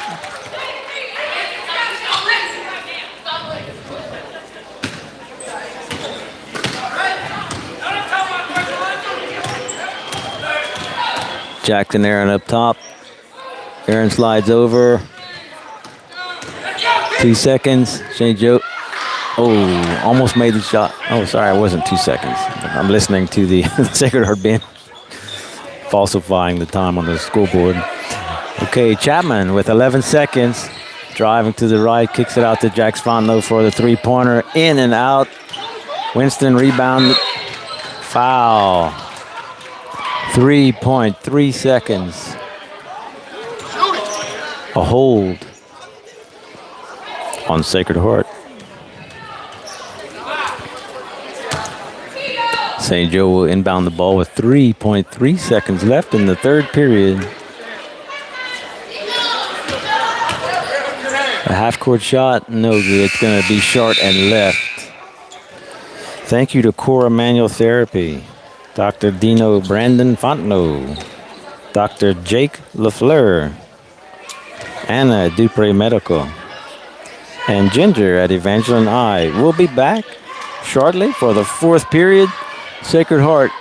S8: Jackson Aaron up top. Aaron slides over. 2 seconds. St. Joe. Oh, almost made the shot. Oh, sorry, it wasn't 2 seconds. I'm listening to the Sacred Heart band falsifying the time on the scoreboard. Okay, Chapman with 11 seconds. Driving to the right, kicks it out to Jax Fontenot for the three-pointer. In and out. Winston rebound. Foul. 3.3 seconds. A hold on Sacred Heart. St. Joe will inbound the ball with 3.3 seconds left in the third period. A half-court shot, no good. It's going to be short and left. Thank you to Cora Manual Therapy, Dr. Dino Brandon Fontenot, Dr. Jake LaFleur, Anna Dupree Medical, and Ginger at Evangeline Eye. We'll be back shortly for the fourth period. Sacred Heart,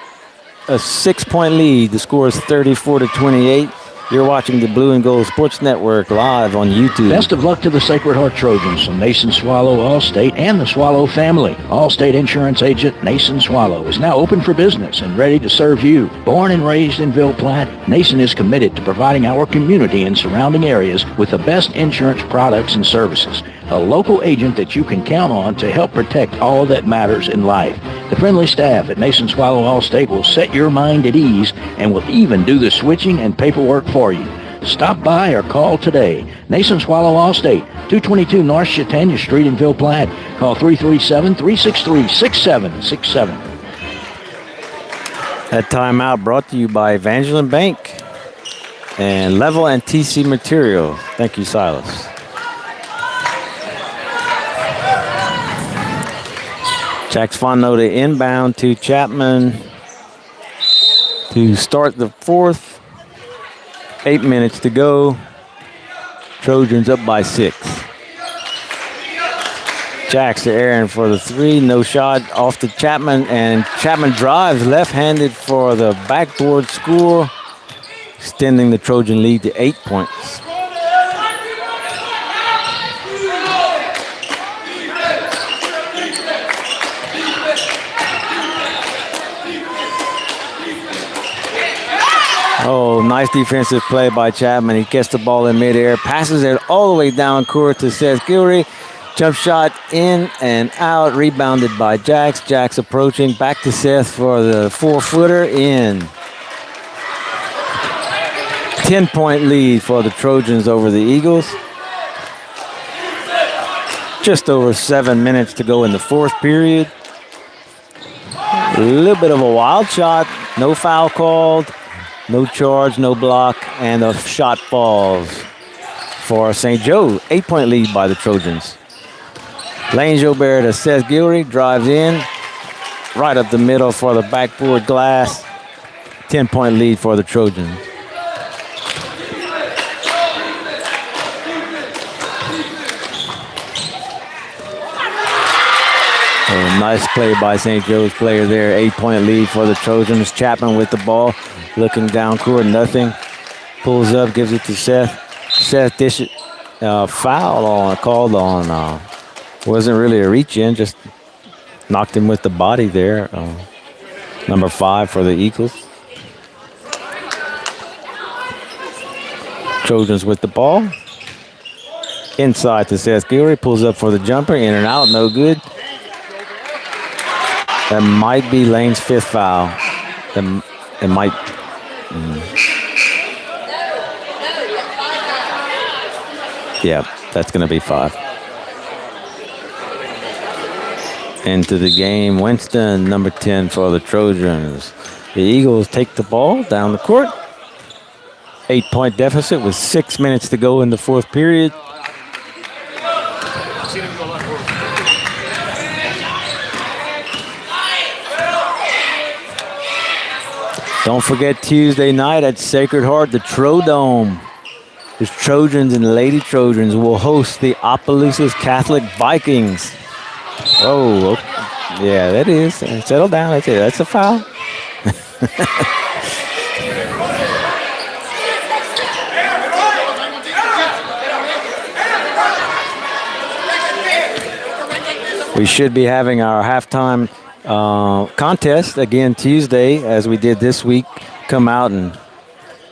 S8: a 6-point lead. The score is 34-28. You're watching the Blue and Gold Sports Network live on YouTube.
S1: Best of luck to the Sacred Heart Trojans from Nason Swallow Allstate and the Swallow family. Allstate Insurance Agent Nason Swallow is now open for business and ready to serve you. Born and raised in Ville Platte, Nason is committed to providing our community and surrounding areas with the best insurance products and services. A local agent that you can count on to help protect all that matters in life. The friendly staff at Nason Swallow Allstate will set your mind at ease and will even do the switching and paperwork for you. Stop by or call today. Nason Swallow Allstate, 222 North Chautauqua Street in Ville Platte. Call 337-363-6767.
S8: That timeout brought to you by Evangeline Bank and Level and TC Material. Thank you, Silas. Jax Fontenot to inbound to Chapman to start the fourth. 8 minutes to go. Trojans up by 6. Jax to Aaron for the three. No shot off to Chapman. And Chapman drives left-handed for the backboard score, extending the Trojan lead to 8 points. Oh, nice defensive play by Chapman. He gets the ball in midair, passes it all the way down court to Seth Gilry. Jump shot in and out, rebounded by Jax. Jax approaching, back to Seth for the 4-footer in. 10-point lead for the Trojans over the Eagles. Just over 7 minutes to go in the fourth period. A little bit of a wild shot, no foul called. No charge, no block, and the shot falls for St. Joe. 8-point lead by the Trojans. Lane Jobert to Seth Gilry, drives in, right up the middle for the backboard glass. 10-point lead for the Trojans. Oh, nice play by St. Joe's player there. 8-point lead for the Trojans. Chapman with the ball. Looking down court, nothing. Pulls up, gives it to Seth. Seth dishes, foul called on. Wasn't really a reach in, just knocked him with the body there. Number 5 for the Eagles. Trojans with the ball. Inside to Seth Gilry, pulls up for the jumper, in and out, no good. That might be Lane's 5th foul. It might. Yeah. That's going to be 5. Into the game, Winston, number 10 for the Trojans. The Eagles take the ball down the court. 8-point deficit with 6 minutes to go in the fourth period. Don't forget Tuesday night at Sacred Heart, the Trodome. The Trojans and Lady Trojans will host the Opelousas Catholic Vikings. Oh, yeah, that is. Settle down. That's it. That's a foul. We should be having our halftime contest again Tuesday, as we did this week. Come out and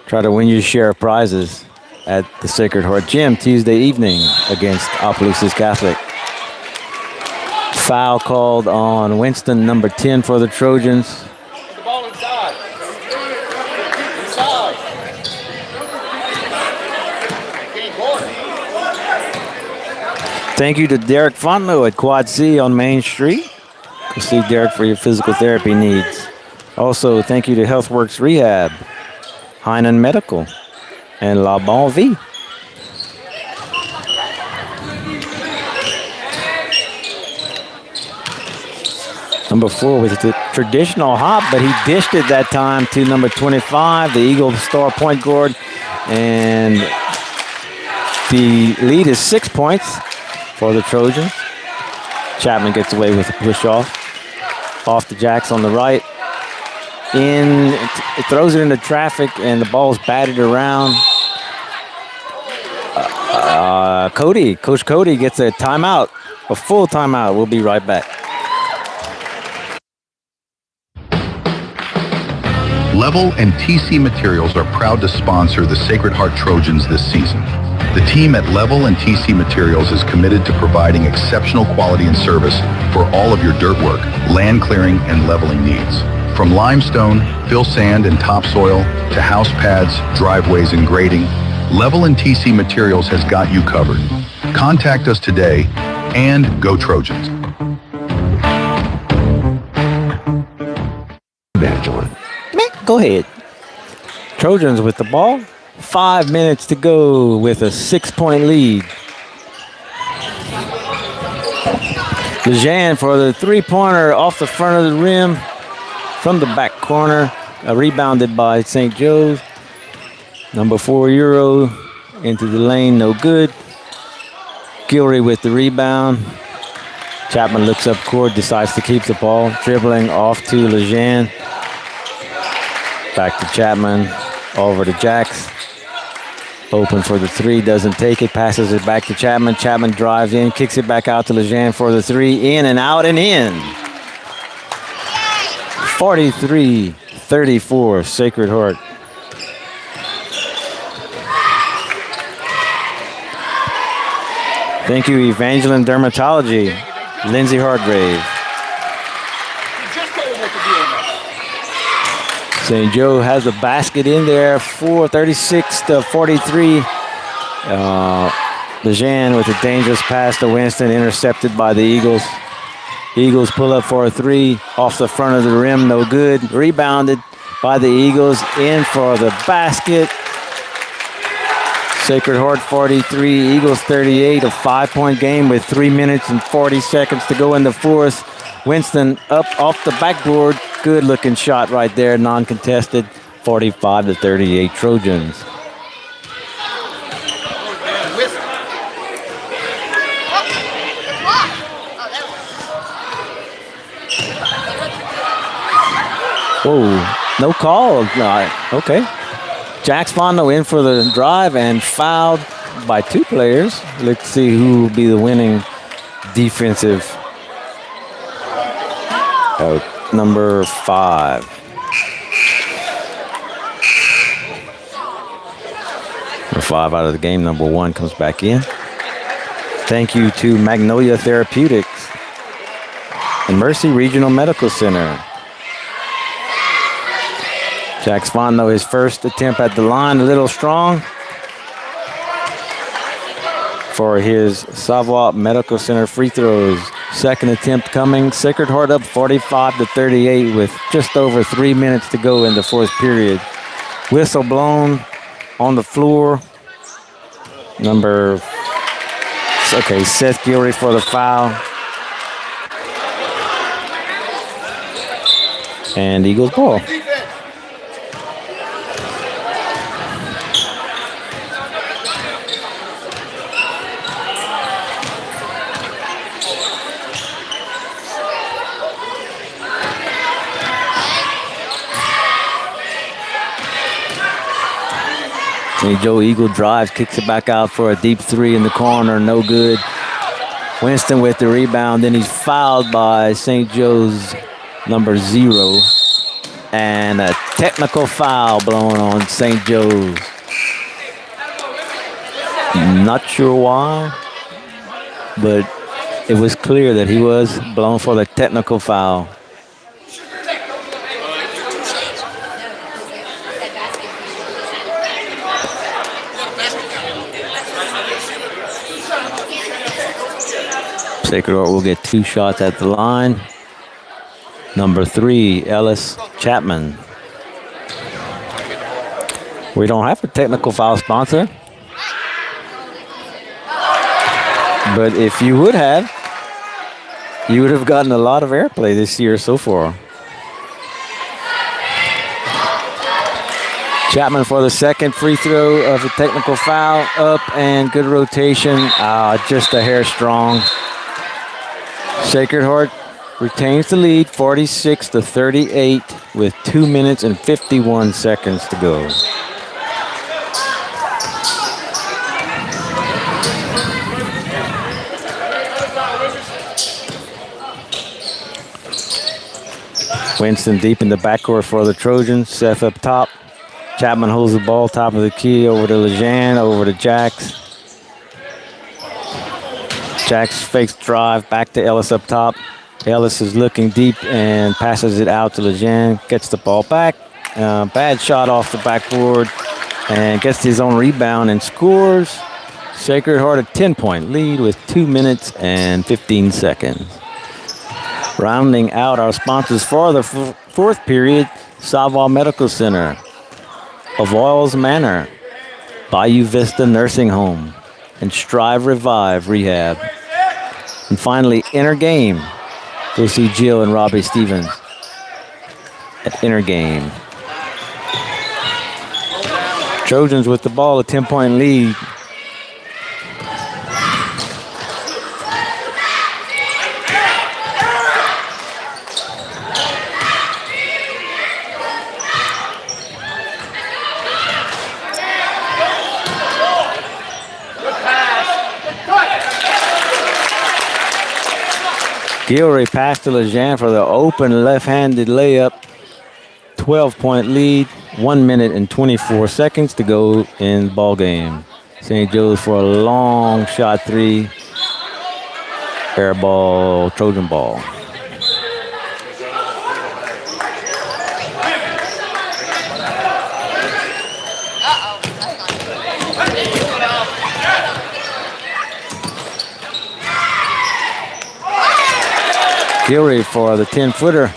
S8: try to win your share of prizes at the Sacred Heart Gym Tuesday evening against Opelousas Catholic. Foul called on Winston, number 10 for the Trojans.
S13: The ball inside.
S8: Thank you to Derek Fontenot at Quad C on Main Street. Go see Derek for your physical therapy needs. Also, thank you to HealthWorks Rehab, Heinemann Medical, and La Bon Vie. Number 4 with the traditional hop, but he dished it that time to number 25, the Eagle star point guard. And the lead is 6 points for the Trojans. Chapman gets away with a push off the Jacks on the right. It throws it into traffic, and the ball's batted around. Coach Cody gets a timeout, a full timeout. We'll be right back.
S14: Level and TC Materials are proud to sponsor the Sacred Heart Trojans this season. The team at Level and TC Materials is committed to providing exceptional quality and service for all of your dirt work, land clearing, and leveling needs. From limestone, fill sand, and topsoil to house pads, driveways, and grading, Level and TC Materials has got you covered. Contact us today and go Trojans.
S15: Evangeline.
S8: Go ahead. Trojans with the ball. 5 minutes to go with a 6-point lead. Lejean for the three-pointer off the front of the rim from the back corner. Rebounded by St. Joe's. Number 4, Euro into the lane, no good. Gilry with the rebound. Chapman looks up court, decides to keep the ball. Dribbling off to Lejean. Back to Chapman, over to Jacks. Open for the 3, doesn't take it, passes it back to Chapman. Chapman drives in, kicks it back out to Lejean for the 3, in and out and in. 43-34, Sacred Heart. Thank you, Evangeline Dermatology, Lindsay Hargrave. St. Joe has a basket in there, 36-43. Lejean with a dangerous pass to Winston, intercepted by the Eagles. Eagles pull up for a 3 off the front of the rim, no good. Rebounded by the Eagles, in for the basket. Sacred Heart 43, Eagles 38, a 5-point game with 3 minutes and 40 seconds to go in the fourth. Winston up off the backboard. Good looking shot right there, non-contested. 45-38 Trojans. Whoa, no call. Okay. Jax Fondo in for the drive and fouled by 2 players. Let's see who will be the winning defensive. Number 5. Number 5 out of the game. Number 1 comes back in. Thank you to Magnolia Therapeutics and Mercy Regional Medical Center. Jax Fondo, his first attempt at the line, a little strong. for his Savoie Medical Center free throws. Second attempt coming. Sacred Heart up 45-38 with just over 3 minutes to go in the fourth period. Whistle blown on the floor. Seth Gilry for the foul. And Eagles ball. St. Joe Eagle drives, kicks it back out for a deep three in the corner, no good. Winston with the rebound, then he's fouled by St. Joe's number 0. And a technical foul blown on St. Joe's. Not sure why, but it was clear that he was blown for the technical foul. Sacred Heart will get 2 shots at the line. Number 3, Ellis Chapman. We don't have a technical foul sponsor. But if you would have, you would have gotten a lot of airplay this year so far. Chapman for the second free throw of the technical foul. Up and good rotation. Just a hair strong. Sacred Heart retains the lead 46-38 with 2 minutes and 51 seconds to go. Winston deep in the backcourt for the Trojans. Seth up top. Chapman holds the ball top of the key over to Lejean, over to Jax. Jax fakes drive back to Ellis up top. Ellis is looking deep and passes it out to Lejean. Gets the ball back. Bad shot off the backboard and gets his own rebound and scores. Sacred Heart a 10-point lead with 2 minutes and 15 seconds. Rounding out our sponsors for the fourth period, Savoie Medical Center, Avoyles Manor, Bayou Vista Nursing Home, and Strive Revive Rehab. And finally, Inner Game. We'll see Jill and Robbie Stevens at Inner Game. Trojans with the ball, a 10-point lead. Gilry passed to Lejean for the open left-handed layup. 12-point lead, 1 minute and 24 seconds to go in the ball game. St. Joe's for a long shot three. Air ball, Trojan ball. Gilry for the 10-footer.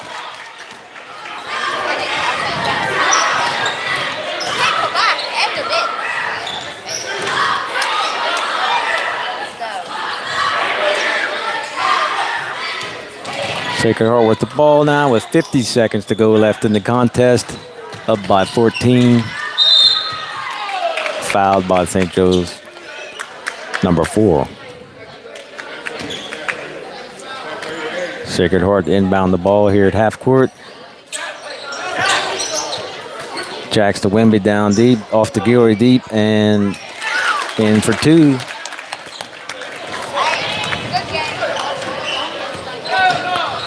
S8: Sacred Heart with the ball now with 50 seconds to go left in the contest. Up by 14. Fouled by St. Joe's number 4. Sacred Heart inbound the ball here at half court. Jacks to Wemby down deep, off to Gilry deep, and in for 2.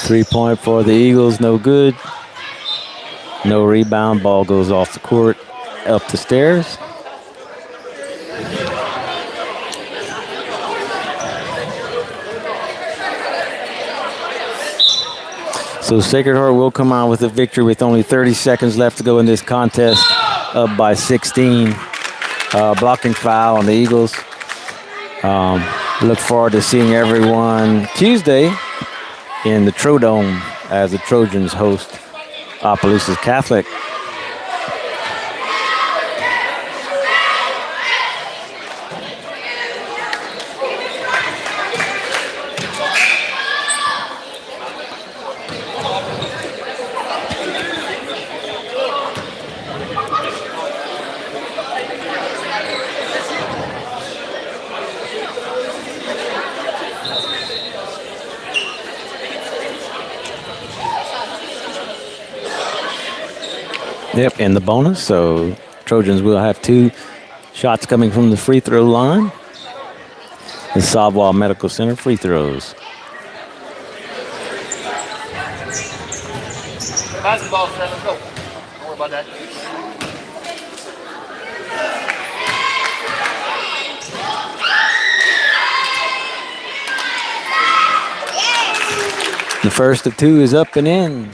S8: Three-point for the Eagles, no good. No rebound, ball goes off the court, up the stairs. So Sacred Heart will come out with a victory with only 30 seconds left to go in this contest, up by 16. Blocking foul on the Eagles. Look forward to seeing everyone Tuesday in the Trodome as the Trojans host Opelousas Catholic. Yep, and the bonus, so Trojans will have 2 shots coming from the free throw line. The Savoy Medical Center free throws.
S13: Basketball, set, let's go. Don't worry about that.
S8: The first of 2 is up and in.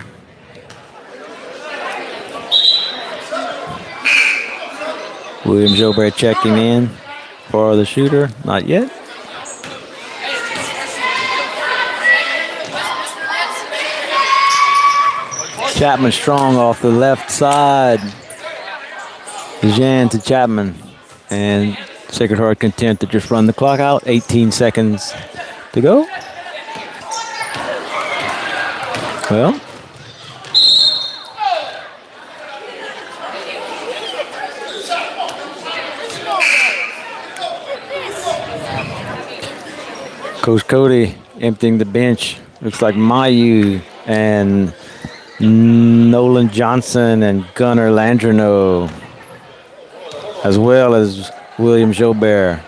S8: William Jobert checking in for the shooter. Not yet. Chapman strong off the left side. Jean to Chapman. And Sacred Heart content to just run the clock out. 18 seconds to go. Well, Coach Cody emptying the bench. Looks like Mayu and Nolan Johnson and Gunnar Landreneau, as well as William Jobert,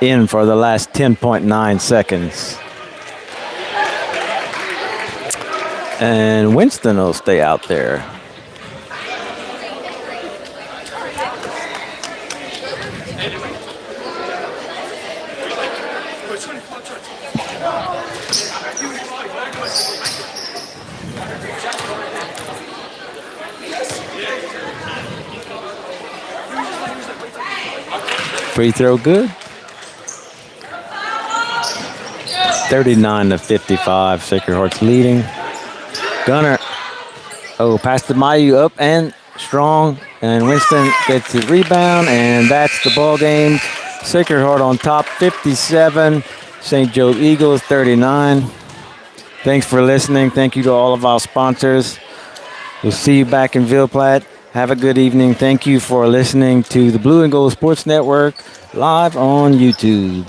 S8: in for the last 10.9 seconds. And Winston will stay out there. Free throw good. 39-55, Sacred Heart's leading. Gunnar, pass to Mayu, up and strong, and Winston gets the rebound, and that's the ball game. Sacred Heart on top, 57. St. Joe Eagles, 39. Thanks for listening. Thank you to all of our sponsors. We'll see you back in Ville Platte. Have a good evening. Thank you for listening to the Blue and Gold Sports Network live on YouTube.